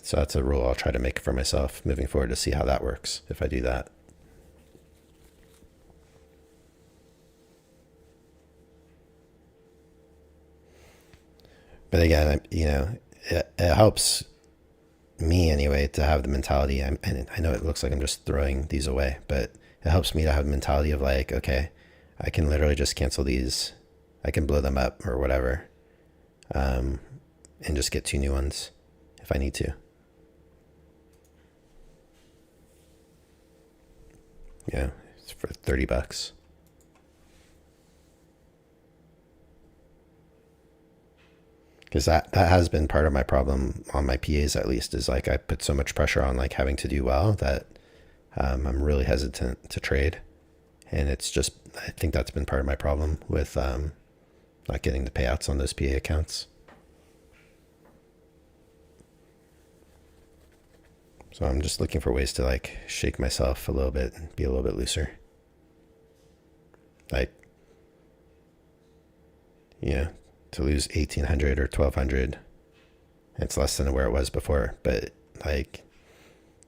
So that's a rule I'll try to make for myself moving forward to see how that works if I do that. But again, it helps me anyway to have the mentality. And I know it looks like I'm just throwing these away, but it helps me to have the mentality of like, okay, I can literally just cancel these. I can blow them up or whatever, and just get two new ones if I need to. Yeah, it's for $30. Because that has been part of my problem on my PAs, at least, is like I put so much pressure on like having to do well that I'm really hesitant to trade. And it's just, I think that's been part of my problem with not getting the payouts on those PA accounts. So I'm just looking for ways to like shake myself a little bit and be a little bit looser. Like, to lose 1,800 or 1,200, it's less than where it was before. But like,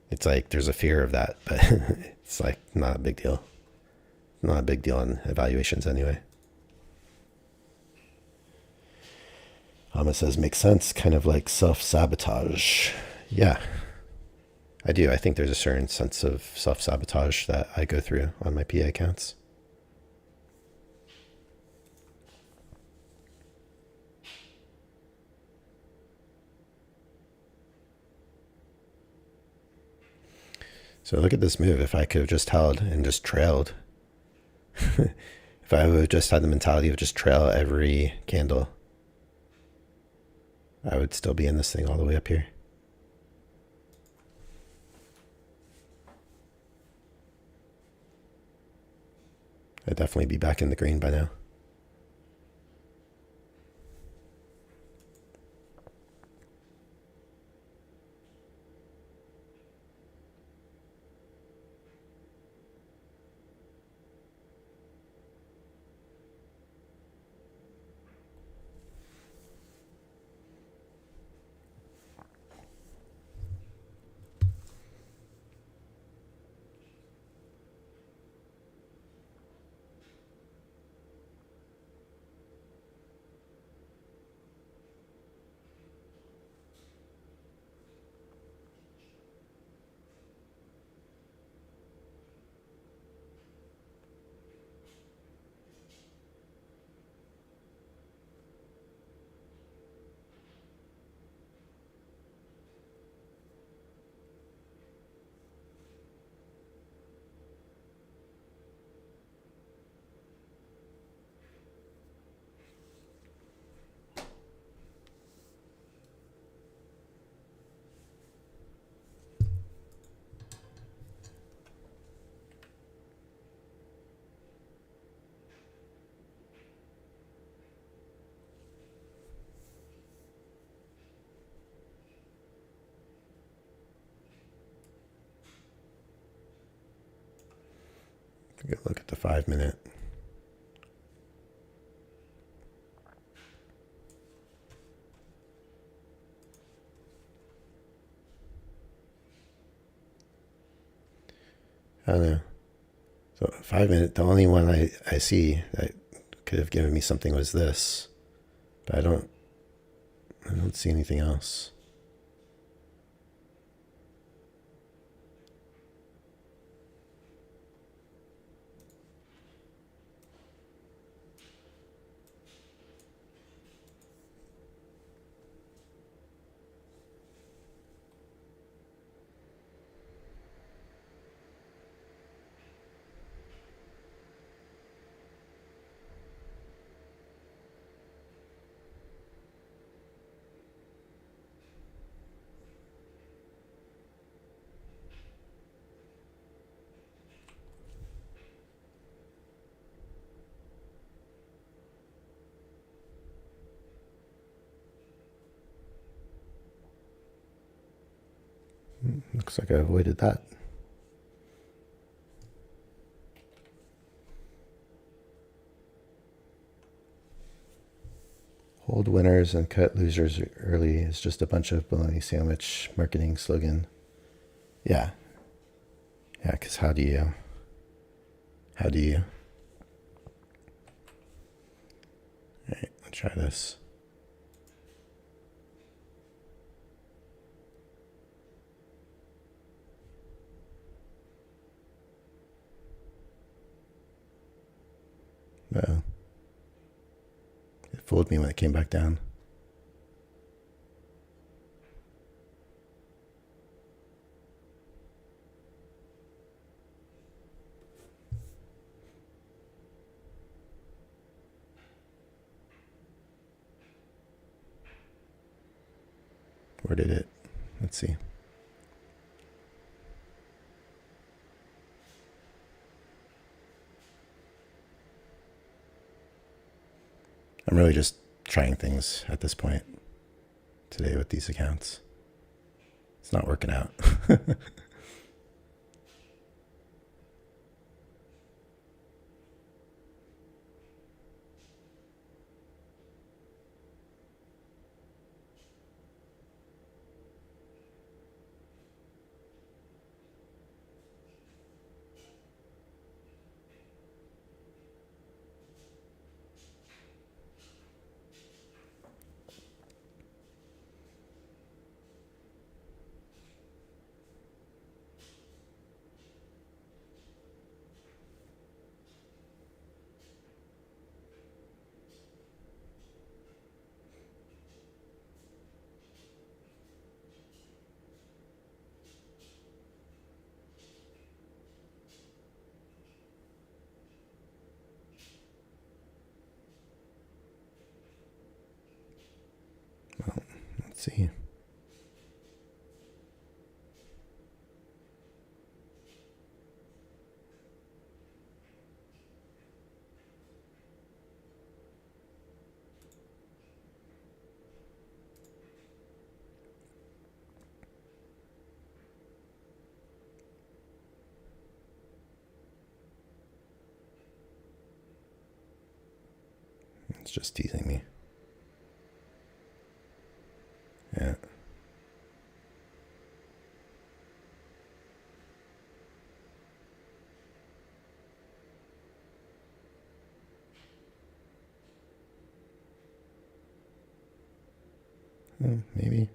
it's like there's a fear of that, but it's like not a big deal. Not a big deal in evaluations anyway. It says, makes sense, kind of like self-sabotage. Yeah, I do. I think there's a certain sense of self-sabotage that I go through on my PA accounts. So look at this move. If I could have just held and just trailed, if I would have just had the mentality of just trail every candle, I would still be in this thing all the way up here. I'd definitely be back in the green by now. Go look at the 5-minute. I don't know. So 5-minute, the only one I see that could have given me something was this, but I don't see anything else. Looks like I avoided that. Hold winners and cut losers early is just a bunch of bologna sandwich marketing slogan. Yeah. Yeah, because how do you? All right, let's try this. Uh-oh. It fooled me when it came back down. Where did it? Let's see. I'm really just trying things at this point today with these accounts. It's not working out. Well, let's see. It's just teasing me. Yeah. Maybe.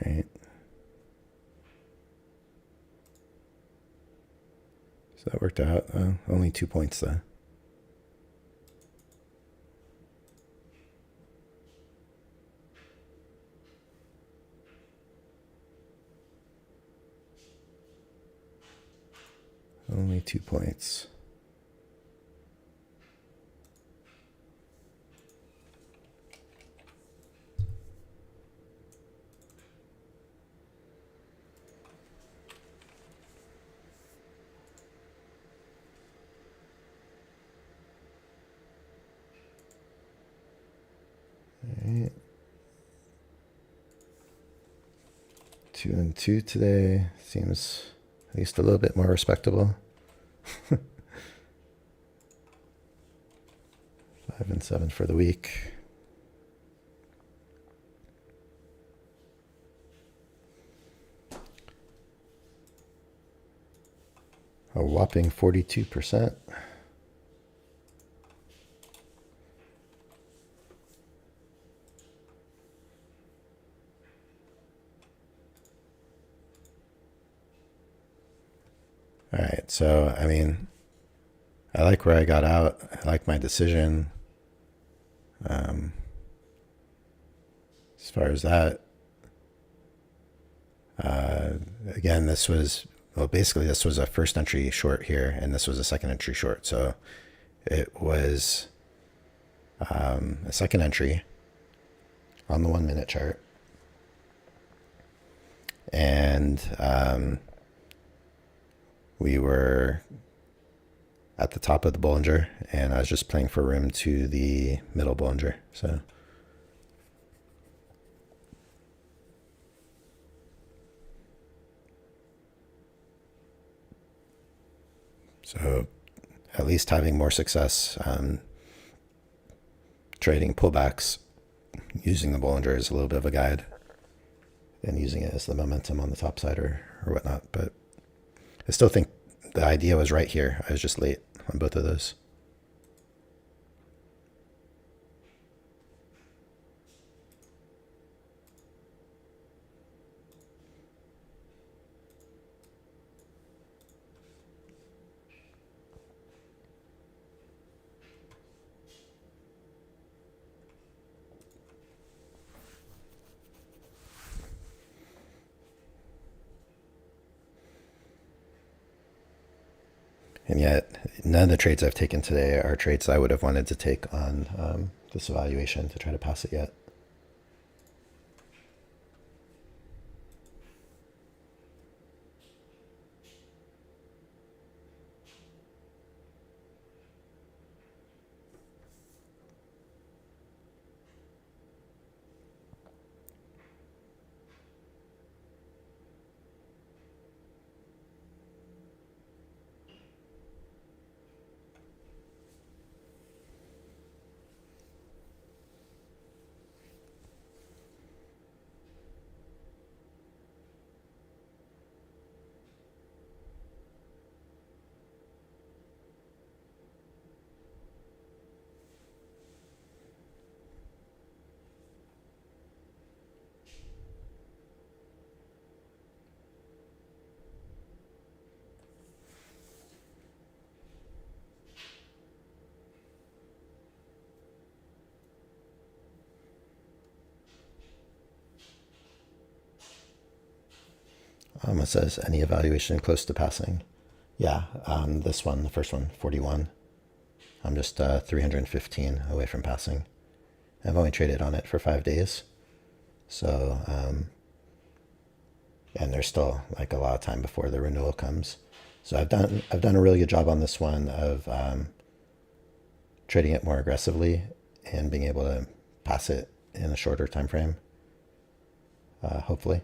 Right. So that worked out. Only 2 points though. Only 2 points. 2 and 2 today. Seems at least a little bit more respectable. 5 and 7 for the week. A whopping 42%. All right, so I mean, I like where I got out. I like my decision. As far as that, again, this was, well, basically this was a first entry short here, and this was a second entry short. So it was a second entry on the 1 minute chart. And we were at the top of the Bollinger, and I was just playing for room to the middle Bollinger. So at least having more success trading pullbacks using the Bollinger is a little bit of a guide, and using it as the momentum on the top side or whatnot. But I still think the idea was right here. I was just late on both of those. And yet, none of the trades I've taken today are trades I would have wanted to take on this evaluation to try to pass it yet. It says any evaluation close to passing. Yeah, this one, the first one, 41. I'm just 315 away from passing. I've only traded on it for 5 days. So, and there's still like a lot of time before the renewal comes. So I've done a really good job on this one of trading it more aggressively and being able to pass it in a shorter time frame. Hopefully.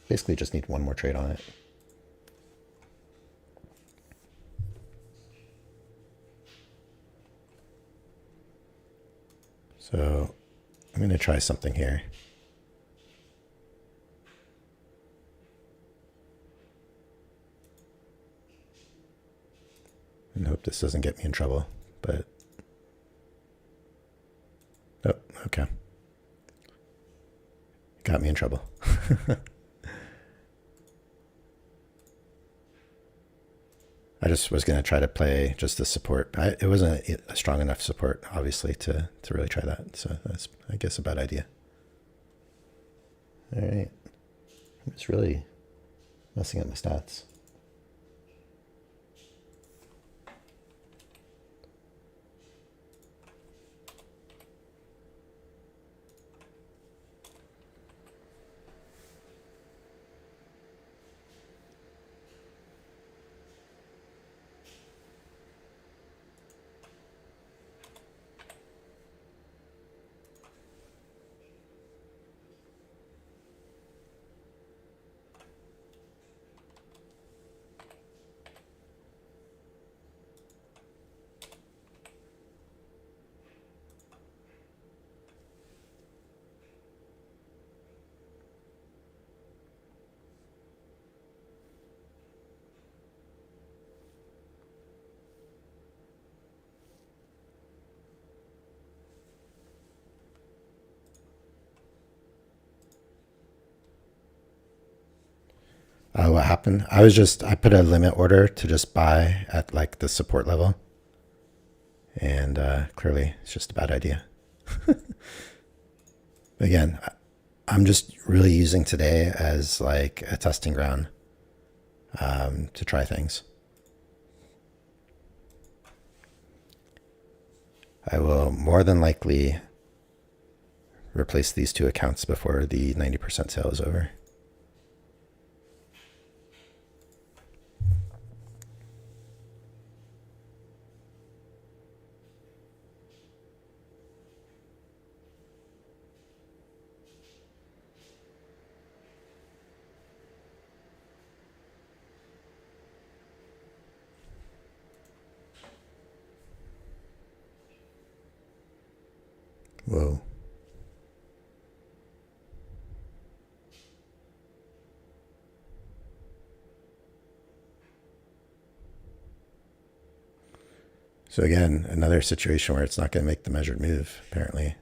Basically just need one more trade on it. So I'm going to try something here. And hope this doesn't get me in trouble, but oh, okay. Got me in trouble. I just was going to try to play just the support. It wasn't a strong enough support, obviously, to really try that. So that's, I guess, a bad idea. All right. It's really messing up my stats. What happened? I put a limit order to just buy at like the support level. And clearly it's just a bad idea. Again, I'm just really using today as like a testing ground to try things. I will more than likely replace these two accounts before the 90% sale is over. Whoa. So again, another situation where it's not going to make the measured move, apparently.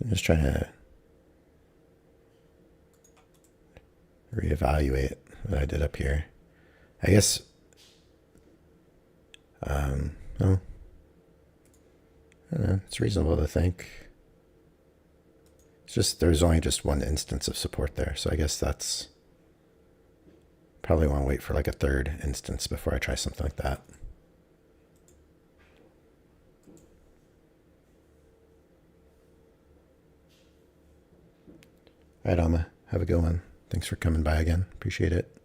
I'm just trying to reevaluate what I did up here. I guess, no, I don't know, it's reasonable to think. It's just, there's only just one instance of support there. So I guess that's probably want to wait for like a third instance before I try something like that. All right, Alma, have a good one. Thanks for coming by again. Appreciate it.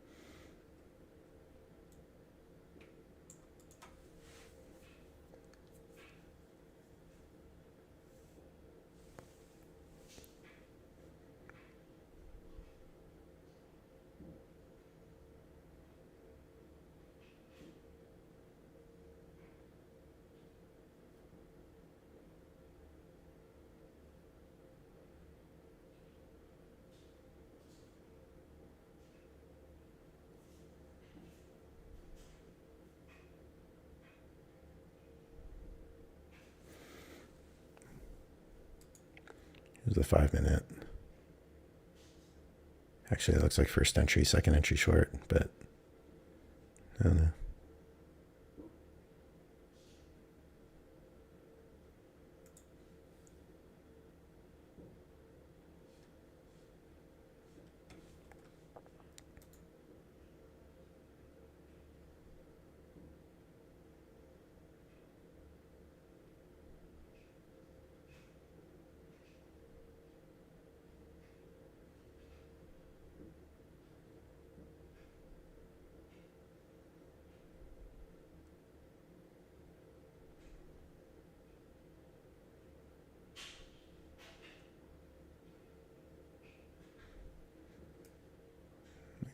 the 5 minute. Actually, it looks like first entry, second entry short, but I don't know.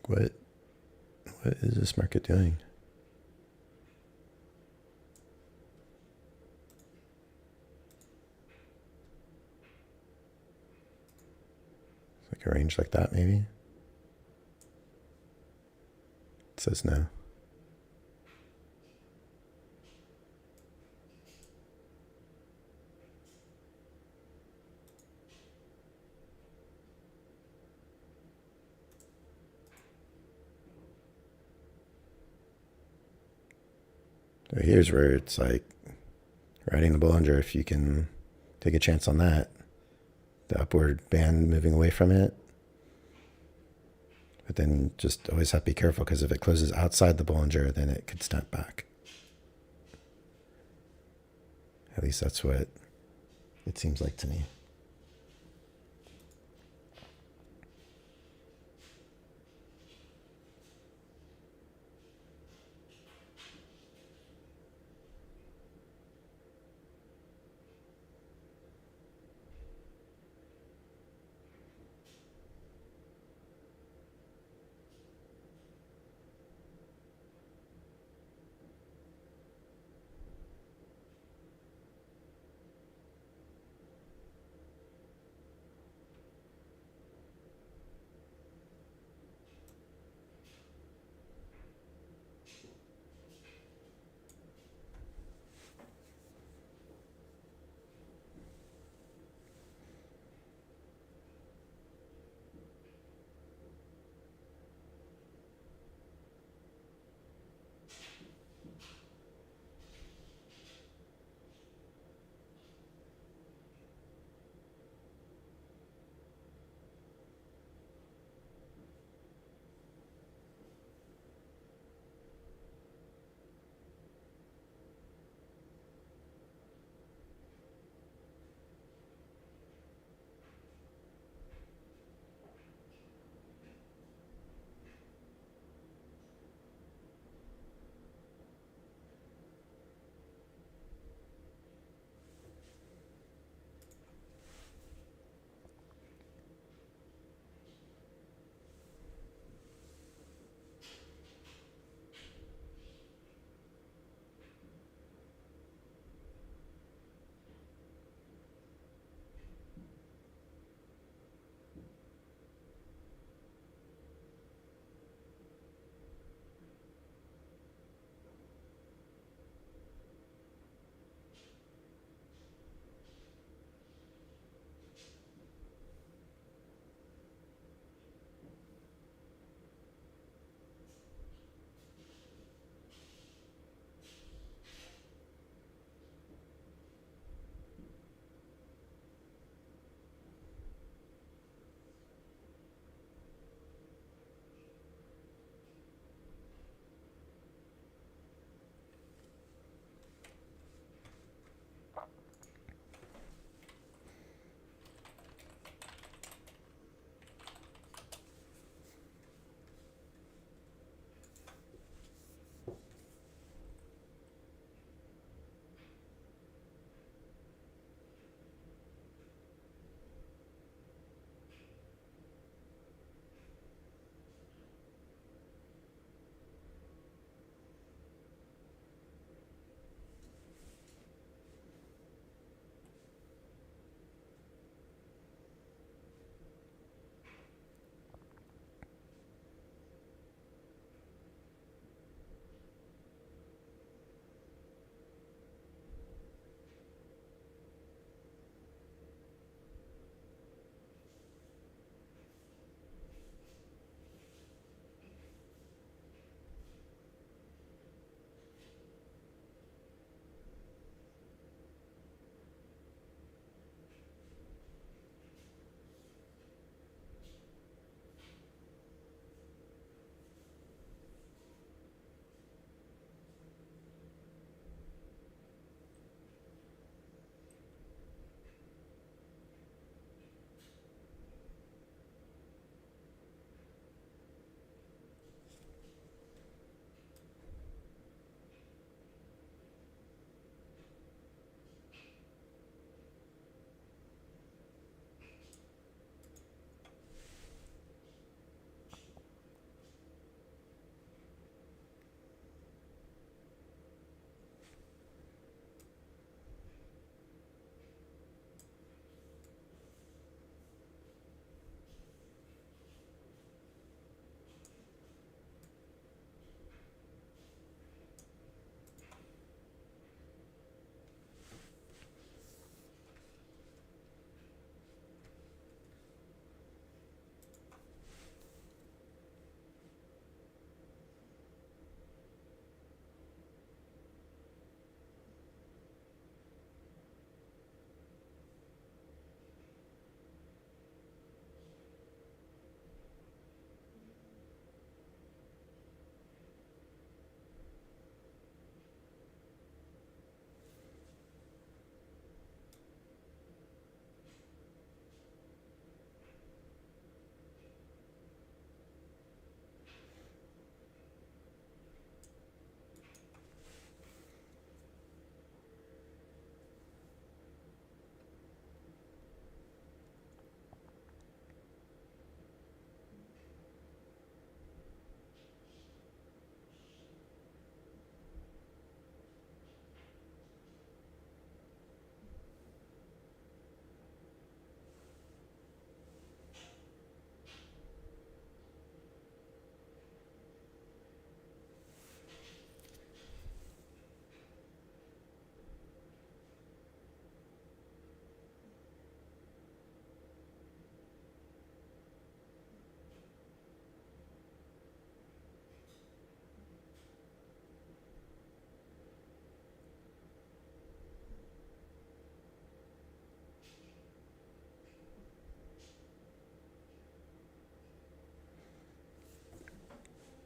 What is this market doing? Like a range like that, maybe? It says no. So here's where it's like riding the Bollinger, if you can take a chance on that. The upward band moving away from it. But then just always have to be careful, because if it closes outside the Bollinger, then it could snap back. At least that's what it seems like to me.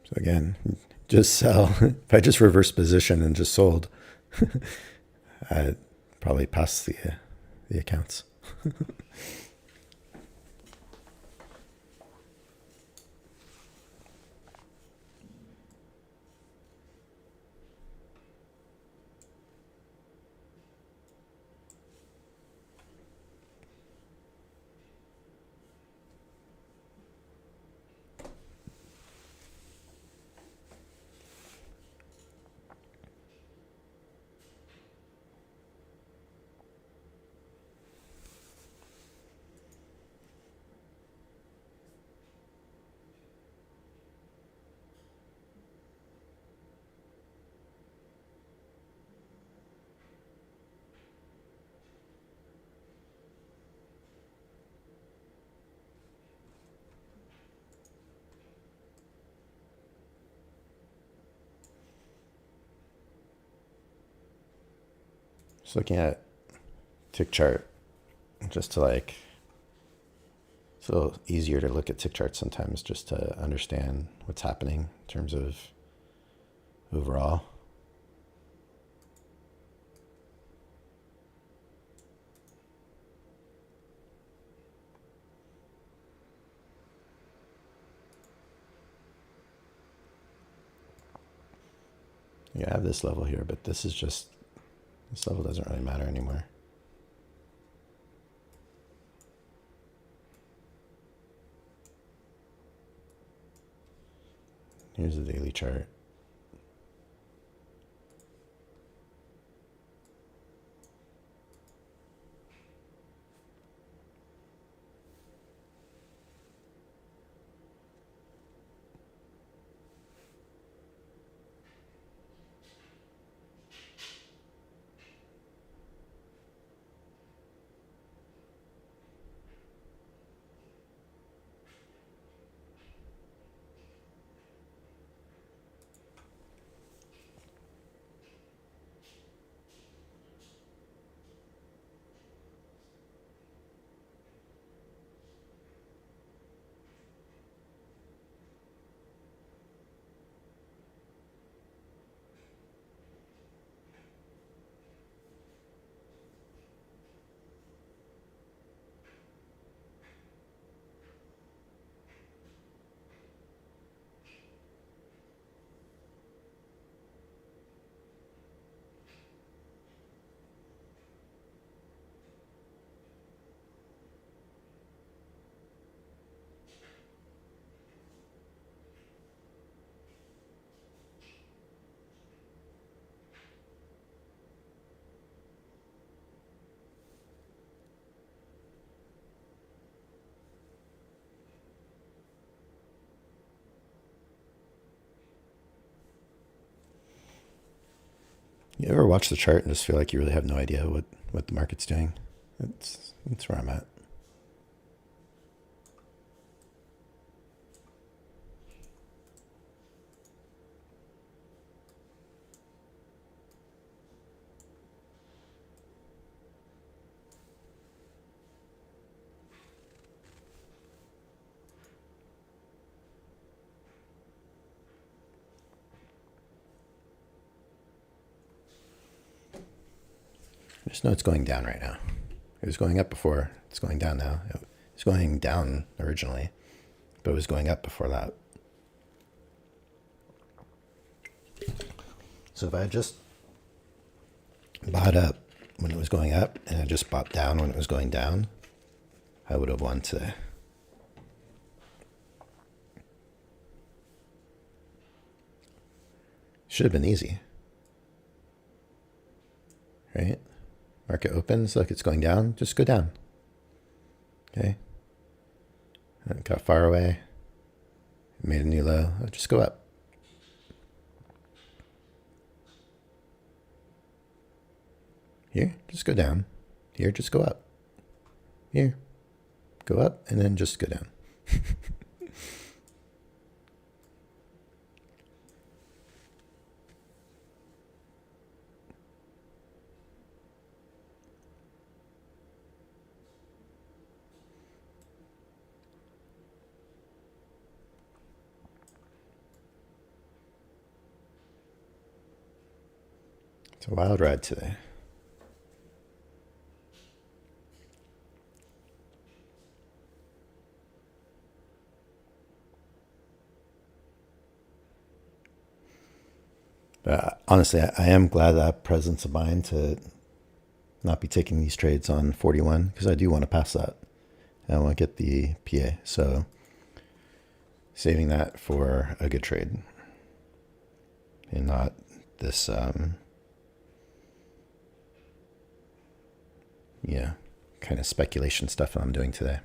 So again, just sell. If I just reverse position and just sold, I'd probably pass the accounts. Just looking at tick chart, just to like, it's a little easier to look at tick charts sometimes just to understand what's happening in terms of overall. You have this level here, but this is just, this level doesn't really matter anymore. Here's the daily chart. You ever watch the chart and just feel like you really have no idea what the market's doing? That's where I'm at. I just know it's going down right now. It was going up before. It's going down now. It was going down originally, but it was going up before that. So if I had just bought up when it was going up and I just bought down when it was going down, I would have won today. Should have been easy, right? Market opens, look, it's going down, just go down. Okay. It got far away, made a new low, just go up. Here, just go down. Here, just go up. Here, go up, and then just go down. It's a wild ride today. But honestly, I am glad that I have presence of mind to not be taking these trades on 41 because I do want to pass that. I want to get the PA. So saving that for a good trade and not this, yeah, kind of speculation stuff that I'm doing today.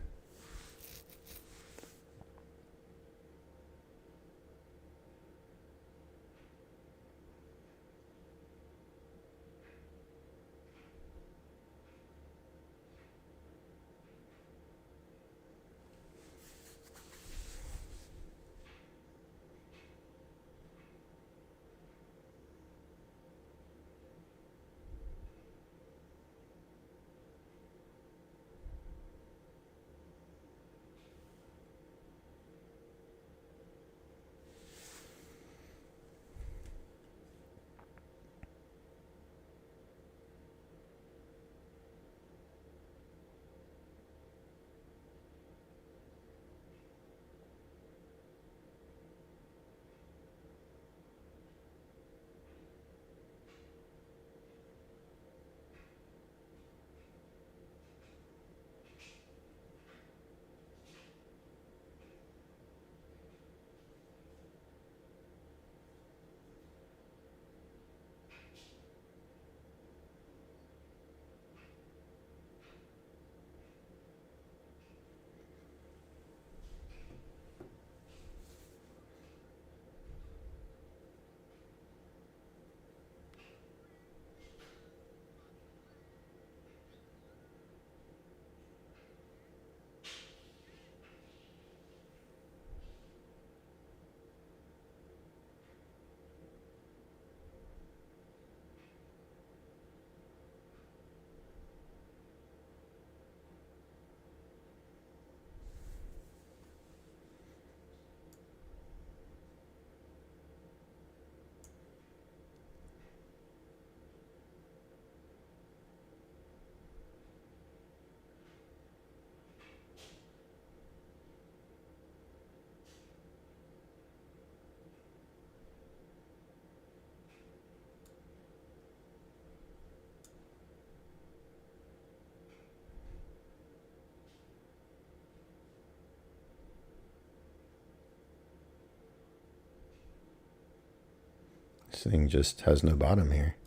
This thing just has no bottom here.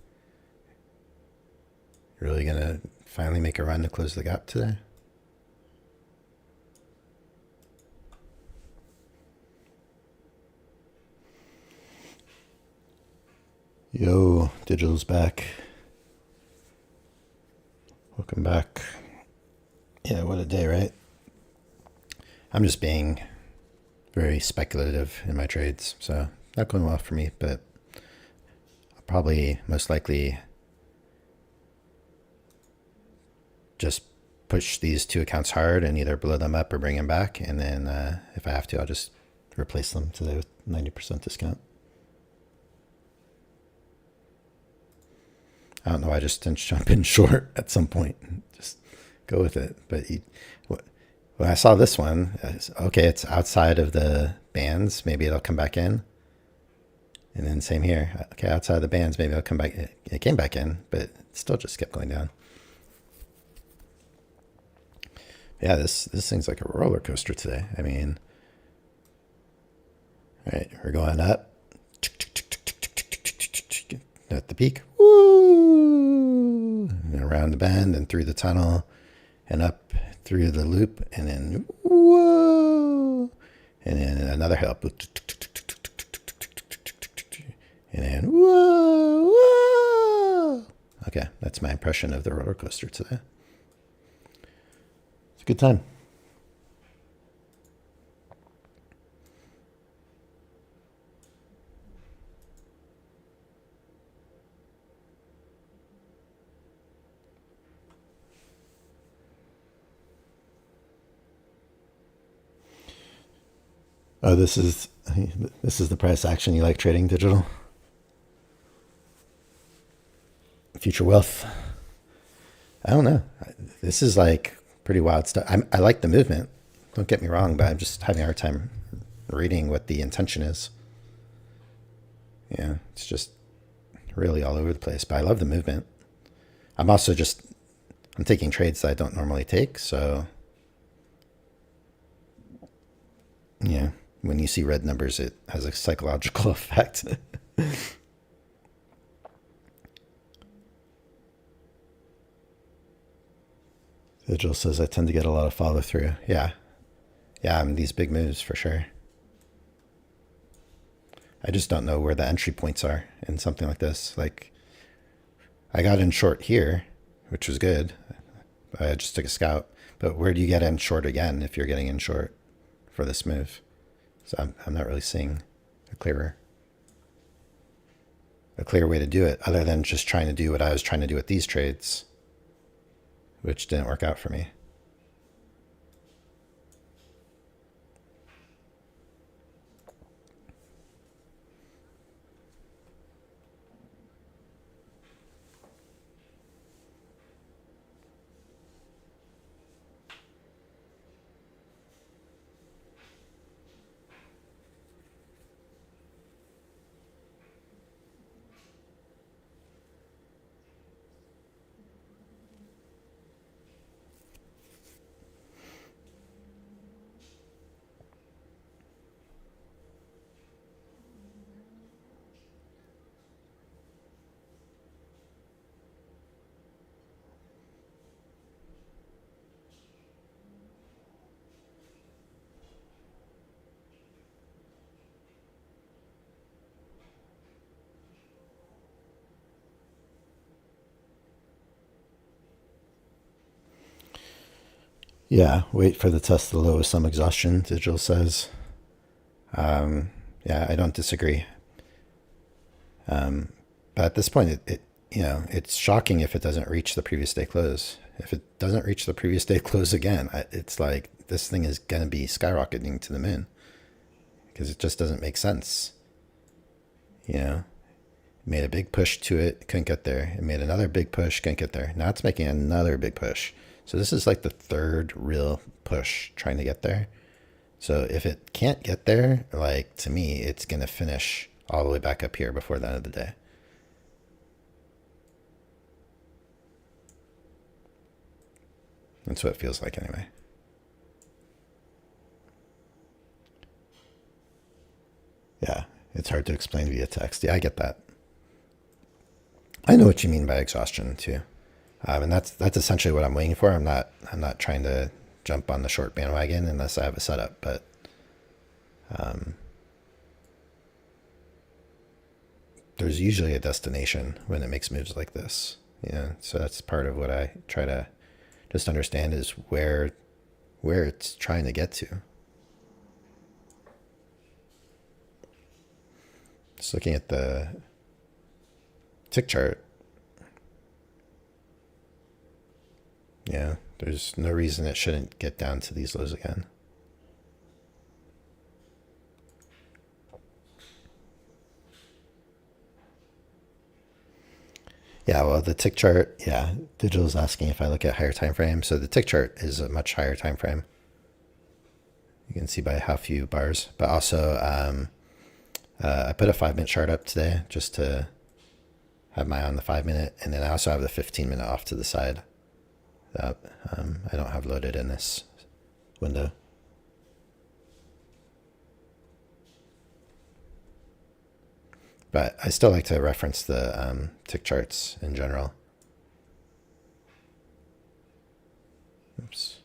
Really gonna finally make a run to close the gap today? Yo, digital's back. Welcome back. Yeah, what a day, right? I'm just being very speculative in my trades, so not going well for me, but I'll probably most likely just push these two accounts hard and either blow them up or bring them back, and then if I have to, I'll just replace them today with 90% discount. I don't know, I just didn't jump in short at some point. Just go with it. But when I saw this one, okay, it's outside of the bands. Maybe it'll come back in. And then same here. Okay, outside the bands, maybe it'll come back. It came back in, but it still just kept going down. Yeah, this thing's like a roller coaster today. I mean, all right, we're going up at the peak. Woo! And around the bend and through the tunnel and up through the loop and then whoa! And then another hill. And then whoa! Whoa! Okay, that's my impression of the roller coaster today. It's a good time. Oh, this is the price action you like trading, digital? future wealth. I don't know. This is like pretty wild stuff. I like the movement. Don't get me wrong, but I'm just having a hard time reading what the intention is. Yeah, it's just really all over the place, but I love the movement. I'm also I'm taking trades that I don't normally take. So yeah, when you see red numbers, it has a psychological effect. Vigil says I tend to get a lot of follow through. Yeah. Yeah, I mean, these big moves for sure. I just don't know where the entry points are in something like this. Like, I got in short here, which was good. I just took a scalp. But where do you get in short again if you're getting in short for this move? So I'm not really seeing a clear way to do it other than just trying to do what I was trying to do with these trades, which didn't work out for me. Yeah, wait for the test of the low with some exhaustion, Digital says. Yeah, I don't disagree. But at this point, it's shocking if it doesn't reach the previous day close. If it doesn't reach the previous day close again, it's like this thing is going to be skyrocketing to the moon because it just doesn't make sense. It made a big push to it, couldn't get there. It made another big push, couldn't get there. Now it's making another big push. So this is like the third real push trying to get there. So if it can't get there, like to me, it's going to finish all the way back up here before the end of the day. That's what it feels like anyway. Yeah, it's hard to explain via text. Yeah, I get that. I know what you mean by exhaustion too. And that's essentially what I'm waiting for. I'm not trying to jump on the short bandwagon unless I have a setup, but there's usually a destination when it makes moves like this. So that's part of what I try to just understand is where it's trying to get to. Just looking at the tick chart. Yeah, there's no reason it shouldn't get down to these lows again. Yeah, well, the tick chart, yeah, Digital's asking if I look at higher time frame. So the tick chart is a much higher time frame. You can see by how few bars, but also I put a 5-minute chart up today just to have my eye on the 5-minute, and then I also have the 15-minute off to the side that I don't have loaded in this window. But I still like to reference the tick charts in general. Oops.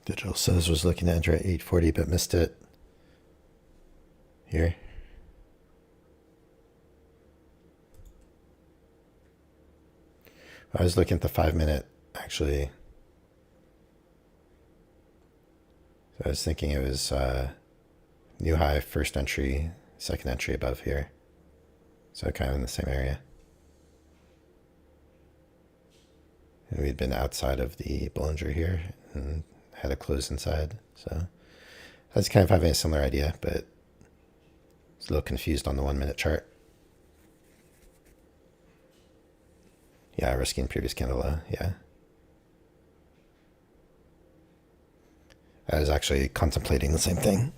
Digital says was looking to enter at 840 but missed it. Here. I was looking at the 5-minute actually. So I was thinking it was new high, first entry, second entry above here. So kind of in the same area. And we'd been outside of the Bollinger here and had a close inside. So I was kind of having a similar idea, but it's a little confused on the 1-minute chart. Yeah, risking previous candle low, yeah. I was actually contemplating the same thing.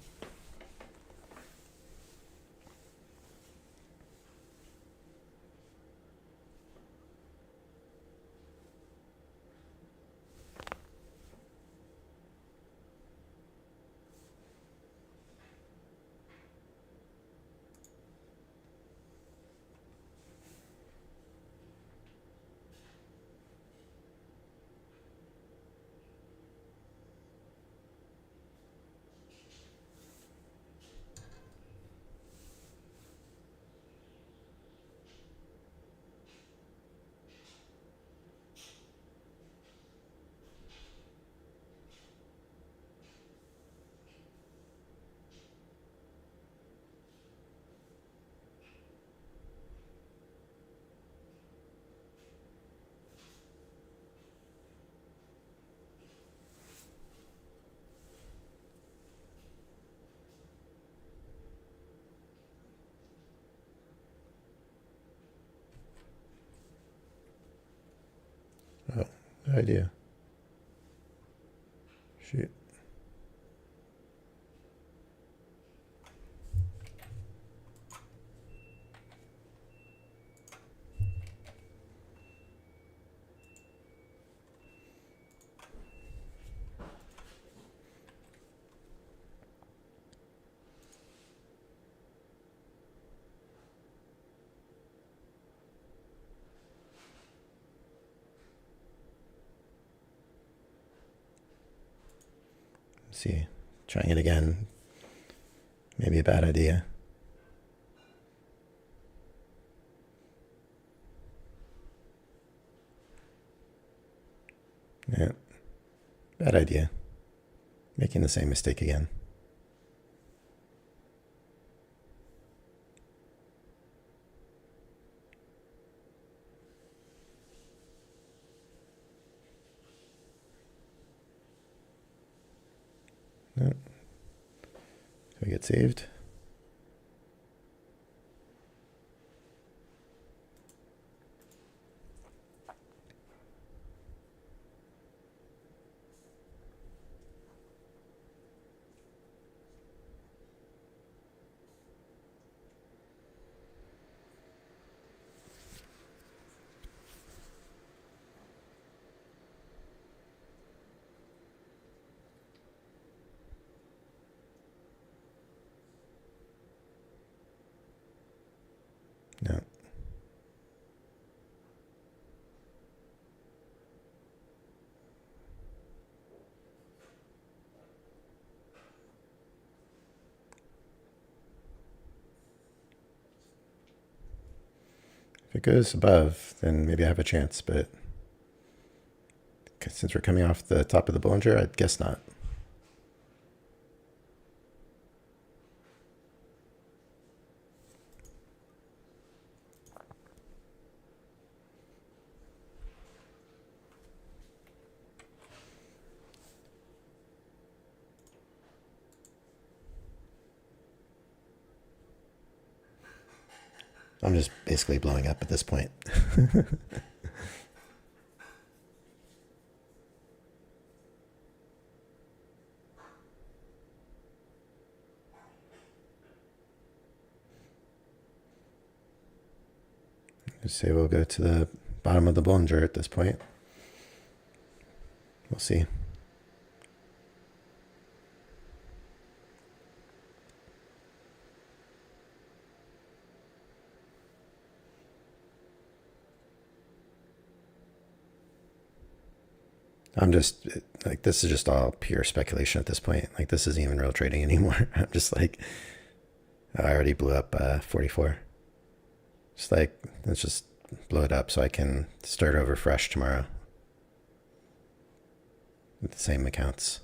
Oh, good idea. Shoot. Let's see, trying it again. Maybe a bad idea. Yeah, bad idea. Making the same mistake again. No. So we get saved. No. If it goes above, then maybe I have a chance, but since we're coming off the top of the Bollinger, I'd guess not. I'm just basically blowing up at this point. Just say we'll go to the bottom of the Bollinger at this point. We'll see. I'm just like, this is just all pure speculation at this point. Like, this isn't even real trading anymore. I'm just like, I already blew up 44. Just like, let's just blow it up so I can start over fresh tomorrow with the same accounts.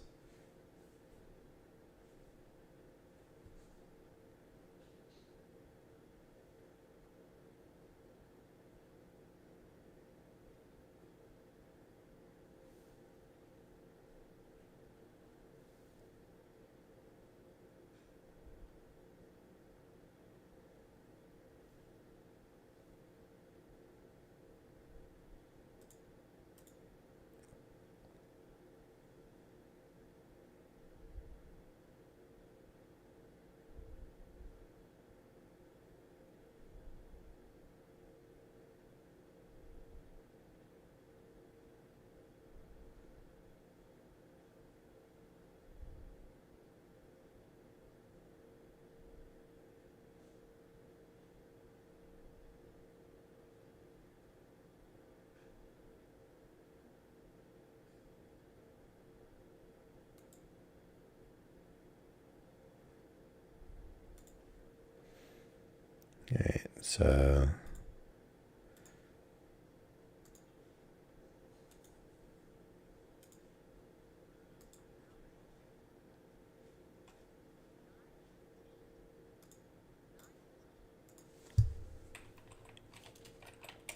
Okay, so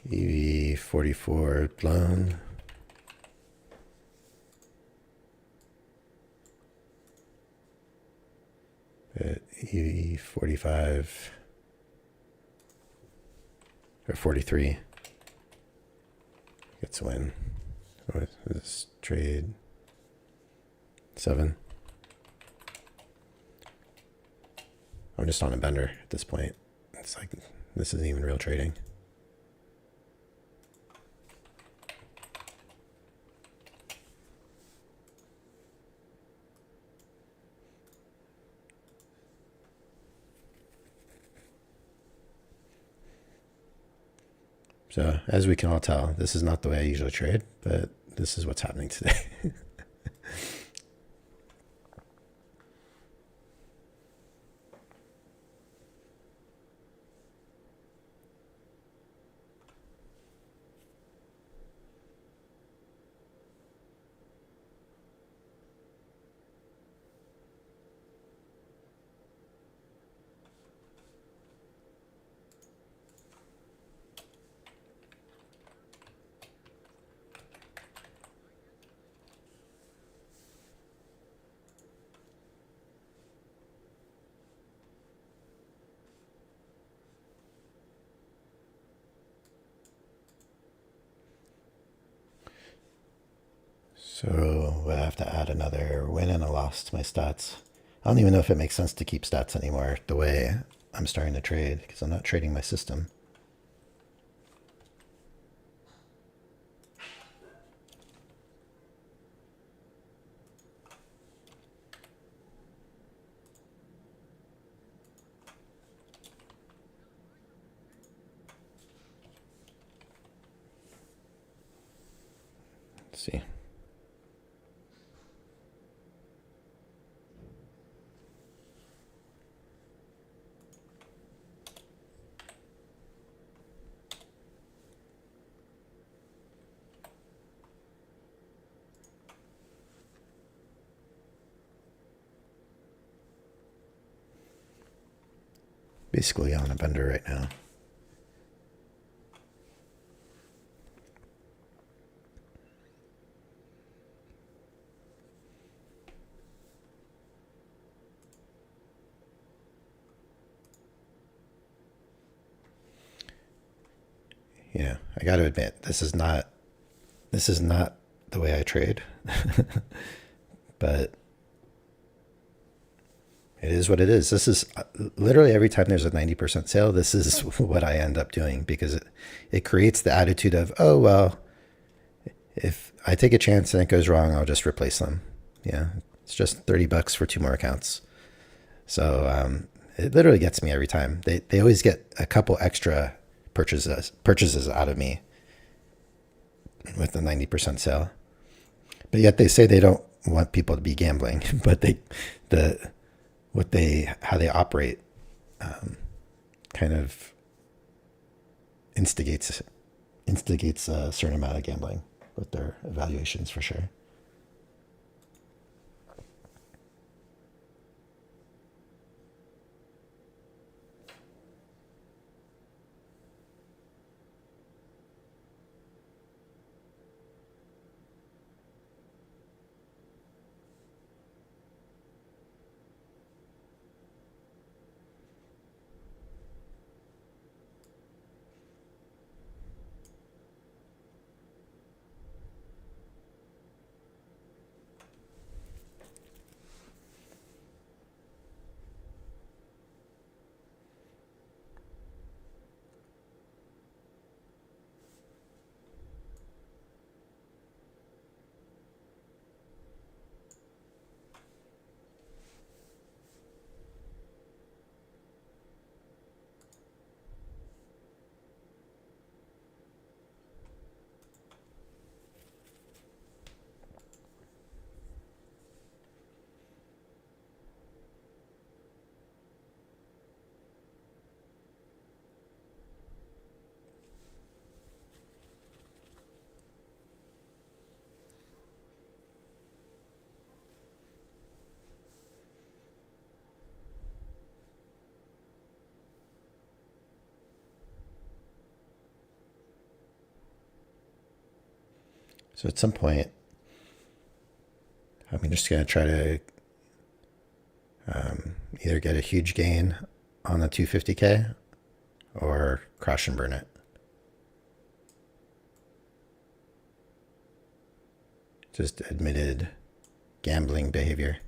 EV44 blown. But EV45 or 43 gets a win. What is this trade? 7. I'm just on a bender at this point. It's like, this isn't even real trading. So as we can all tell, this is not the way I usually trade, but this is what's happening today. So I have to add another win and a loss to my stats. I don't even know if it makes sense to keep stats anymore the way I'm starting to trade, because I'm not trading my system. Let's see. Basically on a bender right now. You know, I got to admit, this is not the way I trade, but it is what it is. This is literally every time there's a 90% sale, this is what I end up doing, because it creates the attitude of, oh, well, if I take a chance and it goes wrong, I'll just replace them. Yeah, it's just $30 for 2 more accounts. So it literally gets me every time. They always get a couple extra purchases out of me with the 90% sale. But yet they say they don't want people to be gambling, but how they operate kind of instigates a certain amount of gambling with their evaluations for sure. So at some point, I'm just going to try to either get a huge gain on the 250K or crash and burn it. Just admitted gambling behavior.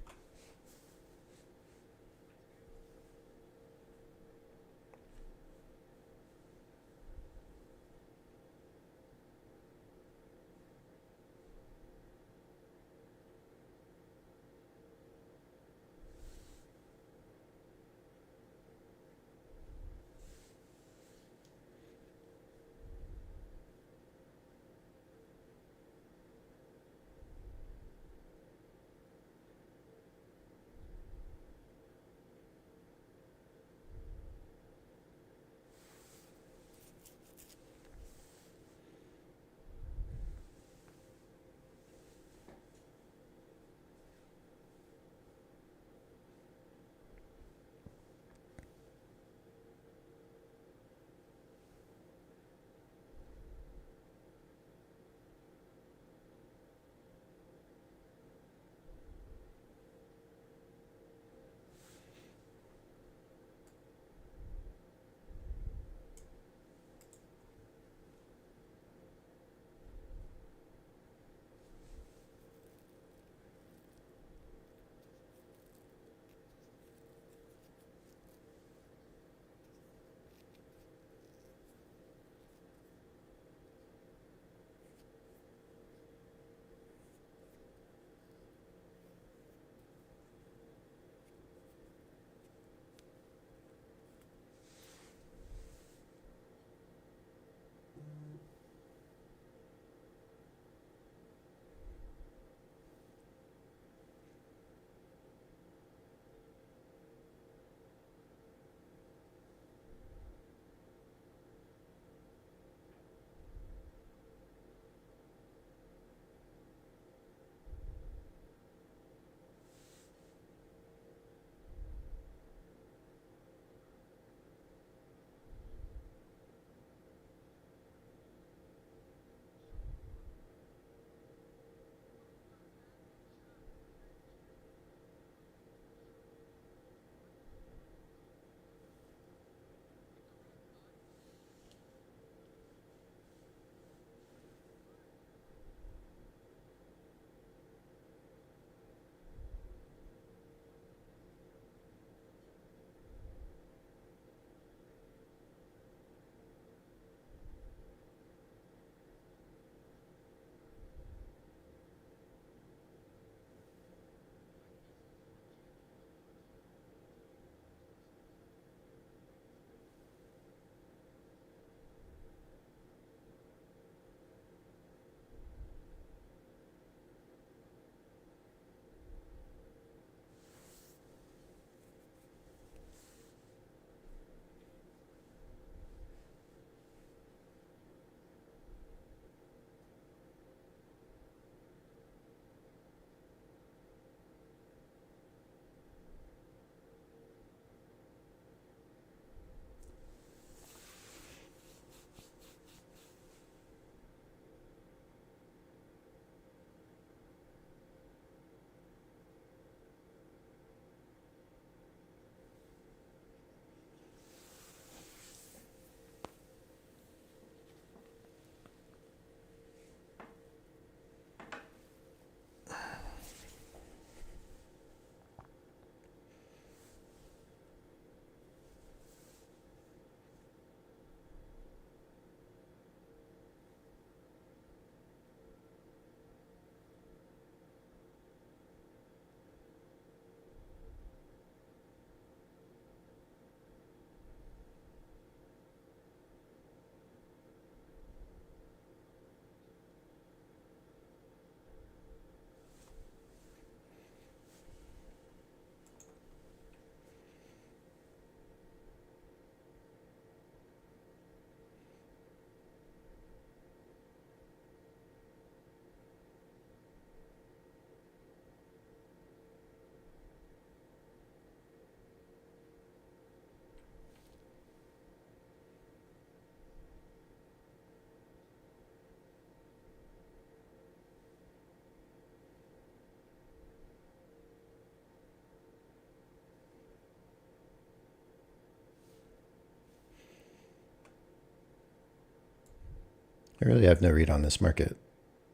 I really have no read on this market.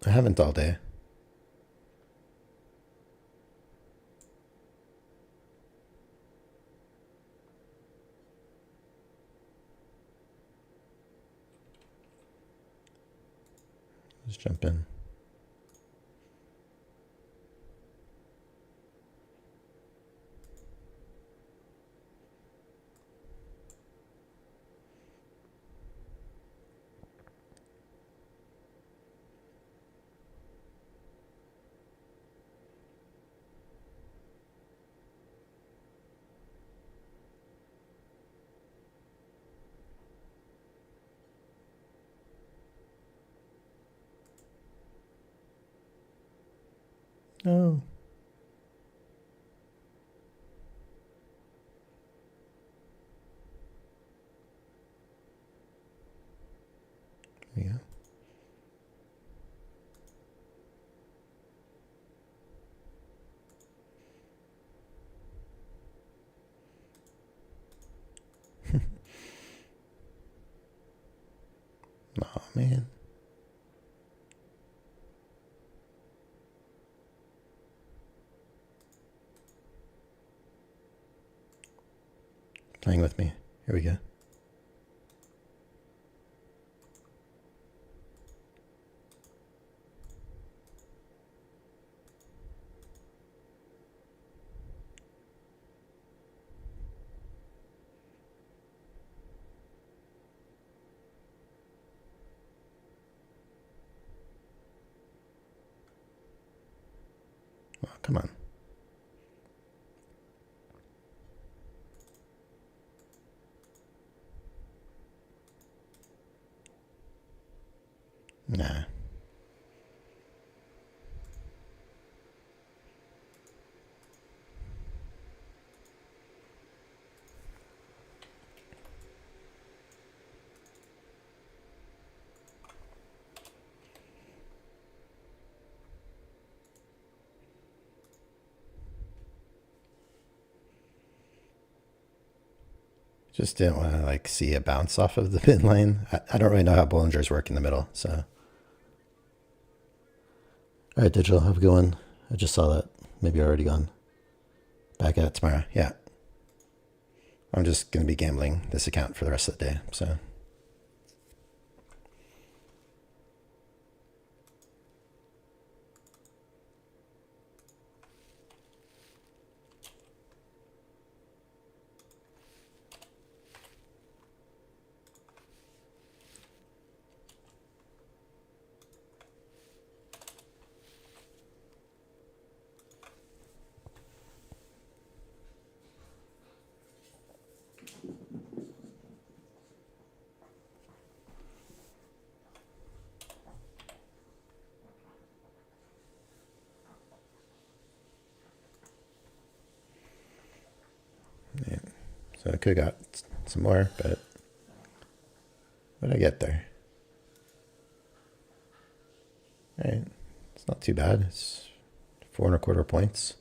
I haven't all day. Just jump in. Oh. There you go. Oh man. Playing with me. Here we go. Oh, come on. Nah. Just didn't want to like see a bounce off of the pin lane. I don't really know how Bollingers work in the middle, so. All right, Digital, have a good one. I just saw that. Maybe you're already gone. Back at it tomorrow. Yeah. I'm just going to be gambling this account for the rest of the day, so. Yeah. So I could have got some more, but what did I get there? All right. It's not too bad. It's 4.25 points.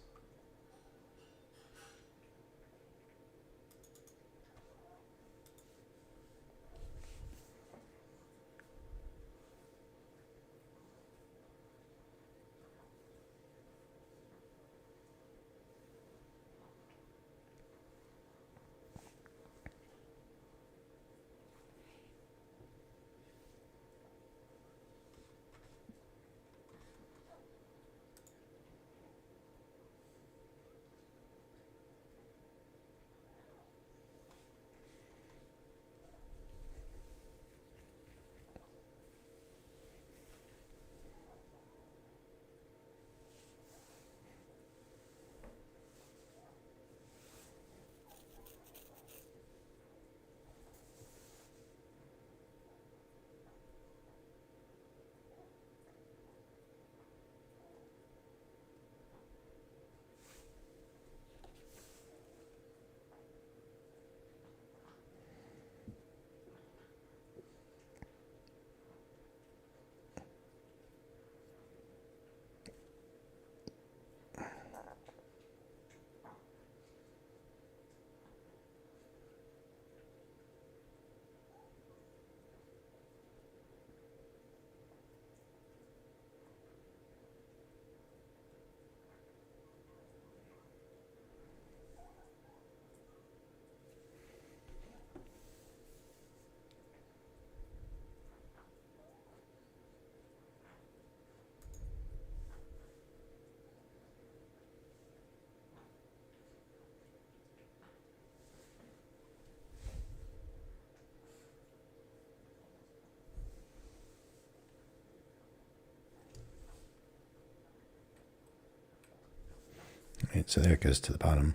Right, so there it goes to the bottom.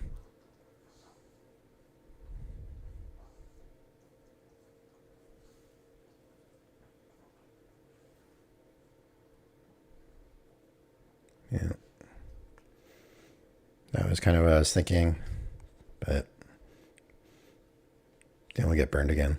Yeah. That was kind of what I was thinking, but then we'll get burned again.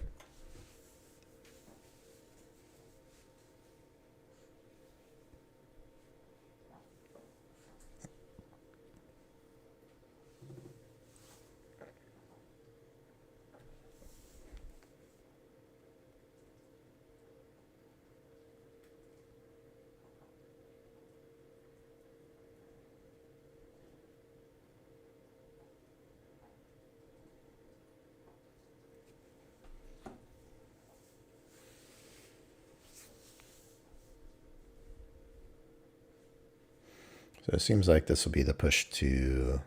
So it seems like this will be the push to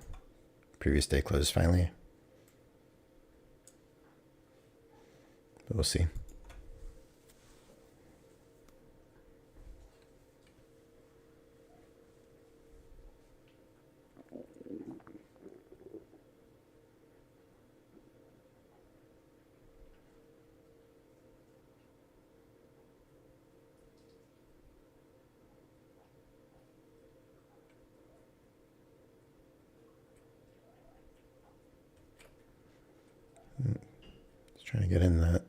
previous day close finally. But we'll see. Just trying to get in that. I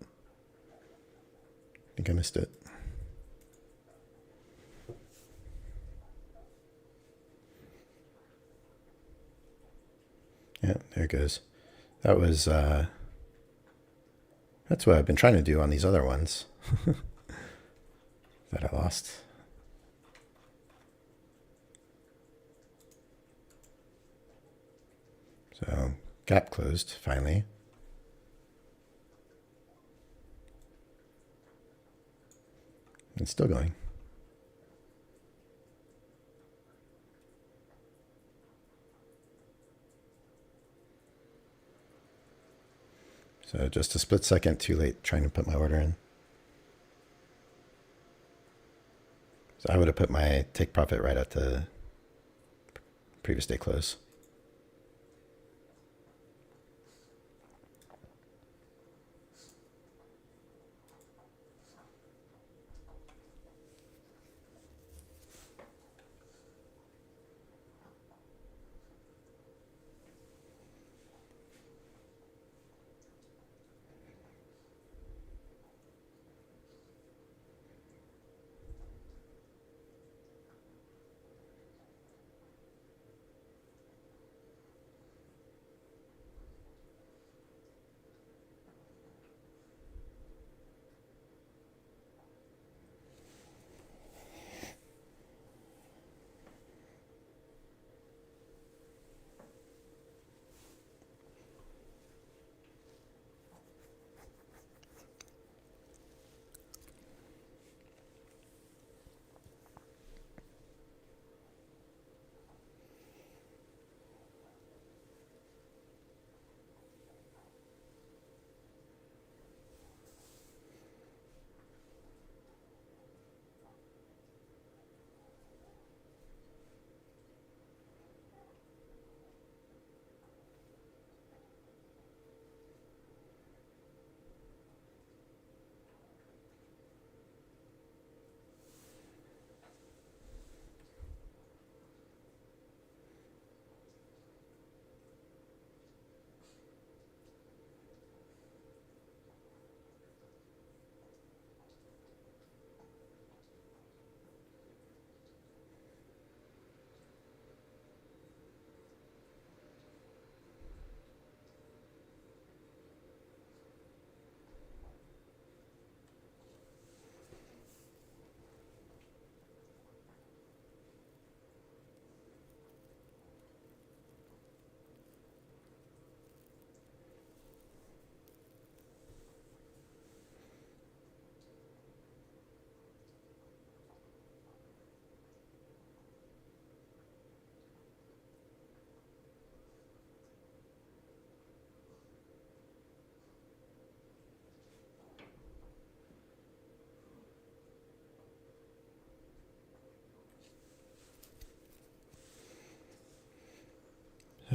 think I missed it. Yeah, there it goes. That was, that's what I've been trying to do on these other ones that I lost. So gap closed finally. It's still going. So just a split second too late trying to put my order in. So I would have put my take profit right at the previous day close.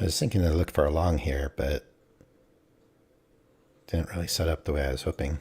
I was thinking to look for a long here, but didn't really set up the way I was hoping.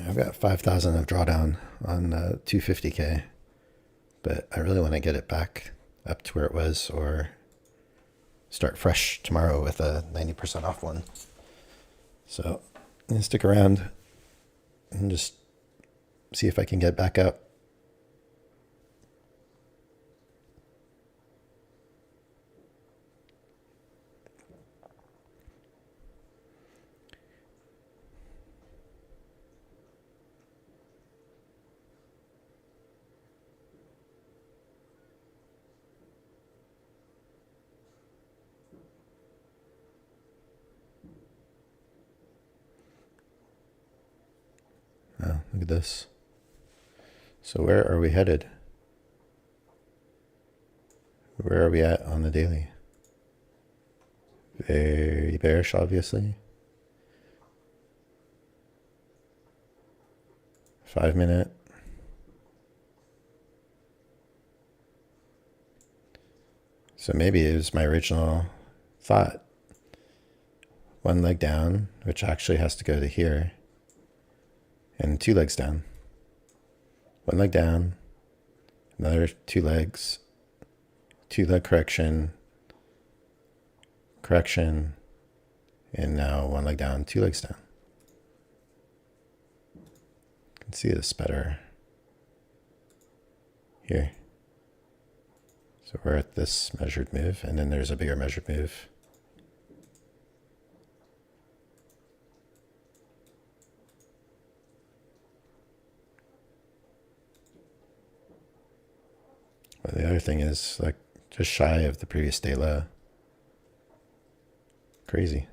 I've got 5,000 of drawdown on 250K, but I really want to get it back up to where it was or start fresh tomorrow with a 90% off one. So I'm going to stick around and just see if I can get back up. Oh, look at this. So where are we headed? Where are we at on the daily? Very bearish, obviously. 5 minute. So maybe it was my original thought. One leg down, which actually has to go to here. And 2 legs down. 1 leg down, another 2 legs, 2 leg correction, correction, and now 1 leg down, 2 legs down. You can see this better here. So we're at this measured move, and then there's a bigger measured move. But the other thing is like just shy of the previous day low. Crazy.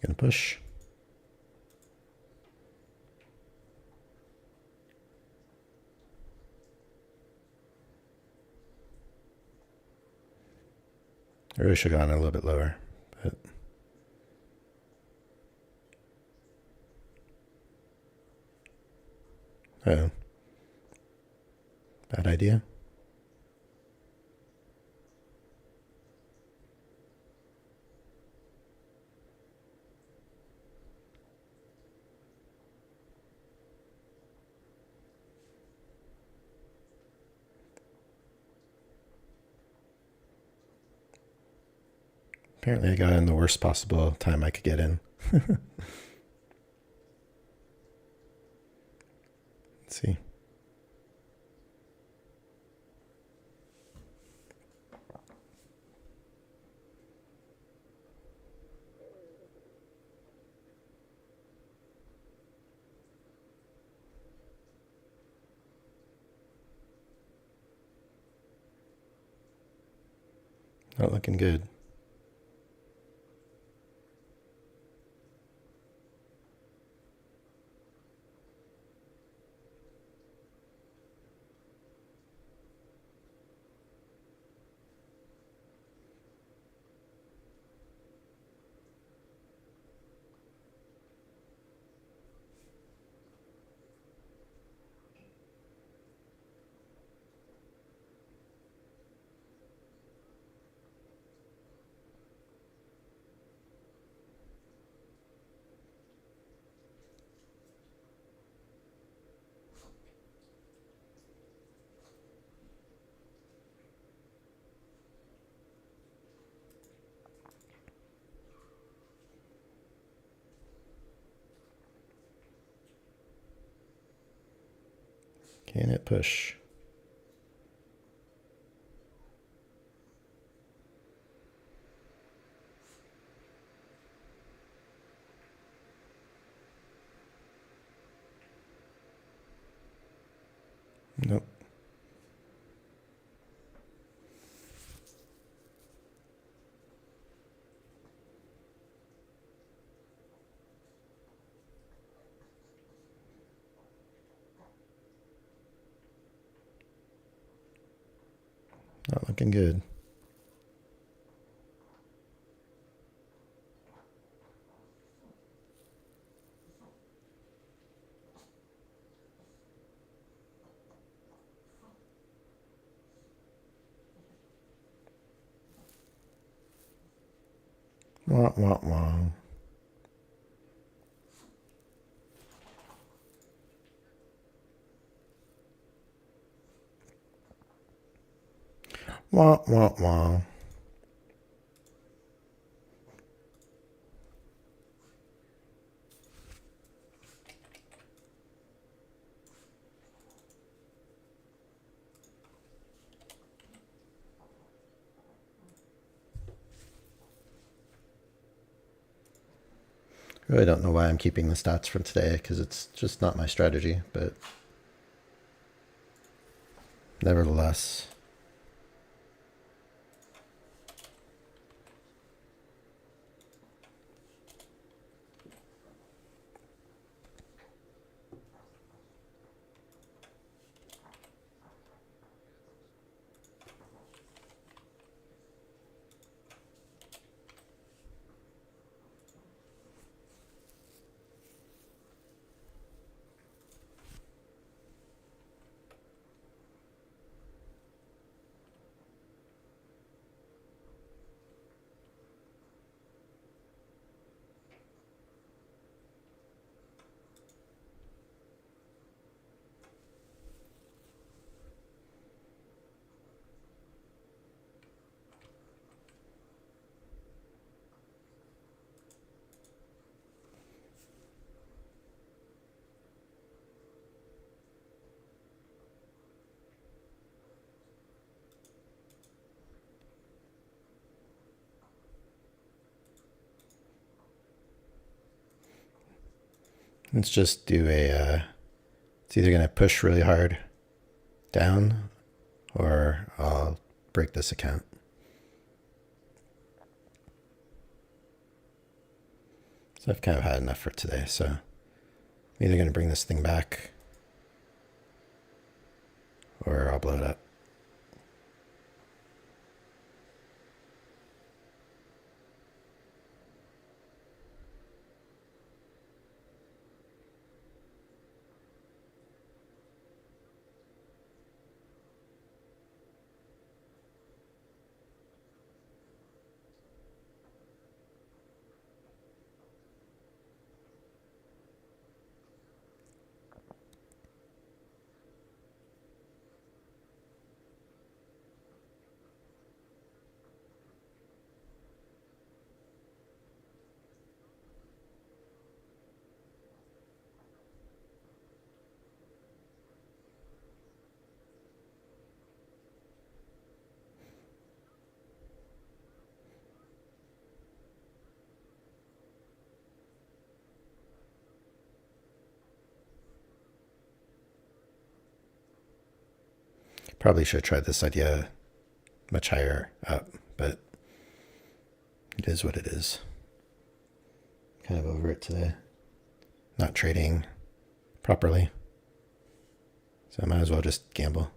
Gonna push. I really should have gone a little bit lower, but oh, bad idea. Apparently I got in the worst possible time I could get in. Let's see. Not looking good. Can it push? Nope. Not looking good. Wah, wah, wah. Wah, wah, wah. Really don't know why I'm keeping the stats from today because it's just not my strategy, but nevertheless. Let's just do a, it's either going to push really hard down or I'll break this account. So I've kind of had enough for today. So I'm either going to bring this thing back or I'll blow it up. Probably should have tried this idea much higher up, but it is what it is. Kind of over it today. Not trading properly. So I might as well just gamble.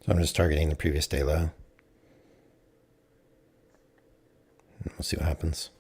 So I'm just targeting the previous day low. And we'll see what happens.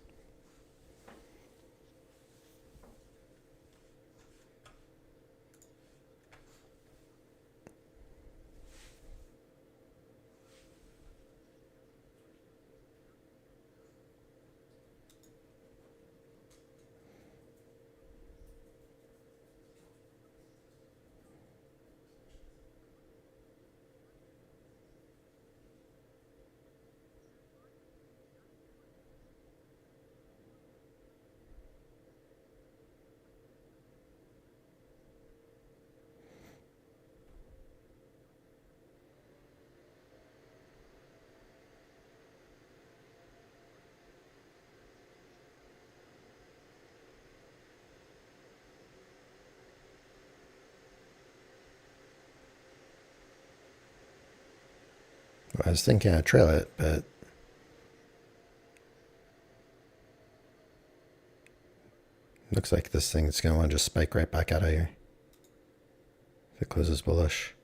I was thinking I'd trail it, but looks like this thing's going to want to just spike right back out of here if it closes bullish.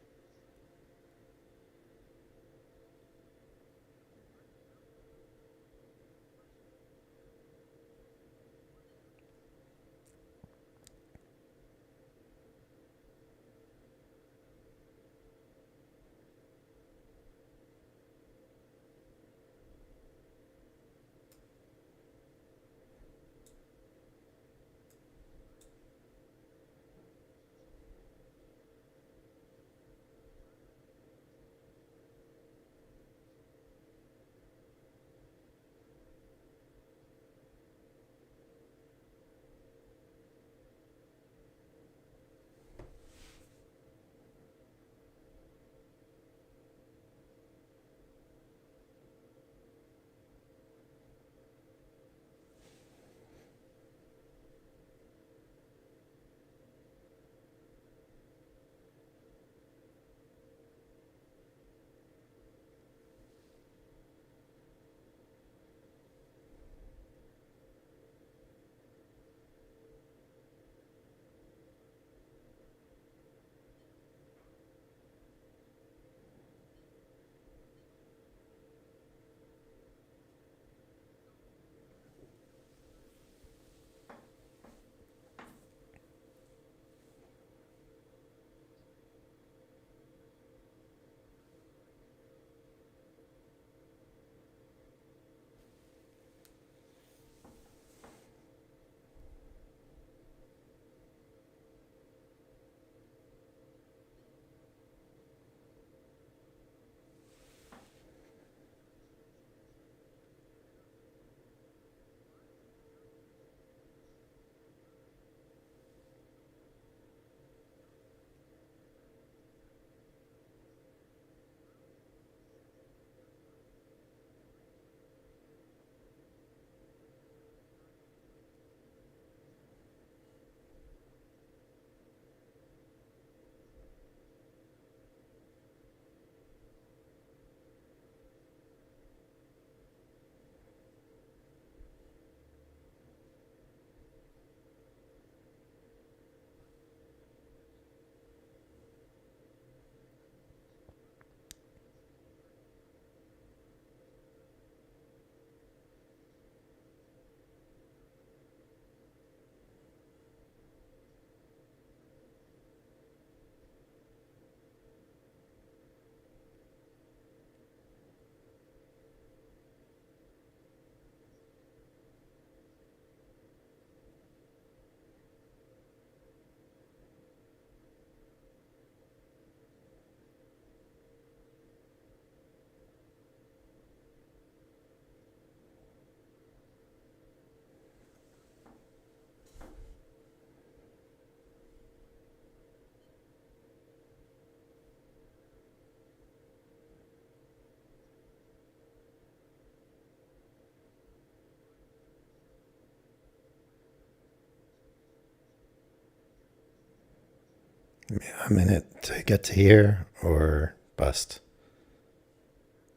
I'm in it to get to here or bust.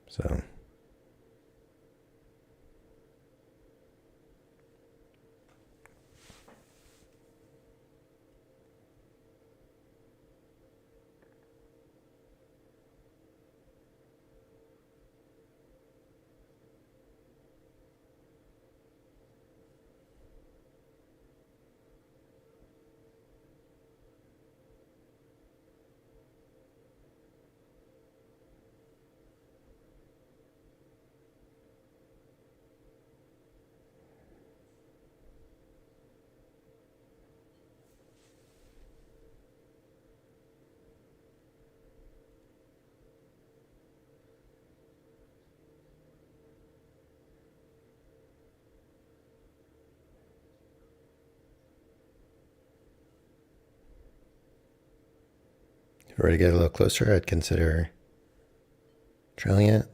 So if we were to get a little closer, I'd consider trailing it.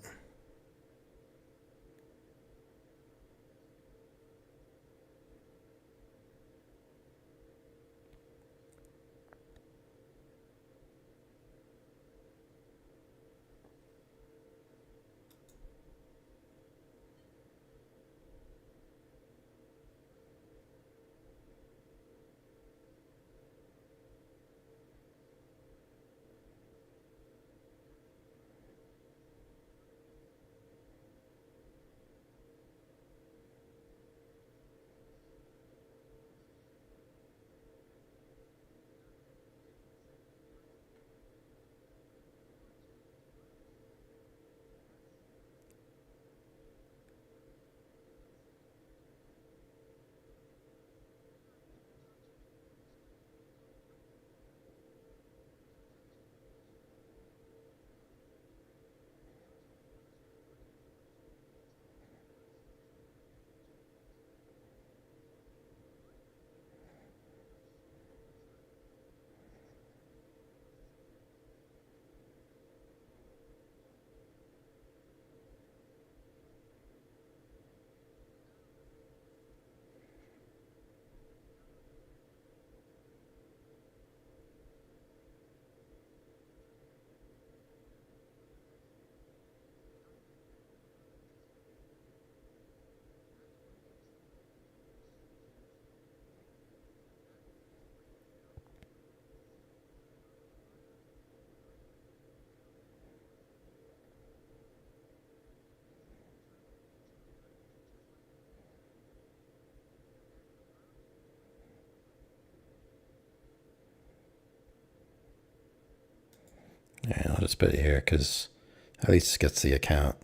Yeah, I'll just put it here because at least it gets the account.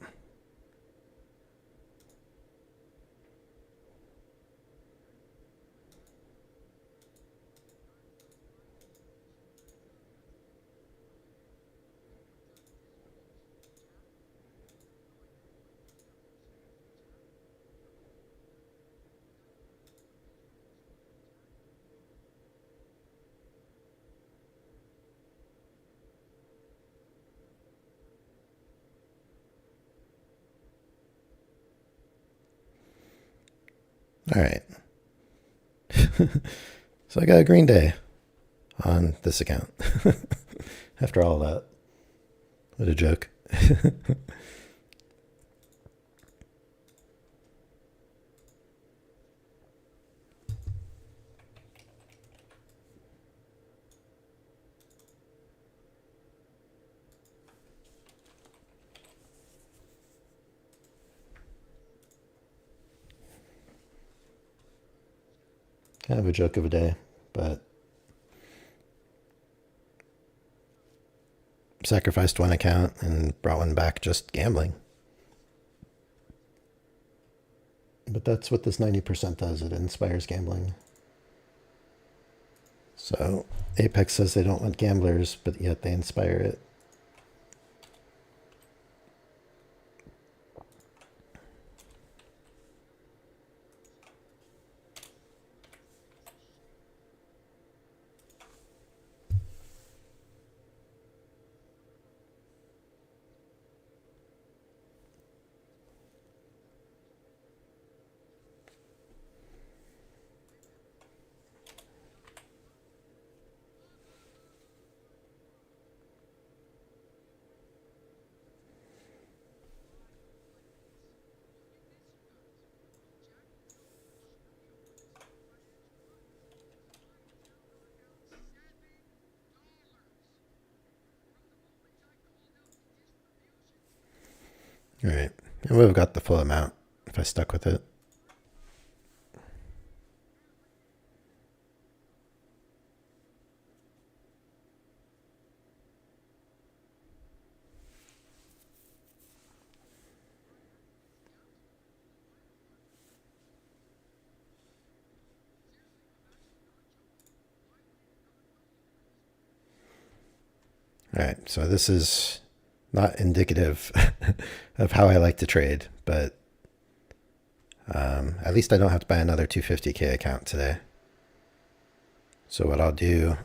All right. So I got a green day on this account. After all that. What a joke. Kind of a joke of a day, but sacrificed one account and brought one back just gambling. But that's what this 90% does. It inspires gambling. So Apex says they don't want gamblers, but yet they inspire it. All right. And we've got the full amount if I stuck with it. All right, so this is not indicative of how I like to trade, but at least I don't have to buy another 250K account today. So what I'll do,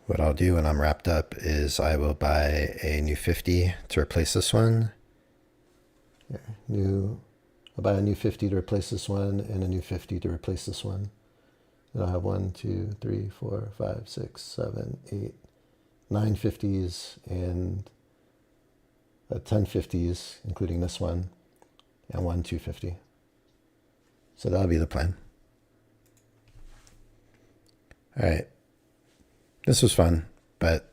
when I'm wrapped up is I will buy a new 50 to replace this one. I'll buy a new 50 to replace this one and a new 50 to replace this one. And I'll have 1, 2, 3, 4, 5, 6, 7, 8, 9 50s and 10 50s, including this one, and 1 250. So that'll be the plan. All right. This was fun, but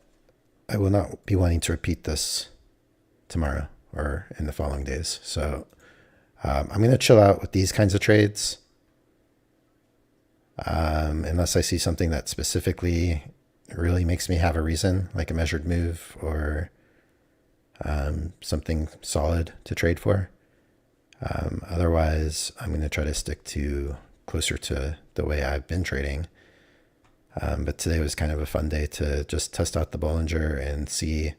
I will not be wanting to repeat this tomorrow or in the following days. So I'm going to chill out with these kinds of trades. Unless I see something that specifically really makes me have a reason, like a measured move or something solid to trade for. Otherwise, I'm going to try to stick to closer to the way I've been trading. But today was kind of a fun day to just test out the Bollinger and see.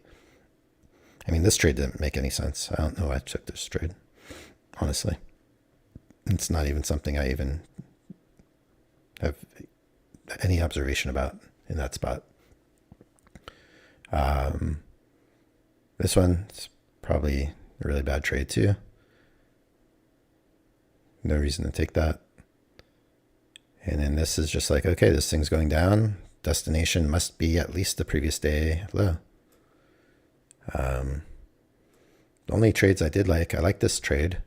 I mean, this trade didn't make any sense. I don't know why I took this trade, honestly. It's not even something I even have any observation about in that spot. This one's probably a really bad trade too. No reason to take that. And then this is just like, okay, this thing's going down. Destination must be at least the previous day low. The only trades I did like, I like this trade.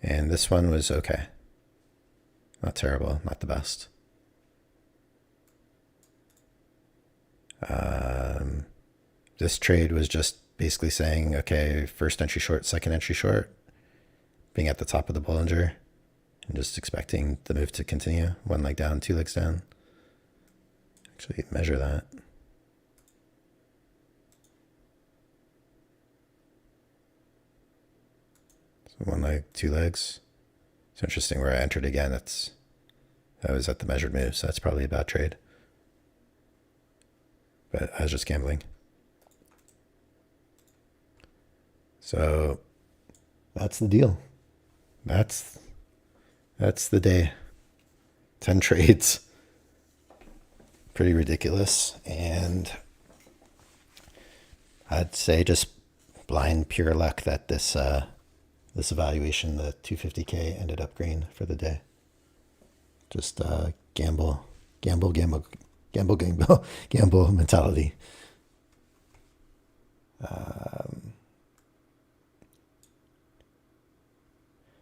And this one was okay. Not terrible, not the best. This trade was just basically saying, okay, first entry short, second entry short, being at the top of the Bollinger, and just expecting the move to continue. One leg down, two legs down. Actually, measure that. So one leg, two legs. It's interesting where I entered again. That was at the measured move, so that's probably a bad trade. But I was just gambling. So that's the deal. That's the day. 10 trades. Pretty ridiculous. And I'd say just blind pure luck that this evaluation, the 250K, ended up green for the day. Just gamble mentality.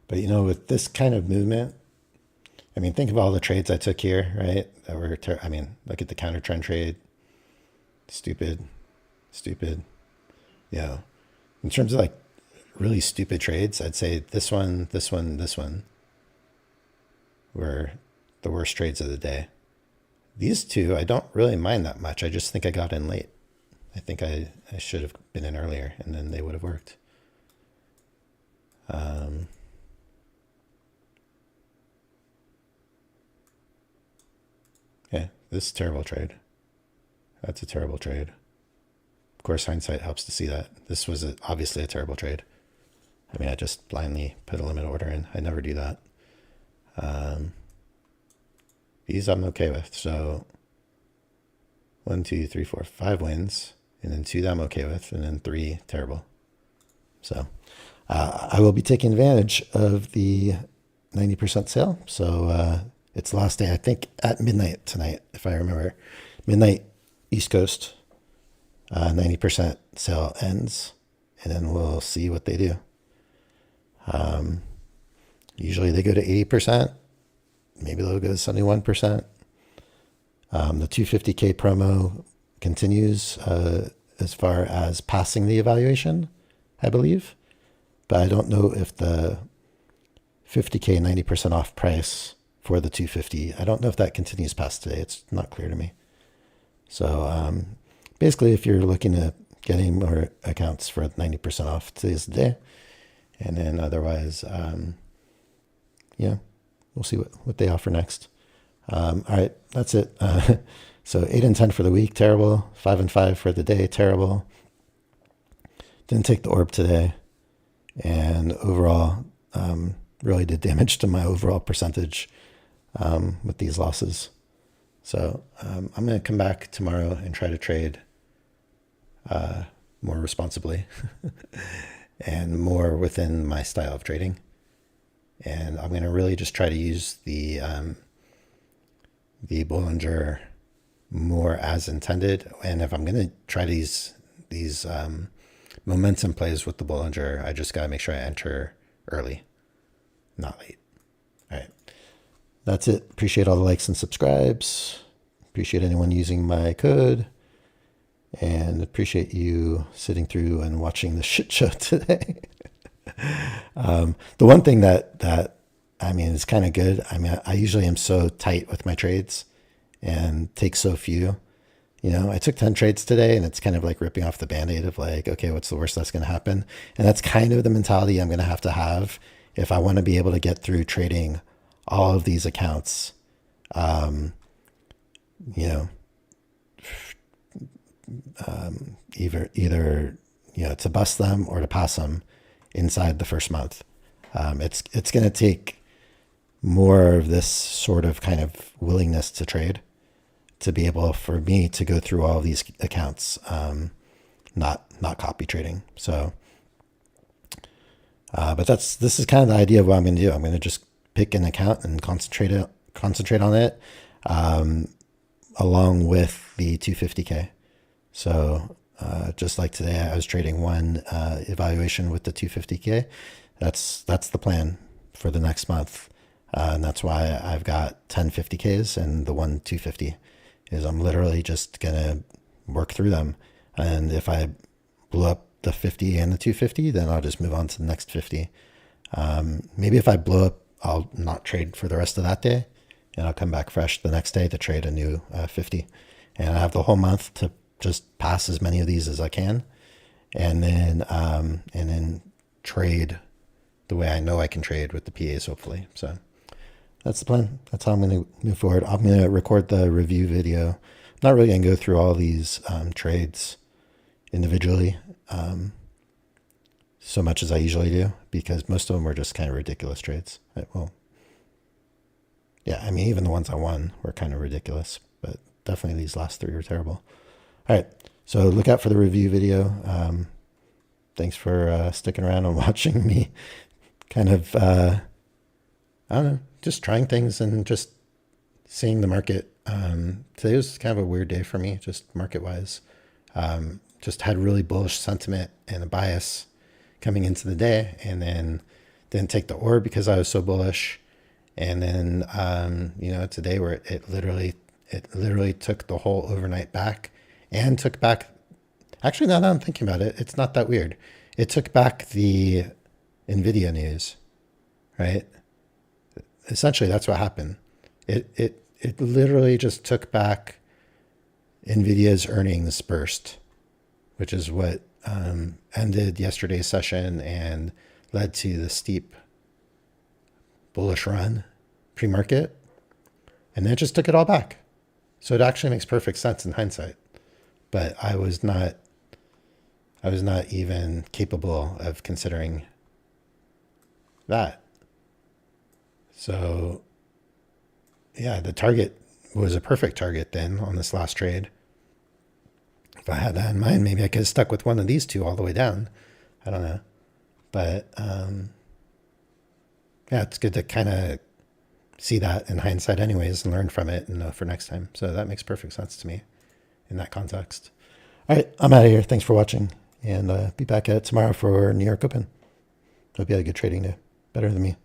But you know, with this kind of movement, I mean, think of all the trades I took here, right? That were, I mean, look at the counter trend trade. Stupid. You know, in terms of like really stupid trades, I'd say this one were the worst trades of the day. These two, I don't really mind that much. I just think I got in late. I think I should have been in earlier, and then they would have worked. Yeah, this is a terrible trade. That's a terrible trade. Of course, hindsight helps to see that. This was obviously a terrible trade. I mean, I just blindly put a limit order in. I never do that. These I'm okay with. So 1, 2, 3, 4, 5 wins, and then 2 that I'm okay with, and then 3 terrible. So I will be taking advantage of the 90% sale. So it's last day, I think, at midnight tonight, if I remember. Midnight, East Coast, 90% sale ends, and then we'll see what they do. Usually they go to 80%. Maybe they'll go to 71%. The 250K promo continues as far as passing the evaluation, I believe. But I don't know if the 50K 90% off price for the 250, I don't know if that continues past today. It's not clear to me. So basically, if you're looking at getting more accounts for 90% off, today's the day. And then otherwise, yeah, we'll see what they offer next. All right, that's it. So 8 and 10 for the week, terrible. 5 and 5 for the day, terrible. Didn't take the orb today. And overall, really did damage to my overall percentage with these losses. So I'm going to come back tomorrow and try to trade more responsibly and more within my style of trading. And I'm going to really just try to use the Bollinger more as intended. And if I'm going to try these momentum plays with the Bollinger, I just got to make sure I enter early, not late. All right. That's it. Appreciate all the likes and subscribes. Appreciate anyone using my code. And appreciate you sitting through and watching the shit show today. The one thing that I mean is kind of good. I mean, I usually am so tight with my trades and take so few. You know, I took 10 trades today, and it's kind of like ripping off the Band-Aid of like, okay, what's the worst that's going to happen? And that's kind of the mentality I'm going to have if I want to be able to get through trading all of these accounts. You know, either you know, to bust them or to pass them inside the first month. It's going to take more of this sort of kind of willingness to trade to be able for me to go through all of these accounts, not copy trading. So, but this is kind of the idea of what I'm going to do. I'm going to just pick an account and concentrate on it, along with the 250K. So, just like today, I was trading one evaluation with the 250K. That's the plan for the next month. And that's why I've got 10 50Ks and the one 250 is I'm literally just going to work through them. And if I blow up the 50 and the 250, then I'll just move on to the next 50. Maybe if I blow up, I'll not trade for the rest of that day, and I'll come back fresh the next day to trade a new 50. And I have the whole month to just pass as many of these as I can, and then trade the way I know I can trade with the PAs, hopefully. So that's the plan. That's how I'm going to move forward. I'm going to record the review video. I'm not really going to go through all these trades individually so much as I usually do, because most of them were just kind of ridiculous trades. Well, yeah, I mean, even the ones I won were kind of ridiculous, but definitely these last three were terrible. All right, so look out for the review video. Thanks for sticking around and watching me kind of, I don't know, just trying things and just seeing the market. Today was kind of a weird day for me, just market-wise. Just had really bullish sentiment and a bias coming into the day, and then didn't take the orb because I was so bullish. And then, you know, today where it literally took the whole overnight back and took back, actually, now that I'm thinking about it, it's not that weird. It took back the NVIDIA news, right? Essentially, that's what happened. It literally just took back NVIDIA's earnings burst, which is what ended yesterday's session and led to the steep bullish run pre-market, and then it just took it all back. So it actually makes perfect sense in hindsight, but I was not even capable of considering that. So yeah, the target was a perfect target then on this last trade. If I had that in mind, maybe I could have stuck with one of these two all the way down. I don't know. But yeah, it's good to kind of see that in hindsight anyways and learn from it and know for next time. So that makes perfect sense to me in that context. All right, I'm out of here. Thanks for watching, and be back at it tomorrow for New York Open. Hope you had a good trading day. Better than me.